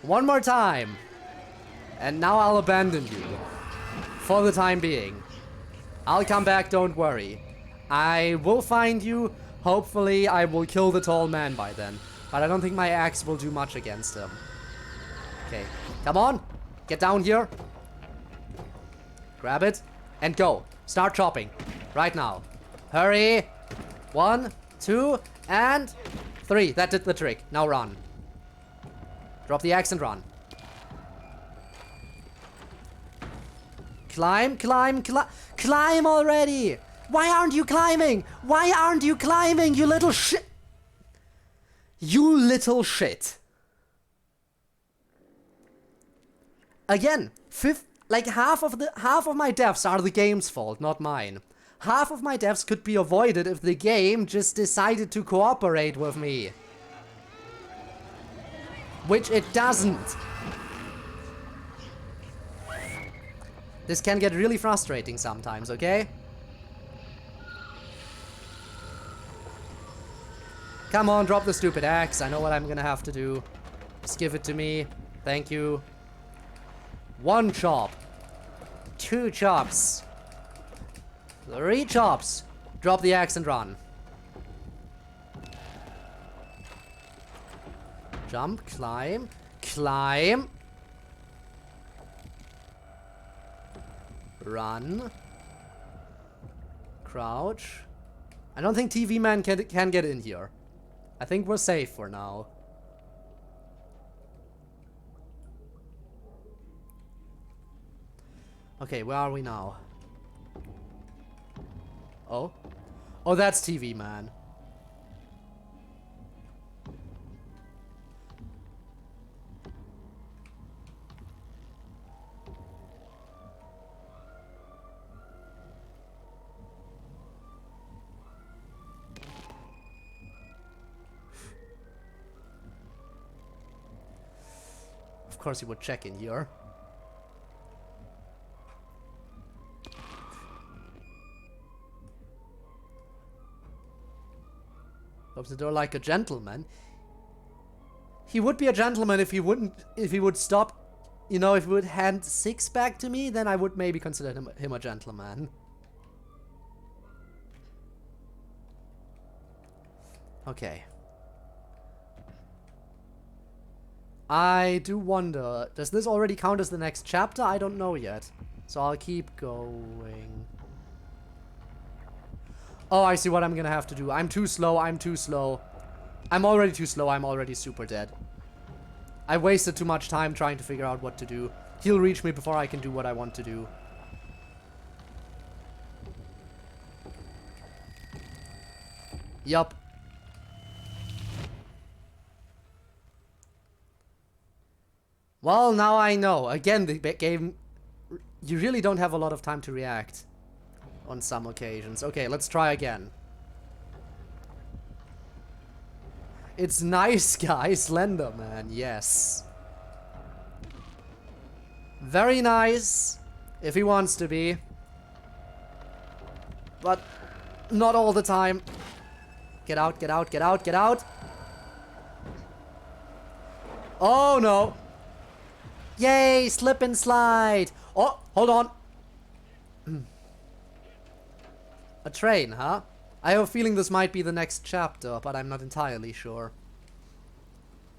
One more time. And now I'll abandon you. For the time being. I'll come back, don't worry. I will find you. Hopefully I will kill the tall man by then. But I don't think my axe will do much against him. Okay, come on. Get down here. Grab it. And go. Start chopping. Right now. Hurry. 1, 2, and 3. That did the trick. Now run. Drop the axe and run. Climb already! Why aren't you climbing? Why aren't you climbing, you little shit? You little shit. Again, like half of my deaths are the game's fault, not mine. Half of my deaths could be avoided if the game just decided to cooperate with me. Which it doesn't. This can get really frustrating sometimes, okay? Come on, drop the stupid axe. I know what I'm gonna have to do. Just give it to me. Thank you. 1 chop. 2 chops. 3 chops. Drop the axe and run. Jump, climb. Run. Crouch. I don't think TV Man can get in here. I think we're safe for now. Okay, where are we now? Oh? Oh, that's TV Man. Of course he would check in here. Opens the door like a gentleman. He would be a gentleman if he would stop, you know, if he would hand 6 back to me, then I would maybe consider him a gentleman. Okay. I do wonder, does this already count as the next chapter? I don't know yet. So I'll keep going. Oh, I see what I'm gonna have to do. I'm too slow. I'm already too slow. I'm already super dead. I wasted too much time trying to figure out what to do. He'll reach me before I can do what I want to do. Yup. Well, now I know. Again, the game... You really don't have a lot of time to react. On some occasions. Okay, let's try again. It's nice guy, Slenderman. Yes. Very nice. If he wants to be. But not all the time. Get out, get out, get out, get out. Oh no. Yay, slip and slide. Oh, hold on. A train, huh? I have a feeling this might be the next chapter, but I'm not entirely sure.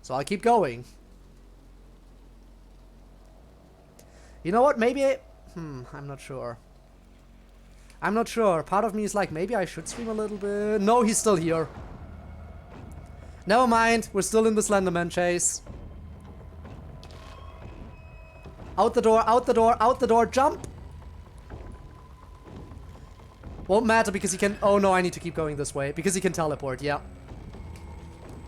So I'll keep going. You know what, maybe I'm not sure. I'm not sure. Part of me is like, maybe I should stream a little bit. No, he's still here. Never mind, we're still in the Slenderman chase. Out the door, out the door, out the door, jump! Won't matter because he can... Oh no, I need to keep going this way. Because he can teleport, yeah.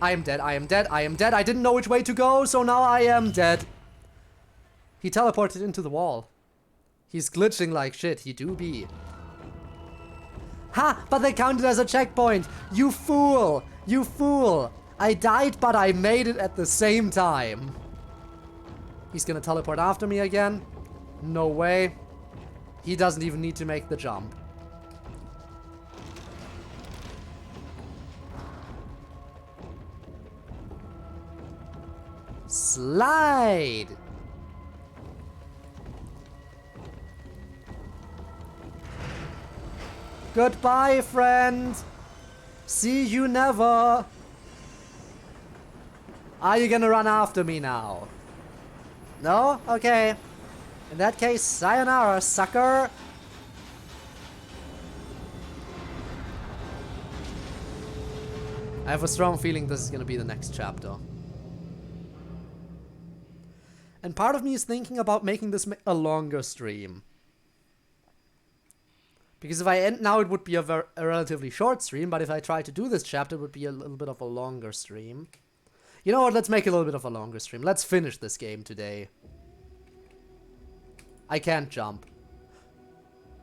I am dead, I am dead, I am dead. I didn't know which way to go, so now I am dead. He teleported into the wall. He's glitching like shit, he do be. Ha! But they counted as a checkpoint! You fool! You fool! I died, but I made it at the same time. He's gonna teleport after me again. No way. He doesn't even need to make the jump. Slide! Goodbye, friend! See you never! Are you gonna run after me now? No? Okay. In that case, sayonara, sucker! I have a strong feeling this is gonna be the next chapter. And part of me is thinking about making this a longer stream. Because if I end now, it would be a relatively short stream, but if I try to do this chapter, it would be a little bit of a longer stream. You know what, let's make a little bit of a longer stream. Let's finish this game today. I can't jump.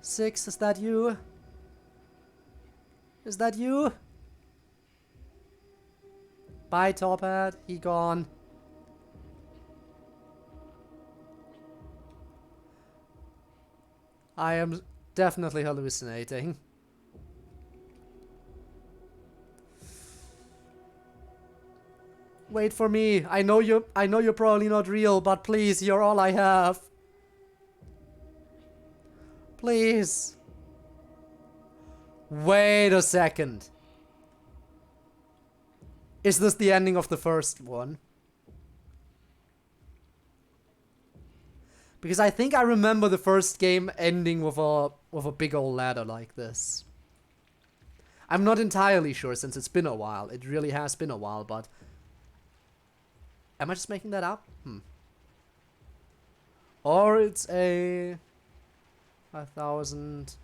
6, is that you? Is that you? Bye, Top Hat. He gone. I am definitely hallucinating. Wait for me. I know you're probably not real, but please, you're all I have. Please. Wait a second. Is this the ending of the first one? Because I think I remember the first game ending with a big old ladder like this. I'm not entirely sure since it's been a while. It really has been a while, but... Am I just making that up? Or it's a... 5,000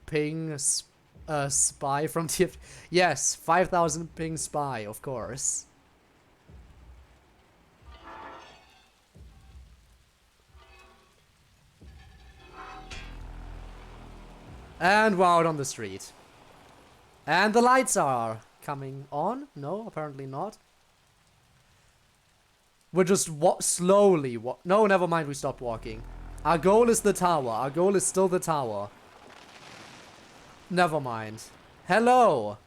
ping spy from TF... Yes, 5,000 ping spy, of course. And we're out on the street. And the lights are coming on? No, apparently not. We're just slowly no, never mind, we stopped walking. Our goal is the tower. Our goal is still the tower. Never mind. Hello!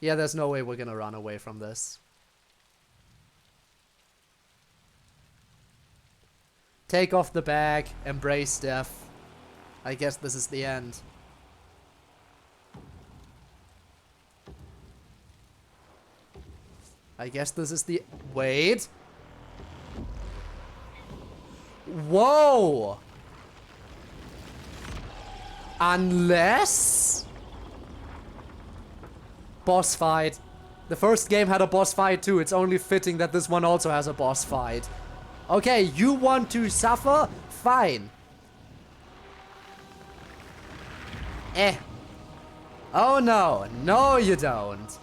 Yeah, there's no way we're gonna run away from this. Take off the bag. Embrace death. I guess this is the end. I guess this is the... Wait! Whoa! Unless... Boss fight. The first game had a boss fight too. It's only fitting that this one also has a boss fight. Okay, you want to suffer? Fine. Oh no. No, you don't.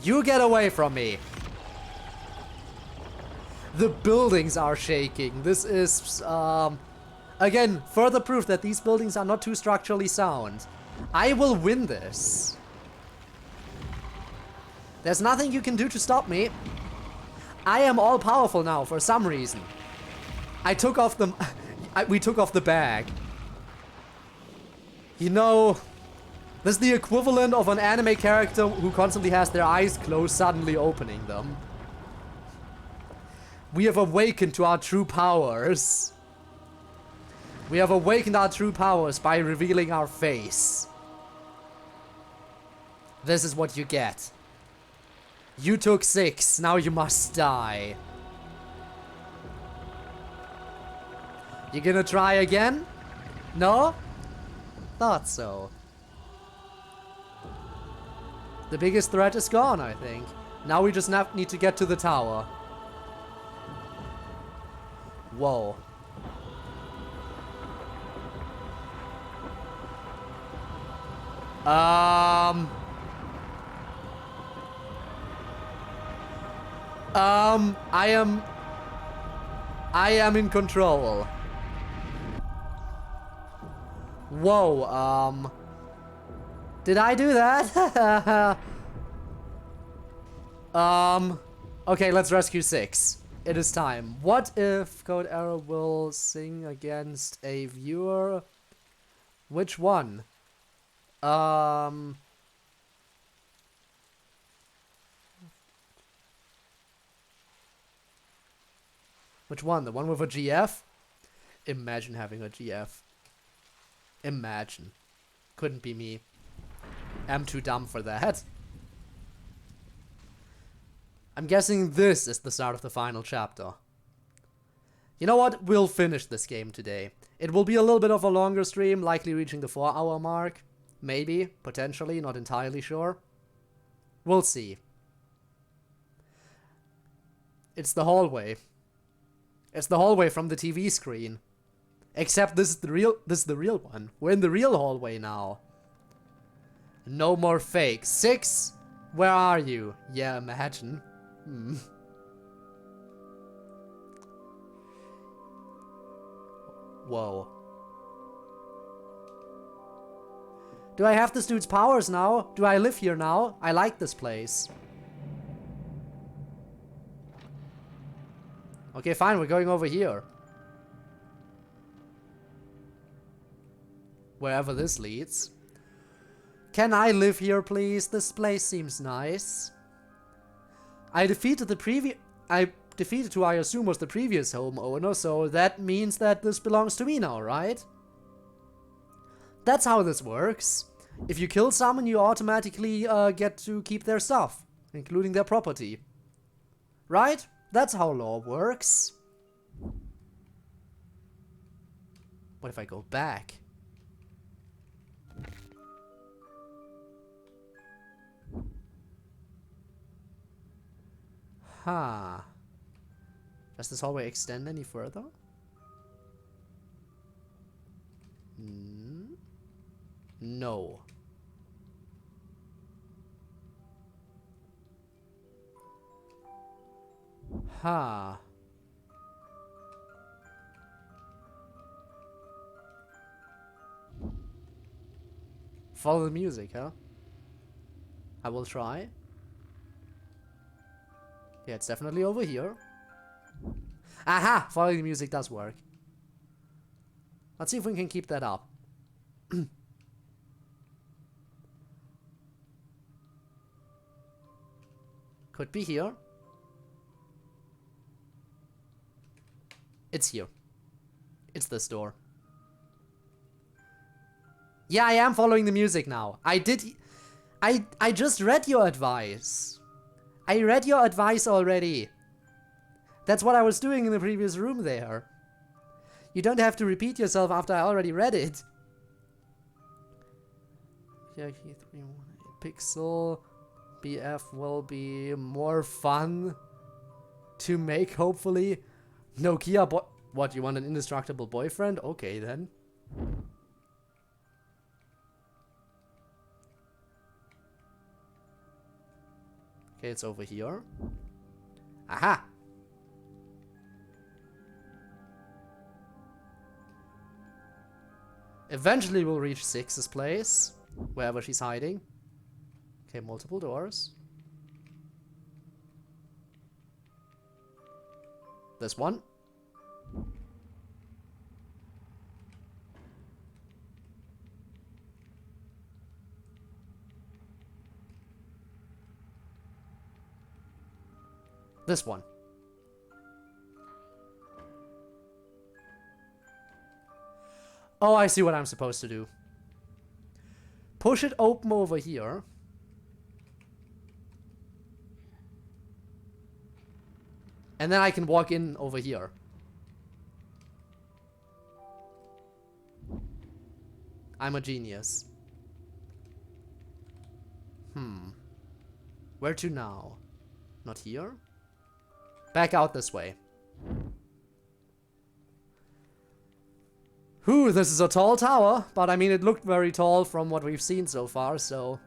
You get away from me. The buildings are shaking. This is, again, further proof that these buildings are not too structurally sound. I will win this. There's nothing you can do to stop me. I am all powerful now for some reason. I took off the... we took off the bag. You know... This is the equivalent of an anime character who constantly has their eyes closed, suddenly opening them. We have awakened to our true powers. We have awakened our true powers by revealing our face. This is what you get. You took 6, now you must die. You gonna try again? No? Thought so. The biggest threat is gone, I think. Now we just need to get to the tower. Whoa. I am in control. Whoa, did I do that? Okay, let's rescue 6. It is time. What if CodeErr will sing against a viewer? Which one? Which one? The one with a GF? Imagine having a GF. Imagine. Couldn't be me. I'm too dumb for that. I'm guessing this is the start of the final chapter. You know what? We'll finish this game today. It will be a little bit of a longer stream, likely reaching the 4-hour mark. Maybe, potentially, not entirely sure. We'll see. It's the hallway. It's the hallway from the TV screen. Except this is the real one. We're in the real hallway now. No more fake. 6? Where are you? Yeah, imagine. Whoa. Do I have this dude's powers now? Do I live here now? I like this place. Okay, fine, we're going over here. Wherever this leads. Can I live here, please? This place seems nice. I defeated who I assume was the previous homeowner, so that means that this belongs to me now, right? That's how this works. If you kill someone, you automatically get to keep their stuff, including their property. Right? That's how law works. What if I go back? Huh. Does this hallway extend any further? No. Huh. Follow the music, huh? I will try. Yeah, it's definitely over here. Aha! Following the music does work. Let's see if we can keep that up. Could be here. It's here. It's this door. Yeah, I am following the music now. I just read your advice. I read your advice already. That's what I was doing in the previous room there. You don't have to repeat yourself after I already read it. Yeah, pixel BF will be more fun to make, hopefully. Nokia what, you want an indestructible boyfriend? Okay, then. Okay, it's over here. Aha! Eventually we'll reach 6's place, wherever she's hiding. Okay, multiple doors. This one. This one. Oh, I see what I'm supposed to do. Push it open over here. And then I can walk in over here. I'm a genius. Where to now? Not here? Back out this way. Whew, this is a tall tower, but I mean it looked very tall from what we've seen so far, so...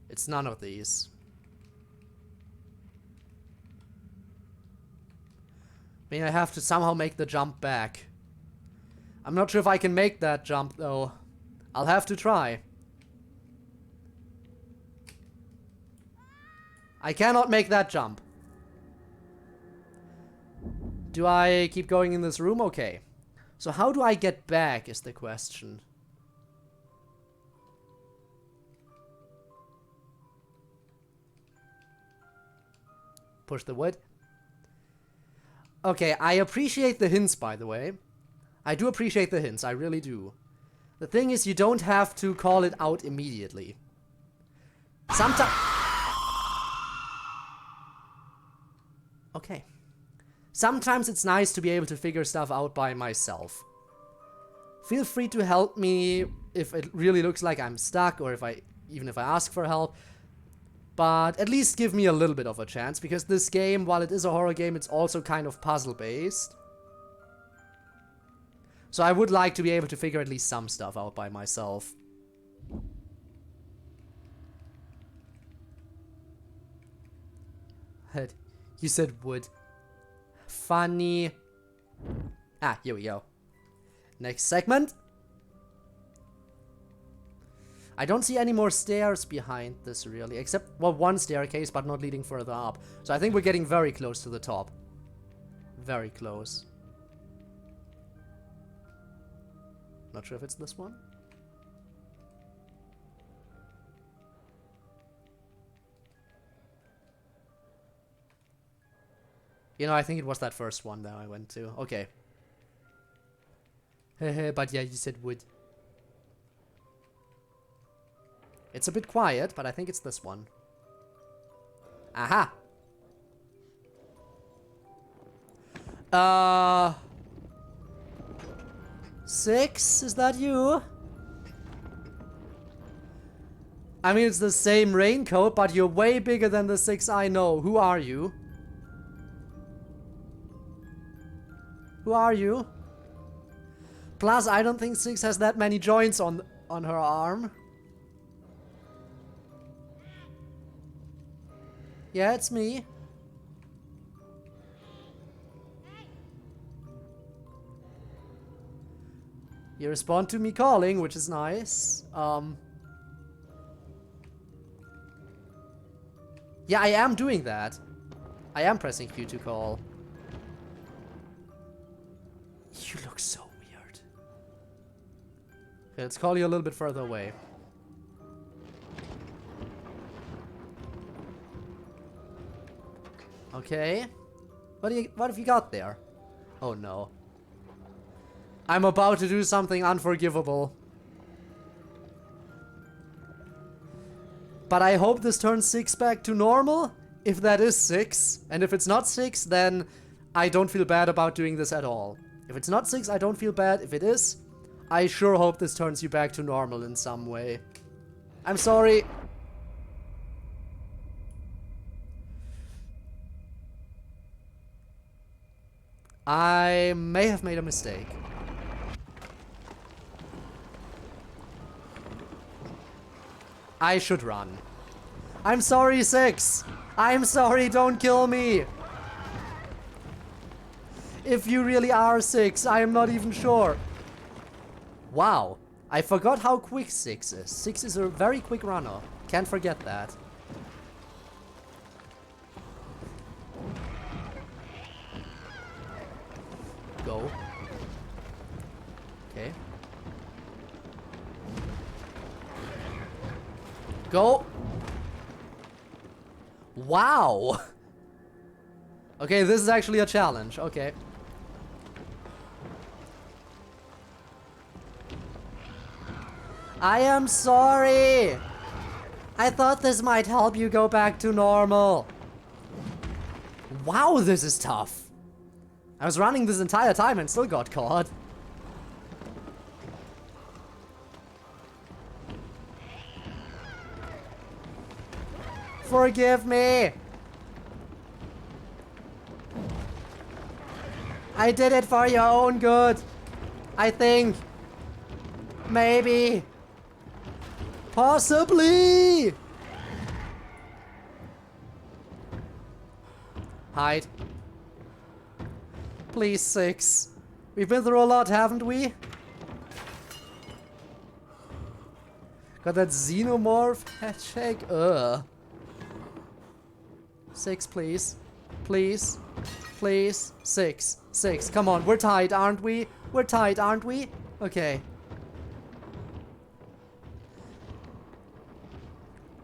It's none of these. I mean, I have to somehow make the jump back. I'm not sure if I can make that jump, though. I'll have to try. I cannot make that jump. Do I keep going in this room? Okay. So how do I get back is the question. Push the wood. Okay, I appreciate the hints, by the way. I do appreciate the hints, I really do. The thing is, you don't have to call it out immediately. Sometimes... Okay. Sometimes it's nice to be able to figure stuff out by myself. Feel free to help me if it really looks like I'm stuck, or even if I ask for help. But at least give me a little bit of a chance, because this game, while it is a horror game, it's also kind of puzzle-based. So I would like to be able to figure at least some stuff out by myself. You said wood. Funny. Ah, here we go. Next segment. I don't see any more stairs behind this, really. Except, well, one staircase, but not leading further up. So I think we're getting very close to the top. Very close. Not sure if it's this one. You know, I think it was that first one that I went to. Okay. But yeah, you said wood. It's a bit quiet, but I think it's this one. Aha! 6? Is that you? I mean, it's the same raincoat, but you're way bigger than the 6 I know. Who are you? Who are you? Plus, I don't think 6 has that many joints on her arm. Yeah, it's me. You respond to me calling, which is nice. Yeah, I am doing that. I am pressing Q to call. You look so weird. Okay, let's call you a little bit further away. Okay. What have you got there? Oh no. I'm about to do something unforgivable. But I hope this turns 6 back to normal, if that is 6. And if it's not 6, then I don't feel bad about doing this at all. If it's not 6, I don't feel bad. If it is, I sure hope this turns you back to normal in some way. I'm sorry. I may have made a mistake. I should run. I'm sorry, 6. I'm sorry, don't kill me. If you really are 6, I am not even sure. Wow. I forgot how quick 6 is. 6 is a very quick runner. Can't forget that. Go. Okay. Go. Wow. Okay, this is actually a challenge. Okay. I am sorry. I thought this might help you go back to normal. Wow, this is tough. I was running this entire time and still got caught. Forgive me. I did it for your own good. I think. Maybe. Possibly. Hide. Please, 6. We've been through a lot, haven't we? Got that xenomorph hashtag. Ugh. 6, please. Please. Please. 6. 6. Come on, we're tied, aren't we? We're tied, aren't we? Okay.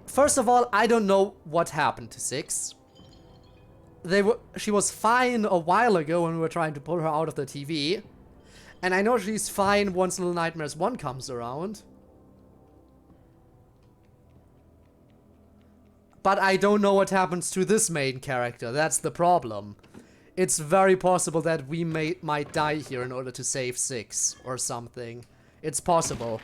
First of all, I don't know what happened to 6. She was fine a while ago when we were trying to pull her out of the TV. And I know she's fine once Little Nightmares 1 comes around. But I don't know what happens to this main character. That's the problem. It's very possible that we might die here in order to save 6 or something. It's possible.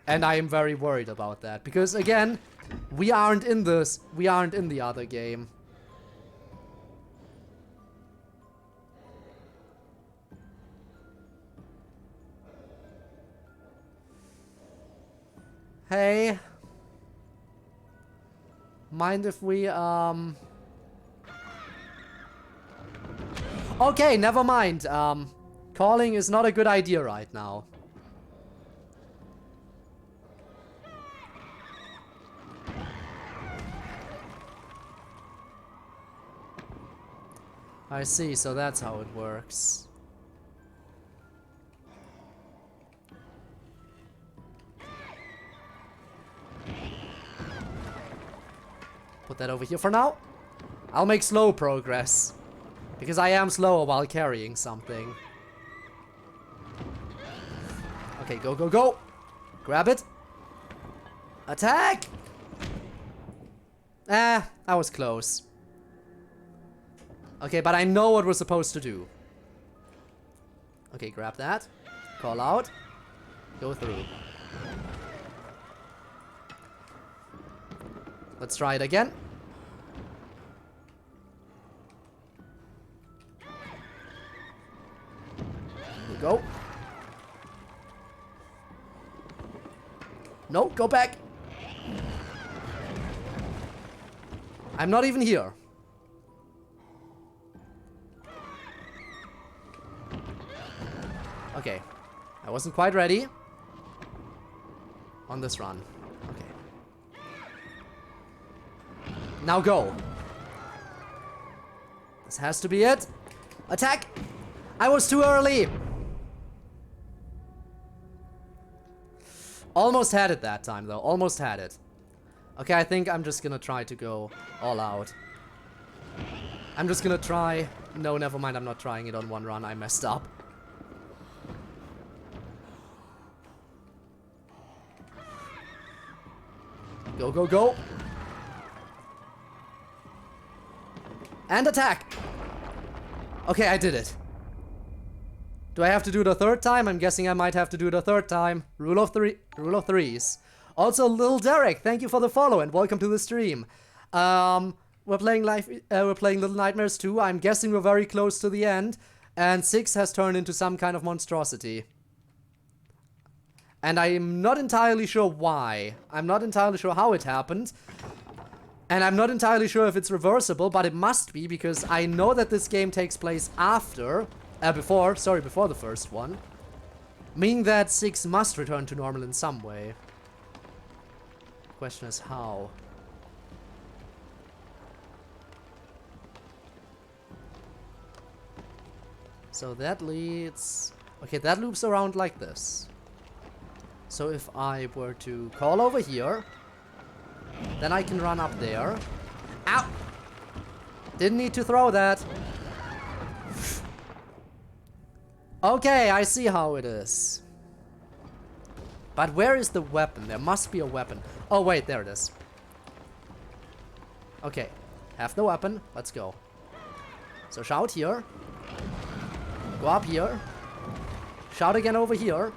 And I am very worried about that. Because again, we aren't in this. We aren't in the other game. Hey. Mind if we, Okay, never mind. Calling is not a good idea right now. I see, so that's how it works. Put that over here for now. I'll make slow progress. Because I am slower while carrying something. Okay, go, go, go. Grab it. Attack! Ah, I was close. Okay, but I know what we're supposed to do. Okay, grab that. Call out. Go through. Let's try it again. Here we go. No, go back. I'm not even here. Okay. I wasn't quite ready on this run. Okay. Now go. This has to be it. Attack! I was too early! Almost had it that time, though. Almost had it. Okay, I think I'm just gonna try to go all out. I'm just gonna try... No, never mind. I'm not trying it on one run. I messed up. Go, go, go. And attack! Okay, I did it. Do I have to do it a third time? I'm guessing I might have to do it a third time. Rule of threes. Also, Lil Derek, thank you for the follow and welcome to the stream. We're playing Little Nightmares 2. I'm guessing we're very close to the end. And 6 has turned into some kind of monstrosity. And I'm not entirely sure why. I'm not entirely sure how it happened. And I'm not entirely sure if it's reversible, but it must be, because I know that this game takes place before the first one. Meaning that 6 must return to normal in some way. Question is how. So that leads Okay, that loops around like this. So if I were to call over here, then I can run up there. Ow! Didn't need to throw that. Okay, I see how it is. But where is the weapon? There must be a weapon. Oh wait, there it is. Okay, have the weapon. Let's go. So shout here. Go up here. Shout again over here.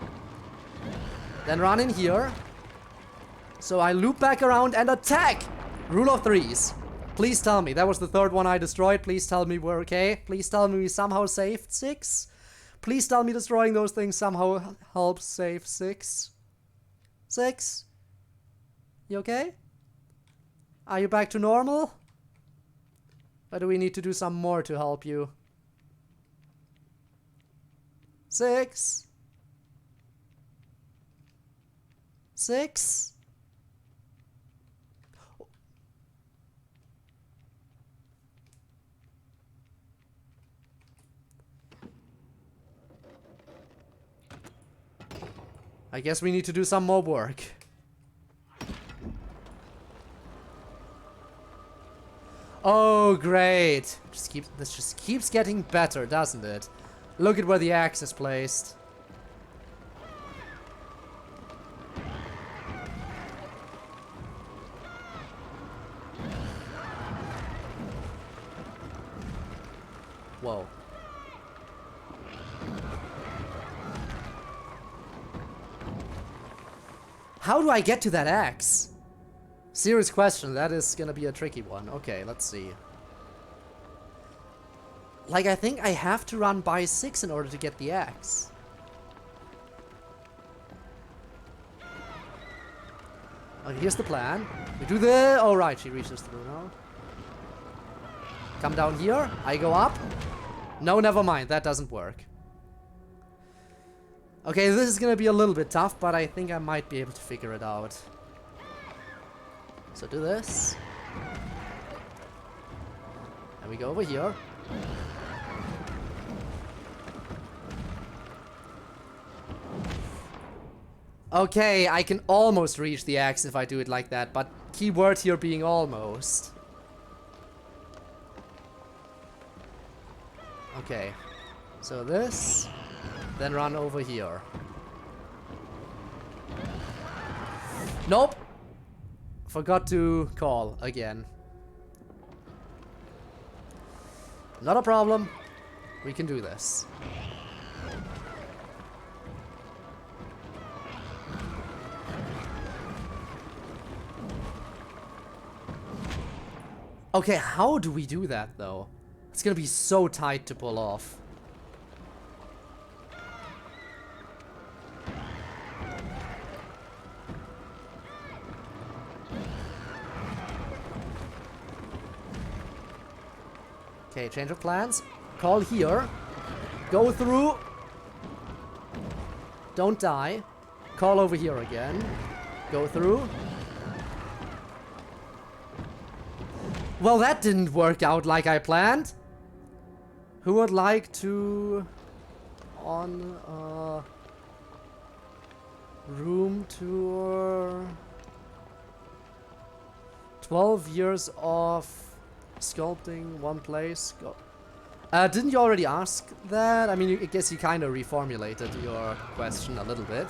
Then run in here. So I loop back around and attack! Rule of threes. Please tell me. That was the third one I destroyed. Please tell me we're okay. Please tell me we somehow saved 6. Please tell me destroying those things somehow helps save 6. 6? You okay? Are you back to normal? Or do we need to do some more to help you? 6? 6? I guess we need to do some more work. Oh, great. This just keeps getting better, doesn't it? Look at where the axe is placed. Whoa. How do I get to that axe? Serious question, that is gonna be a tricky one. Okay, let's see. Like, I think I have to run by 6 in order to get the axe. Okay, here's the plan. We do the... Oh, right, she reaches through now. Come down here. I go up. No, never mind. That doesn't work. Okay, this is gonna be a little bit tough, but I think I might be able to figure it out. So do this. And we go over here. Okay, I can almost reach the axe if I do it like that, but key word here being almost. Okay, so this, then run over here. Nope! Forgot to call again. Not a problem. We can do this. Okay, how do we do that though? It's gonna be so tight to pull off. Okay, change of plans. Call here. Go through. Don't die. Call over here again. Go through. Well, that didn't work out like I planned. Who would like to... on a room tour? 12 years of sculpting one place. Didn't you already ask that? I mean, I guess you kind of reformulated your question a little bit.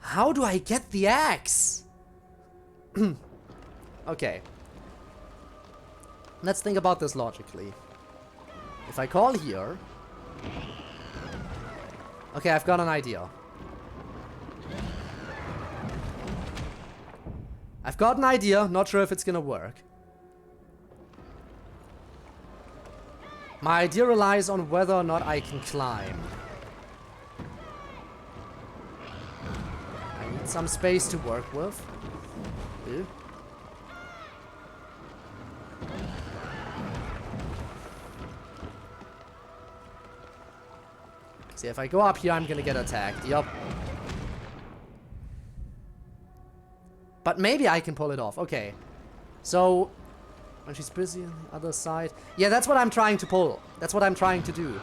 How do I get the axe? Okay. Let's think about this logically. If I call here... Okay, I've got an idea. I've got an idea, not sure if it's gonna work. My idea relies on whether or not I can climb. I need some space to work with. Ew. See, if I go up here, I'm gonna get attacked. Yup. But maybe I can pull it off. Okay. So, when she's busy on the other side. Yeah, that's what I'm trying to pull. That's what I'm trying to do.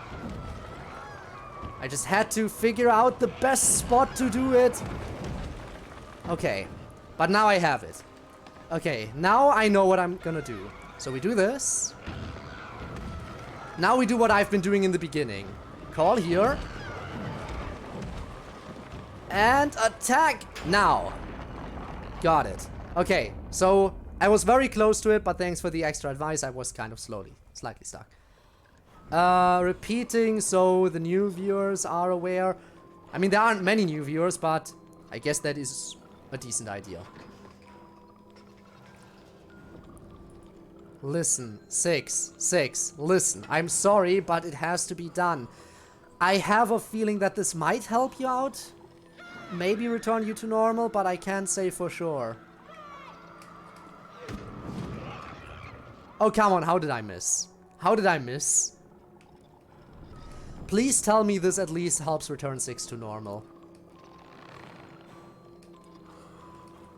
I just had to figure out the best spot to do it. Okay, but now I have it. Okay, now I know what I'm gonna do. So we do this. Now we do what I've been doing in the beginning. Call here. And attack now. Got it. Okay, so I was very close to it, but thanks for the extra advice. I was kind of slightly stuck. Repeating so the new viewers are aware. I mean, there aren't many new viewers, but I guess that is a decent idea. Listen, 6, listen. I'm sorry, but it has to be done. I have a feeling that this might help you out. Maybe return you to normal, but I can't say for sure. Oh, come on, how did I miss? How did I miss? Please tell me this at least helps return 6 to normal.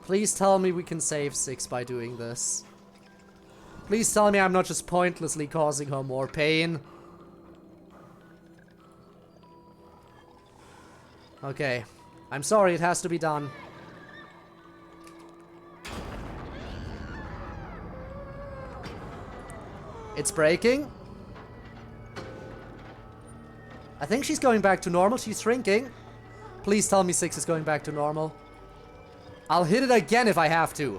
Please tell me we can save 6 by doing this. Please tell me I'm not just pointlessly causing her more pain. Okay. I'm sorry, it has to be done. It's breaking. I think she's going back to normal. She's shrinking. Please tell me 6 is going back to normal. I'll hit it again if I have to.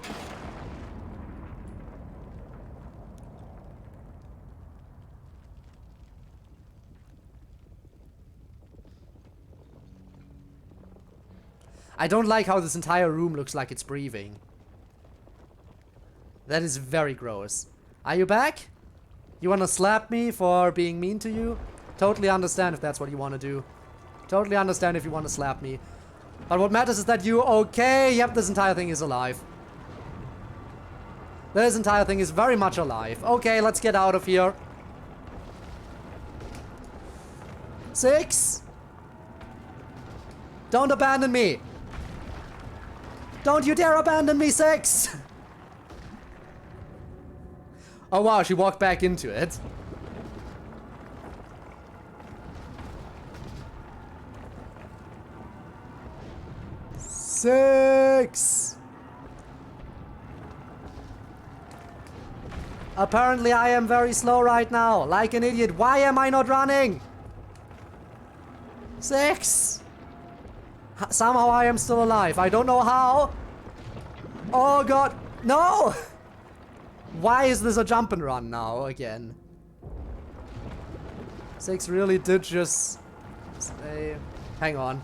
I don't like how this entire room looks like it's breathing. That is very gross. Are you back? You wanna slap me for being mean to you? Totally understand if that's what you wanna do. Totally understand if you wanna slap me. But what matters is that you okay. Yep, this entire thing is alive. This entire thing is very much alive. Okay, let's get out of here. 6. Don't abandon me. Don't you dare abandon me, 6! Oh wow, she walked back into it. Six! Apparently I am very slow right now, like an idiot. Why am I not running? 6! Somehow I am still alive. I don't know how. Oh god. No! Why is this a jump and run now again? 6 really did just stay. Hang on.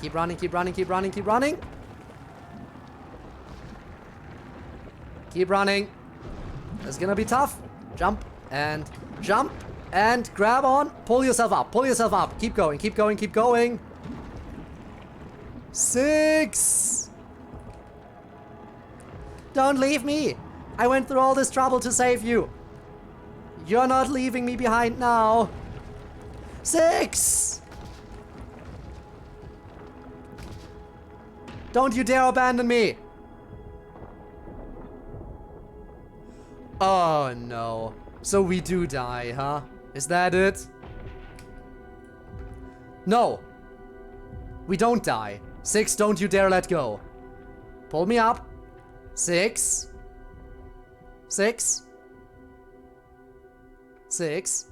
Keep running, keep running, keep running, keep running. Keep running. It's gonna be tough. Jump and jump. And grab on. Pull yourself up. Pull yourself up. Keep going. Keep going. Keep going. 6. Don't leave me. I went through all this trouble to save you. You're not leaving me behind now. 6. Don't you dare abandon me. Oh no. So we do die, huh? Is that it? No. We don't die. 6, don't you dare let go. Pull me up. 6. 6. 6.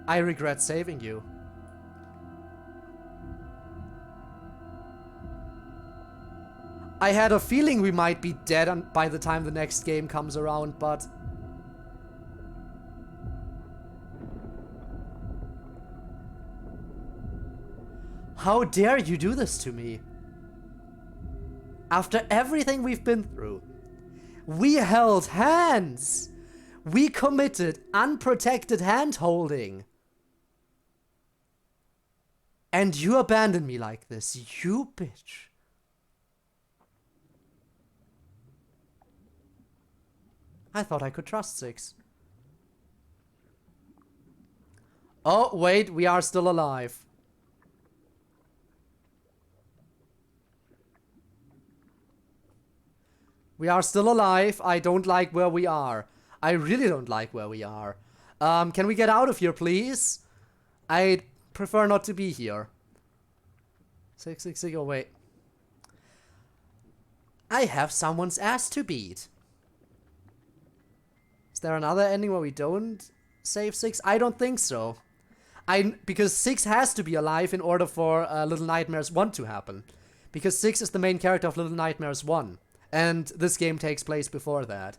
I regret saving you. I had a feeling we might be dead by the time the next game comes around, but... How dare you do this to me? After everything we've been through, we held hands! We committed unprotected hand-holding! And you abandon me like this, you bitch. I thought I could trust 6. Oh, wait, we are still alive. We are still alive. I don't like where we are. I really don't like where we are. Can we get out of here, please? I prefer not to be here. 666, oh wait. I have someone's ass to beat. Is there another ending where we don't save 6? I don't think so. Because 6 has to be alive in order for Little Nightmares 1 to happen. Because 6 is the main character of Little Nightmares 1. And this game takes place before that.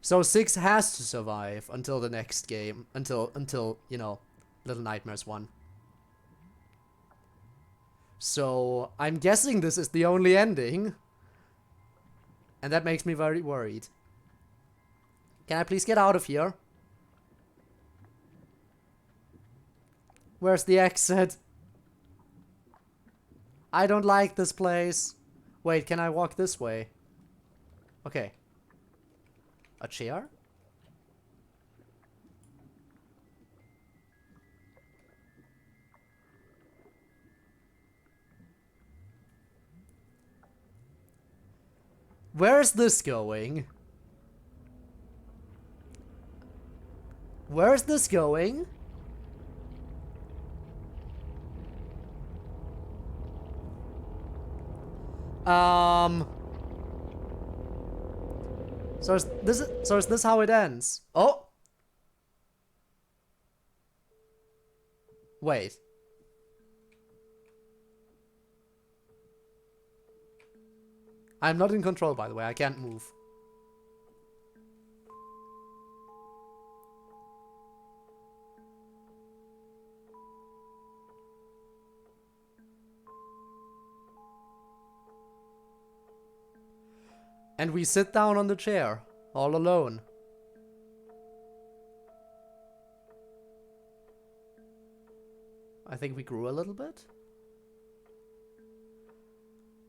So 6 has to survive until the next game. Until you know, Little Nightmares 1. So I'm guessing this is the only ending. And that makes me very worried. Can I please get out of here? Where's the exit? I don't like this place. Wait, can I walk this way? Okay. A chair? Where's this going? Where's this going? So is this how it ends? Oh! Wait. I'm not in control, by the way. I can't move. And we sit down on the chair, all alone. I think we grew a little bit.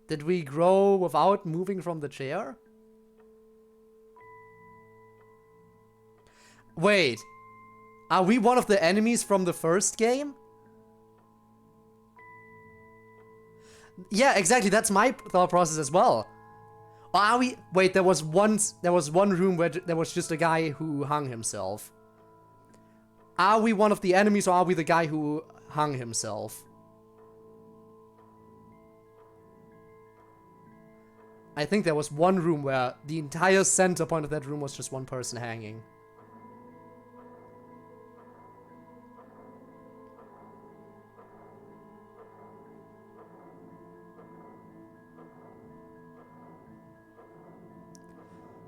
Did we grow without moving from the chair? Wait. Are we one of the enemies from the first game? Yeah, exactly. That's my thought process as well. Or are we... Wait, there was one room where there was just a guy who hung himself. Are we one of the enemies or are we the guy who hung himself? I think there was one room where the entire center point of that room was just one person hanging.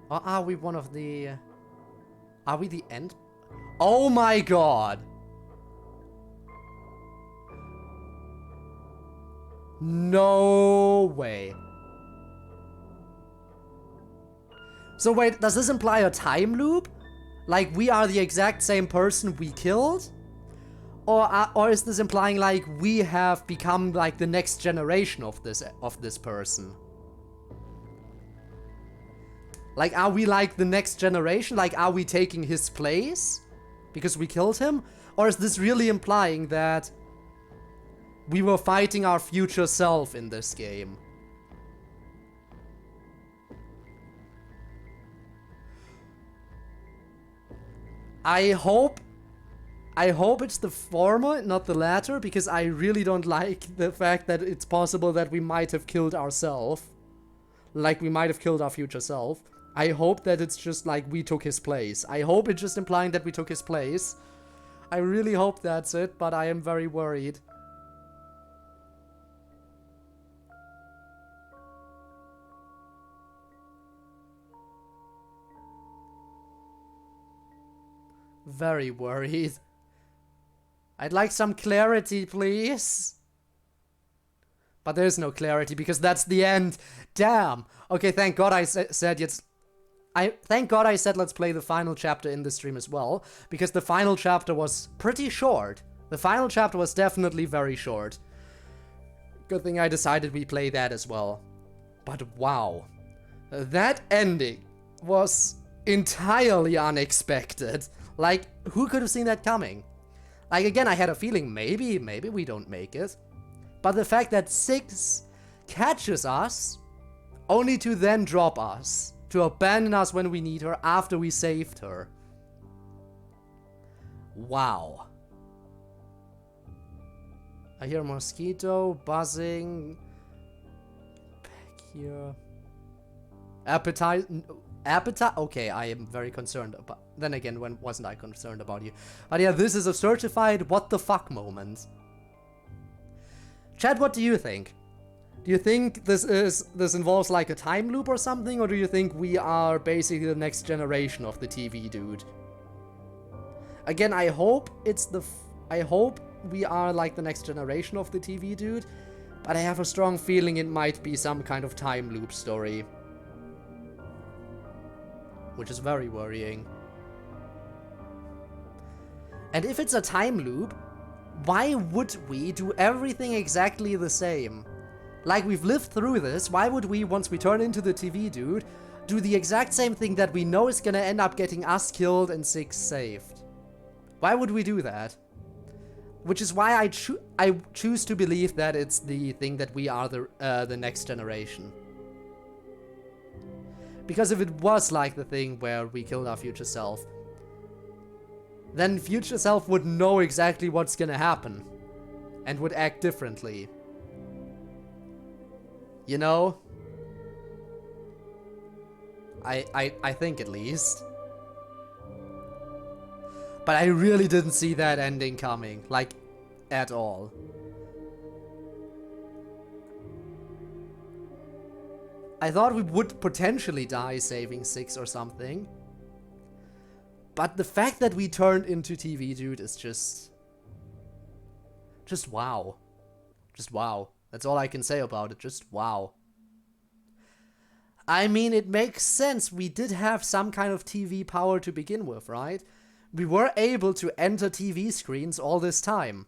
Or are we one of the... Are we the end? Oh my god! No way. So wait, does this imply a time loop? Like we are the exact same person we killed? Or is this implying like we have become like the next generation of this person? Like, are we like the next generation? Like, are we taking his place because we killed him? Or is this really implying that we were fighting our future self in this game? I hope it's the former, not the latter, because I really don't like the fact that it's possible that we might have killed ourselves. Like, we might have killed our future self. I hope that it's just like we took his place. I hope it's just implying that we took his place. I really hope that's it, but I am very worried. Very worried. I'd like some clarity, please. But there's no clarity because that's the end. Damn. Okay, thank God I said it's... Thank God I said let's play the final chapter in this stream as well, because the final chapter was pretty short. The final chapter was definitely very short. Good thing I decided we play that as well. But wow. That ending was entirely unexpected. Like, who could have seen that coming? Like, again, I had a feeling maybe we don't make it. But the fact that 6 catches us, only to then drop us, to abandon us when we need her after we saved her. Wow. I hear a mosquito buzzing. Back here. Appetite. Okay, I am very concerned about. Then again, when wasn't I concerned about you? But yeah, this is a certified what the fuck moment. Chat, what do you think? Do you think this involves like a time loop or something, or do you think we are basically the next generation of the TV dude? Again, I hope it's I hope we are like the next generation of the TV dude, but I have a strong feeling it might be some kind of time loop story. Which is very worrying. And if it's a time loop, why would we do everything exactly the same? Like, we've lived through this, why would we, once we turn into the TV dude, do the exact same thing that we know is gonna end up getting us killed and 6 saved? Why would we do that? Which is why I choose to believe that it's the thing that we are the next generation. Because if it was like the thing where we killed our future self, then future self would know exactly what's gonna happen and would act differently. You know? I think at least. But I really didn't see that ending coming, like, at all. I thought we would potentially die saving 6 or something. But the fact that we turned into TV dude is just wow. Just wow. That's all I can say about it, just wow. I mean, it makes sense. We did have some kind of TV power to begin with, right? We were able to enter TV screens all this time.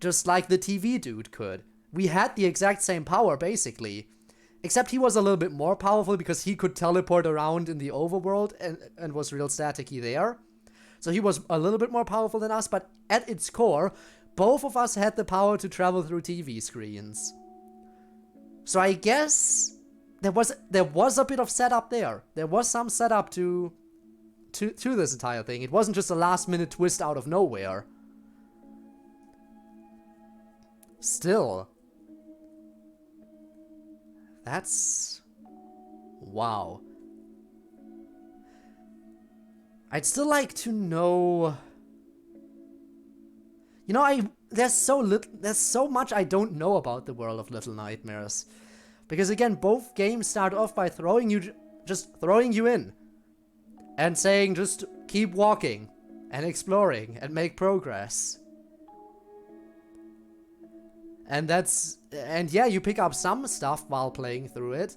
Just like the TV dude could. We had the exact same power, basically. Except he was a little bit more powerful because he could teleport around in the overworld and was real staticky there. So he was a little bit more powerful than us, but at its core, both of us had the power to travel through TV screens. So I guess there was a bit of setup there. There was some setup to this entire thing. It wasn't just a last minute twist out of nowhere. Still. That's... wow. I'd still like to know... You know, there's so much I don't know about the world of Little Nightmares. Because again, both games start off by just throwing you in. And saying just keep walking and exploring and make progress. And yeah, you pick up some stuff while playing through it.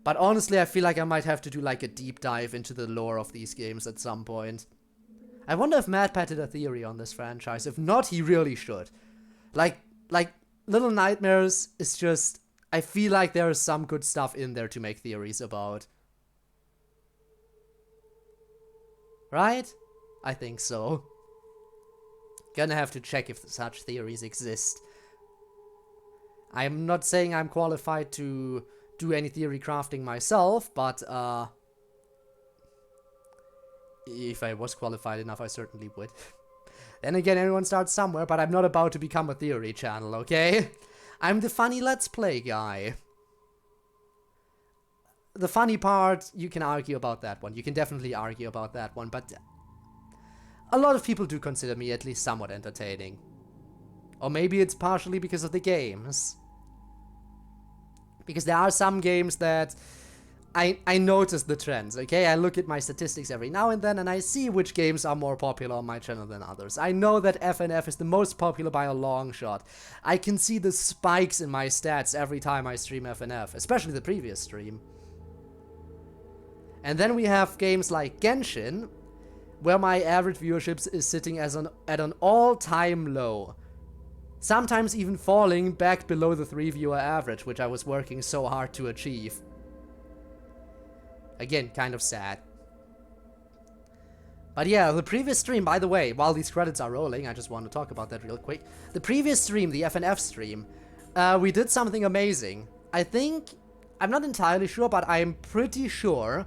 But honestly, I feel like I might have to do like a deep dive into the lore of these games at some point. I wonder if MadPat did a theory on this franchise. If not, he really should. Like Little Nightmares is just... I feel like there is some good stuff in there to make theories about. Right? I think so. Gonna have to check if such theories exist. I'm not saying I'm qualified to do any theory crafting myself, but if I was qualified enough, I certainly would. Then again, everyone starts somewhere, but I'm not about to become a theory channel, okay? I'm the funny Let's Play guy. The funny part, you can argue about that one. You can definitely argue about that one, but a lot of people do consider me at least somewhat entertaining. Or maybe it's partially because of the games. Because there are some games that I notice the trends, okay? I look at my statistics every now and then and I see which games are more popular on my channel than others. I know that FNF is the most popular by a long shot. I can see the spikes in my stats every time I stream FNF, especially the previous stream. And then we have games like Genshin, where my average viewership is sitting at an all-time low. Sometimes even falling back below the 3-viewer average, which I was working so hard to achieve. Again, kind of sad. But yeah, the previous stream, by the way, while these credits are rolling, I just want to talk about that real quick. The previous stream, the FNF stream, we did something amazing. I think, I'm not entirely sure, but I'm pretty sure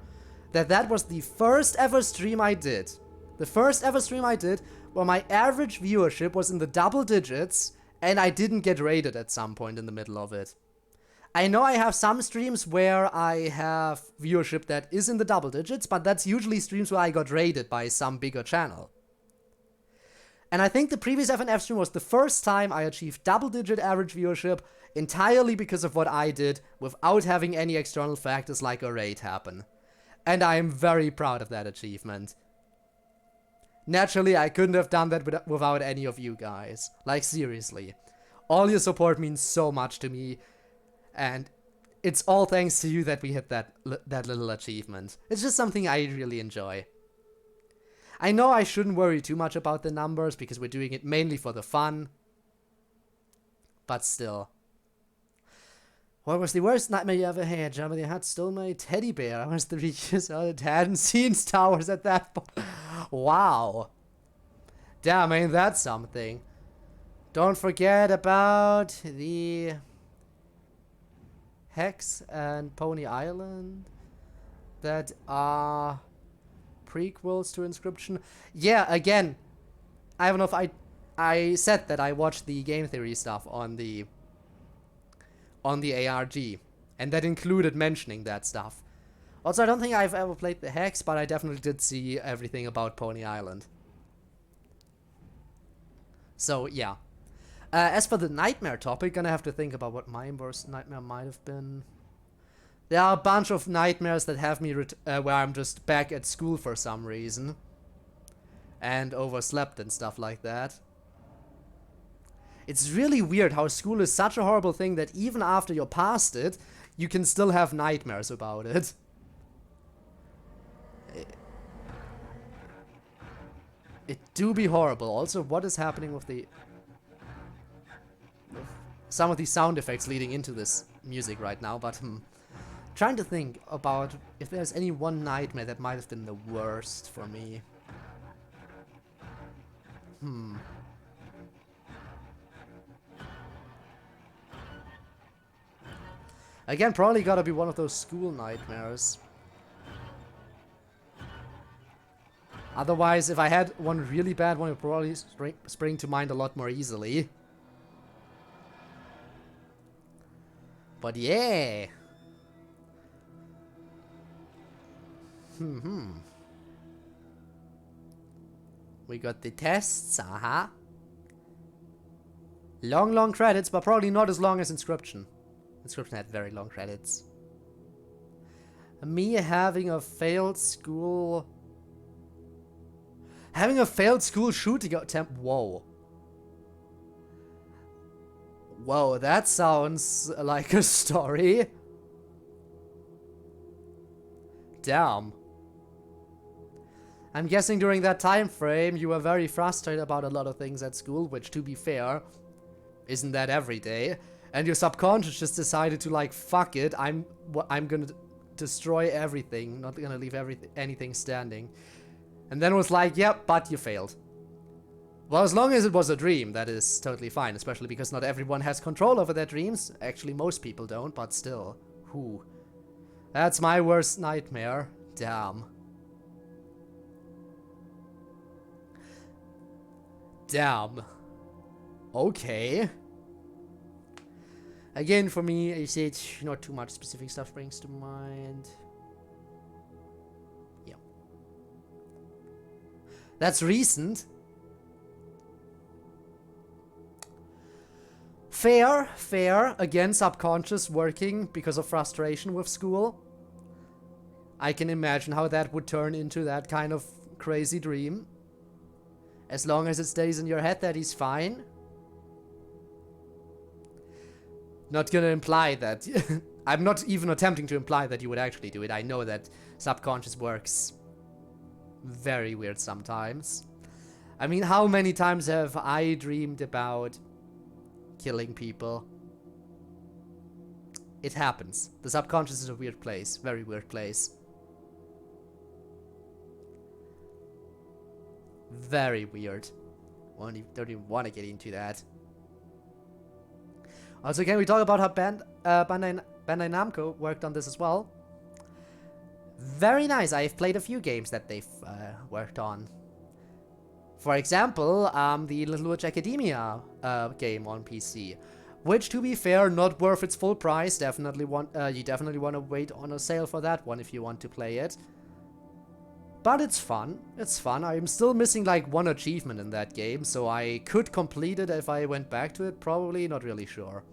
that that was the first ever stream I did. The first ever stream I did where my average viewership was in the double digits and I didn't get rated at some point in the middle of it. I know I have some streams where I have viewership that is in the double digits, but that's usually streams where I got rated by some bigger channel. And I think the previous FNF stream was the first time I achieved double-digit average viewership entirely because of what I did without having any external factors like a raid happen. And I am very proud of that achievement. Naturally, I couldn't have done that without any of you guys. Like, seriously. All your support means so much to me. And it's all thanks to you that we hit that little achievement. It's just something I really enjoy. I know I shouldn't worry too much about the numbers because we're doing it mainly for the fun. But still. What was the worst nightmare you ever had? Germany had stole my teddy bear. I was 3 years old. Hadn't seen Star Wars at that point. Wow. Damn, ain't that something. Don't forget about the Hex and Pony Island that are prequels to Inscription. Yeah, again, I don't know if I said that I watched the game theory stuff on the ARG, and that included mentioning that stuff. Also, I don't think I've ever played the Hex, but I definitely did see everything about Pony Island. So, yeah. As for the nightmare topic, gonna have to think about what my worst nightmare might have been. There are a bunch of nightmares that have me where I'm just back at school for some reason. And overslept and stuff like that. It's really weird how school is such a horrible thing that even after you're past it, you can still have nightmares about it. It do be horrible. Also, what is happening with some of these sound effects leading into this music right now, but trying to think about if there's any one nightmare that might have been the worst for me. Again, probably gotta be one of those school nightmares. Otherwise, if I had one really bad one, it would probably spring to mind a lot more easily. But yeah. We got the tests, Long credits, but probably not as long as Inscription. Inscription had very long credits. Me having a failed school... Having a failed school shooting attempt... Whoa. Whoa, that sounds like a story. Damn. I'm guessing during that time frame you were very frustrated about a lot of things at school, which, to be fair, isn't that every day. And your subconscious just decided to, like, fuck it, I'm gonna destroy everything, not gonna leave anything standing. And then was like, yep, but you failed. Well, as long as it was a dream, that is totally fine, especially because not everyone has control over their dreams. Actually, most people don't, but still. Whew. That's my worst nightmare. Damn. Damn. Okay. Again, for me, I said not too much specific stuff springs to mind. Yeah. That's recent. Fair. Again, subconscious working because of frustration with school. I can imagine how that would turn into that kind of crazy dream. As long as it stays in your head, that is fine. Not gonna imply that... I'm not even attempting to imply that you would actually do it. I know that subconscious works very weird sometimes. I mean, how many times have I dreamed about killing people? It happens. The subconscious is a weird place. Very weird place. Very weird. Don't even want to get into that. Also, can we talk about how Bandai Namco worked on this as well? Very nice. I've played a few games that they've worked on. For example, the Little Witch Academia game on PC, which, to be fair, not worth its full price. Definitely you definitely want to wait on a sale for that one if you want to play it. But it's fun. It's fun. I'm still missing like one achievement in that game, so I could complete it if I went back to it. Probably, not really sure.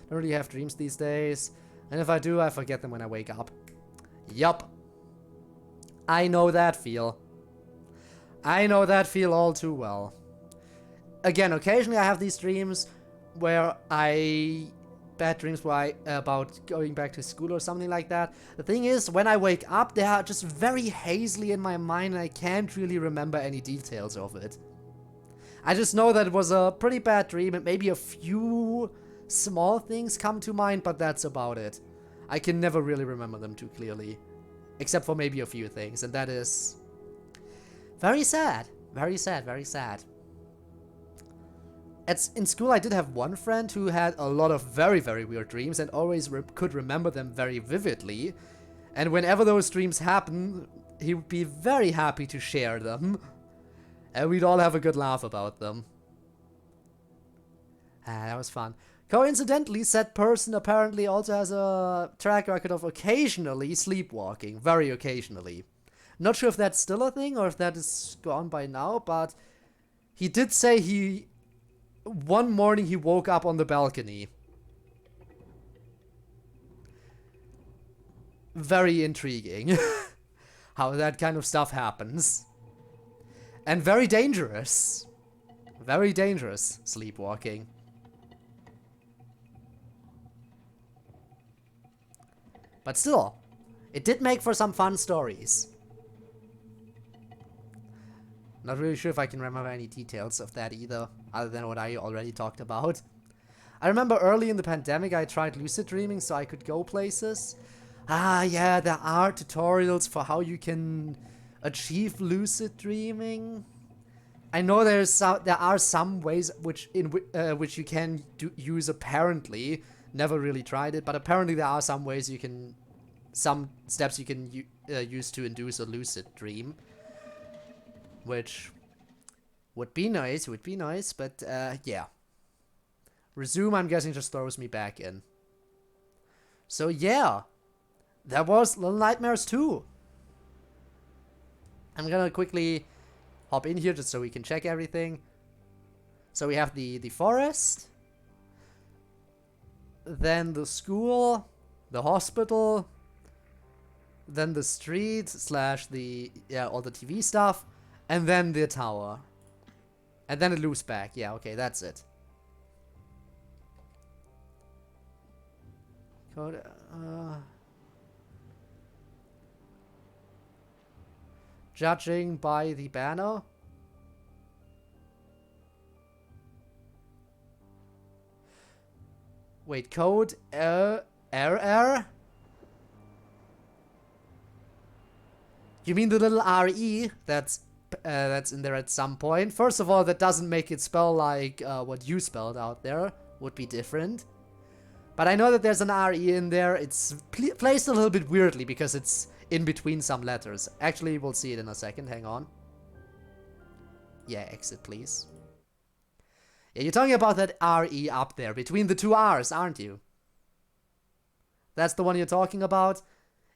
Don't really have dreams these days, and if I do, I forget them when I wake up. Yup. I know that feel. I know that feel all too well. Again, occasionally I have these dreams where bad dreams about going back to school or something like that. The thing is, when I wake up, they are just very hazily in my mind and I can't really remember any details of it. I just know that it was a pretty bad dream and maybe a few small things come to mind, but that's about it. I can never really remember them too clearly. Except for maybe a few things, and that is very sad. Very sad, very sad. In school, I did have one friend who had a lot of very, very weird dreams and always could remember them very vividly. And whenever those dreams happen, he would be very happy to share them. And we'd all have a good laugh about them. That was fun. Coincidentally, said person apparently also has a track record of occasionally sleepwalking. Very occasionally. Not sure if that's still a thing or if that is gone by now, but he did say one morning he woke up on the balcony. Very intriguing. How that kind of stuff happens. And very dangerous. Very dangerous, sleepwalking. But still, it did make for some fun stories. Not really sure if I can remember any details of that either, other than what I already talked about. I remember early in the pandemic I tried lucid dreaming so I could go places. Yeah, there are tutorials for how you can achieve lucid dreaming. I know there are some ways which you can use apparently. Never really tried it, but apparently there are some ways some steps you can use to induce a lucid dream. Which would be nice, but yeah. Resume, I'm guessing, just throws me back in. So yeah, that was Little Nightmares 2. I'm gonna quickly hop in here just so we can check everything. So we have the forest, then the school, the hospital, then the street / all the TV stuff, and then the tower. And then it loops back. Yeah, okay, that's it. Judging by the banner. Wait, CodeErr? You mean the little RE that's in there at some point? First of all, that doesn't make it spell like what you spelled out there. Would be different. But I know that there's an RE in there. It's placed a little bit weirdly because it's in between some letters. Actually, we'll see it in a second. Hang on. Yeah, exit, please. Yeah, you're talking about that RE up there between the two R's, aren't you? That's the one you're talking about?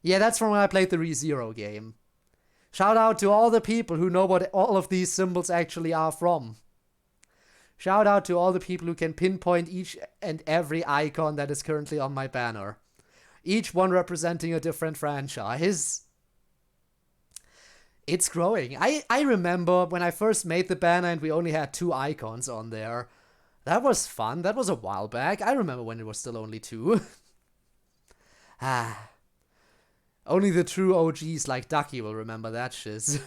Yeah, that's from when I played the ReZero game. Shout out to all the people who know what all of these symbols actually are from. Shout out to all the people who can pinpoint each and every icon that is currently on my banner. Each one representing a different franchise. It's growing. I remember when I first made the banner and we only had 2 icons on there. That was fun. That was a while back. I remember when it was still only 2. Only the true OGs like Ducky will remember that shiz.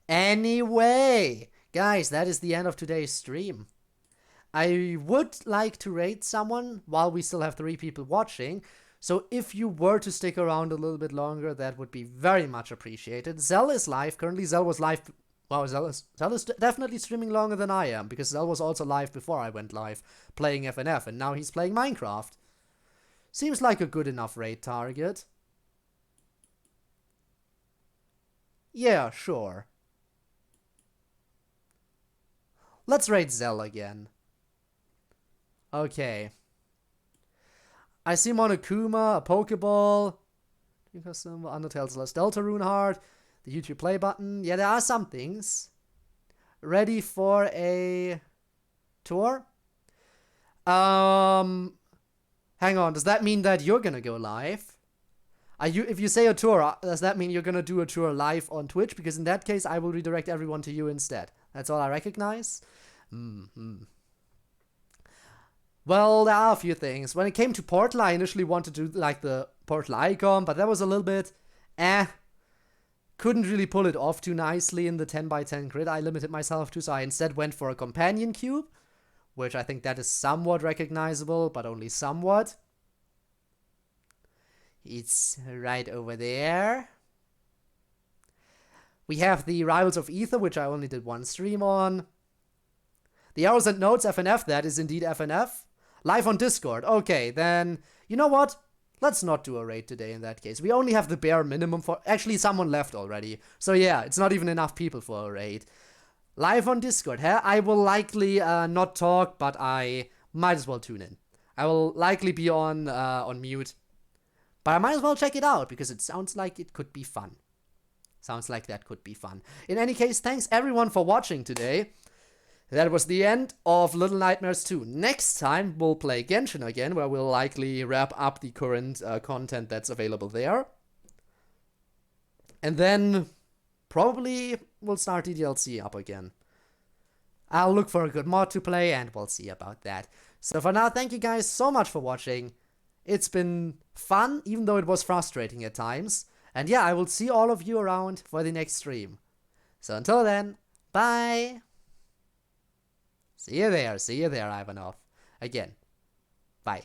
Anyway, guys, that is the end of today's stream. I would like to rate someone while we still have 3 people watching. So if you were to stick around a little bit longer, that would be very much appreciated. Zell is live. Currently, Zell was live. Wow, Zell is definitely streaming longer than I am, because Zell was also live before I went live playing FNF, and now he's playing Minecraft. Seems like a good enough raid target. Yeah, sure. Let's raid Zell again. Okay. I see Monokuma, a Pokeball, Undertale's Lost Delta Rune Heart, the YouTube play button. Yeah, there are some things. Ready for a tour? Hang on, does that mean that you're gonna go live? If you say a tour, does that mean you're gonna do a tour live on Twitch? Because in that case, I will redirect everyone to you instead. That's all I recognize. Well, there are a few things. When it came to Portal, I initially wanted to do like the Portal icon, but that was a little bit couldn't really pull it off too nicely in the 10x10 grid I limited myself to, so I instead went for a companion cube, which I think that is somewhat recognizable, but only somewhat. It's right over there. We have the Rivals of Ether, which I only did one stream on. The Arrows and Notes FNF, that is indeed FNF. Live on Discord. Okay, then, you know what? Let's not do a raid today in that case. We only have the bare minimum for... Actually, someone left already. So yeah, it's not even enough people for a raid. Live on Discord, huh? I will likely not talk, but I might as well tune in. I will likely be on mute. But I might as well check it out, because it sounds like it could be fun. Sounds like that could be fun. In any case, thanks everyone for watching today. That was the end of Little Nightmares 2. Next time, we'll play Genshin again, where we'll likely wrap up the current content that's available there. And then, probably, we'll start the DLC up again. I'll look for a good mod to play, and we'll see about that. So for now, thank you guys so much for watching. It's been fun, even though it was frustrating at times. And yeah, I will see all of you around for the next stream. So until then, bye! See you there, Ivanov. Again, bye.